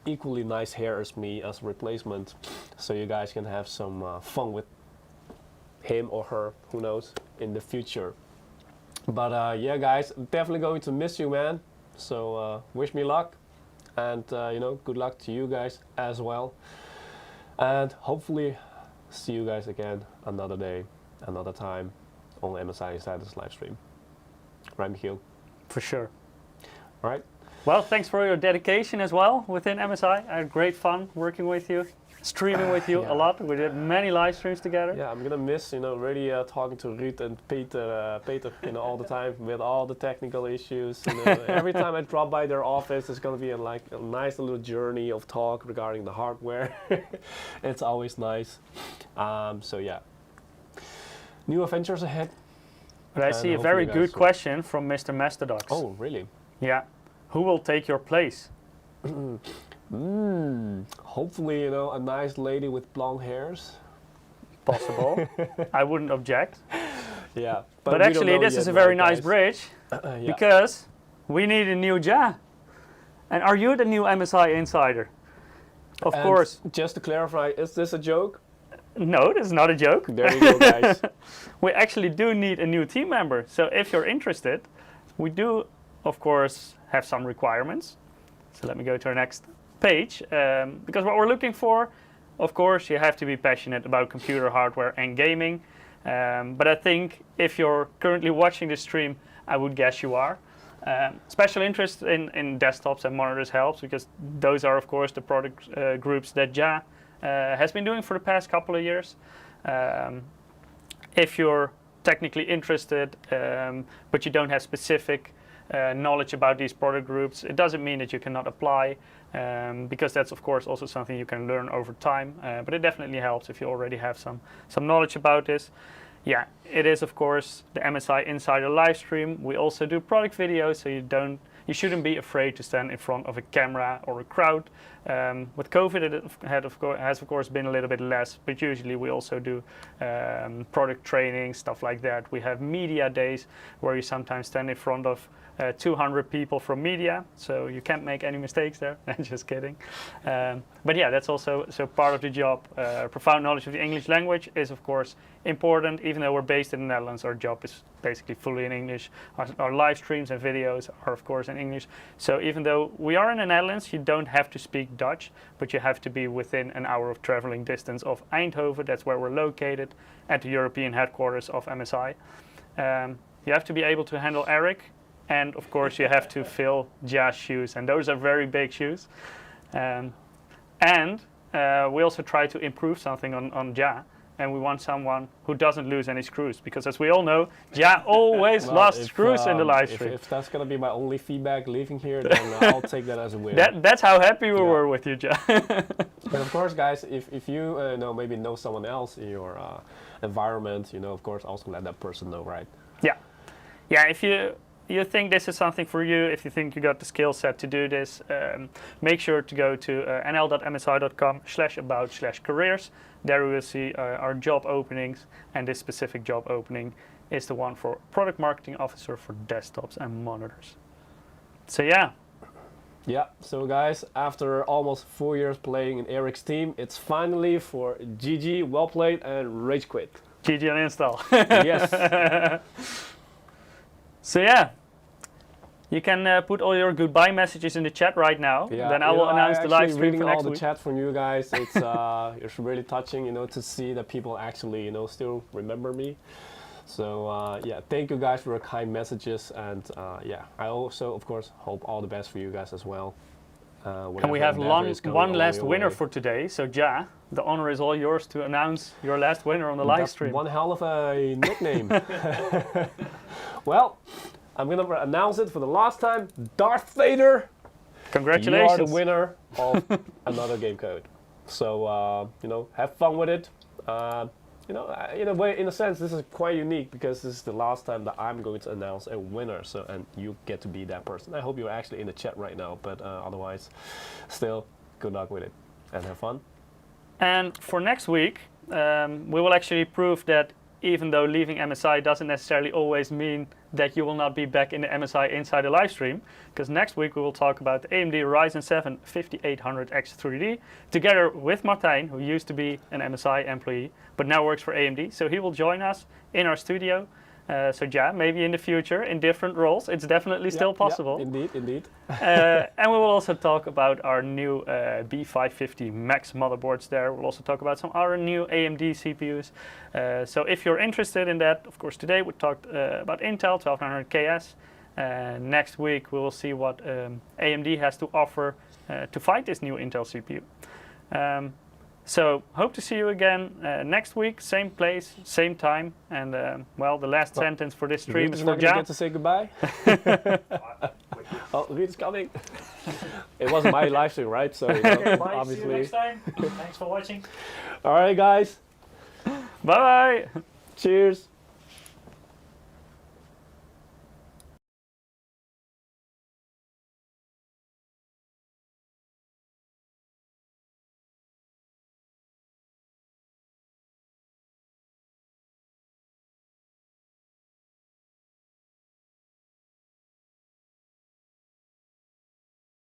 equally nice hair as me as replacement, so you guys can have some fun with him or her, who knows, in the future. But yeah, guys, I'm definitely going to miss you, man. So wish me luck, and good luck to you guys as well. And hopefully see you guys again another day, another time on MSI Insiders live stream. Right, Michiel? For sure. All right. Well, thanks for your dedication as well within MSI. I had great fun working with you, streaming with you a lot. We did many live streams together. Yeah, I'm gonna miss, really talking to Ruudt and Peter, all the time with all the technical issues. Every time I drop by their office, it's gonna be a nice little journey of talk regarding the hardware. It's always nice. So yeah, new adventures ahead. But I see a very good question from Mr. Masterdox. Oh, really? Yeah. Who will take your place? Hopefully, a nice lady with blonde hairs. Possible. I wouldn't object. Yeah. But actually, this is a very nice bridge because we need a new Ja. And are you the new MSI Insider? Of course. Just to clarify, is this a joke? No, this is not a joke. There you go, guys. We actually do need a new team member. So if you're interested, we do, of course, have some requirements. So let me go to our next page. Because what we're looking for, of course, you have to be passionate about computer hardware and gaming. But I think if you're currently watching this stream, I would guess you are. Special interest in desktops and monitors helps, because those are, of course, the product groups that Ja has been doing for the past couple of years. If you're technically interested, but you don't have specific knowledge about these product groups, it doesn't mean that you cannot apply, because that's, of course, also something you can learn over time. But it definitely helps if you already have some knowledge about this. Yeah, it is, of course, the MSI Insider live stream. We also do product videos, so you shouldn't be afraid to stand in front of a camera or a crowd. With COVID, it has of course been a little bit less, but usually we also do product training, stuff like that. We have media days where you sometimes stand in front of 200 people from media, so you can't make any mistakes there. I'm just kidding. But yeah, that's also part of the job. Profound knowledge of the English language is, of course, important. Even though we're based in the Netherlands, our job is basically fully in English. Our live streams and videos are, of course, in English. So even though we are in the Netherlands, you don't have to speak Dutch, but you have to be within an hour of traveling distance of Eindhoven. That's where we're located, at the European headquarters of MSI. You have to be able to handle Eric. And of course, you have to fill Ja's shoes, and those are very big shoes. And we also try to improve something on Ja, and we want someone who doesn't lose any screws, because as we all know, Ja always lost screws in the live stream. If that's gonna be my only feedback leaving here, then I'll take that as a win. That's how happy we were with you, Ja. And of course, guys, if you maybe know someone else in your environment, of course, also let that person know, right? Yeah. If you think this is something for you, if you think you got the skill set to do this, make sure to go to nl.msi.com/about/careers. There we will see our job openings, and this specific job opening is the one for product marketing officer for desktops and monitors. So yeah. Yeah, so guys, after almost 4 years playing in Eric's team, it's finally for GG, well played, and rage quit. GG and install. Yes. So yeah. You can put all your goodbye messages in the chat right now. Yeah, then I will announce the live stream reading for next all the week. chat from you guys. It's it's really touching, to see that people actually, still remember me. So yeah, thank you guys for your kind messages, and yeah, I also, of course, hope all the best for you guys as well. And we have one last winner for today. So Ja, the honor is all yours to announce your last winner on the live stream. One hell of a nickname. Well, I'm going to announce it for the last time. Darth Vader, congratulations. you are the winner of another game code. So, have fun with it. In a way, in a sense, this is quite unique because this is the last time that I'm going to announce a winner. So, and you get to be that person. I hope you're actually in the chat right now, but otherwise, still, good luck with it and have fun. And for next week, we will actually prove that even though leaving MSI doesn't necessarily always mean that you will not be back in the MSI Insider live stream, because next week we will talk about the AMD Ryzen 7 5800X 3D together with Martijn, who used to be an MSI employee but now works for AMD. So he will join us in our studio So yeah, maybe in the future, in different roles, it's definitely still possible. Indeed, indeed. And we will also talk about our new B550 Max motherboards there. We'll also talk about some other new AMD CPUs. So if you're interested in that, of course, today we talked about Intel 12900KS. Next week, we will see what AMD has to offer to fight this new Intel CPU. So hope to see you again next week, same place, same time. And well, the last sentence for this stream is for Ruudt Ja. get to say goodbye. Oh, Ruudt is coming. It was my live stream, right? So you know, Bye, obviously. see you next time. Thanks for watching. All right, guys. Bye. Cheers.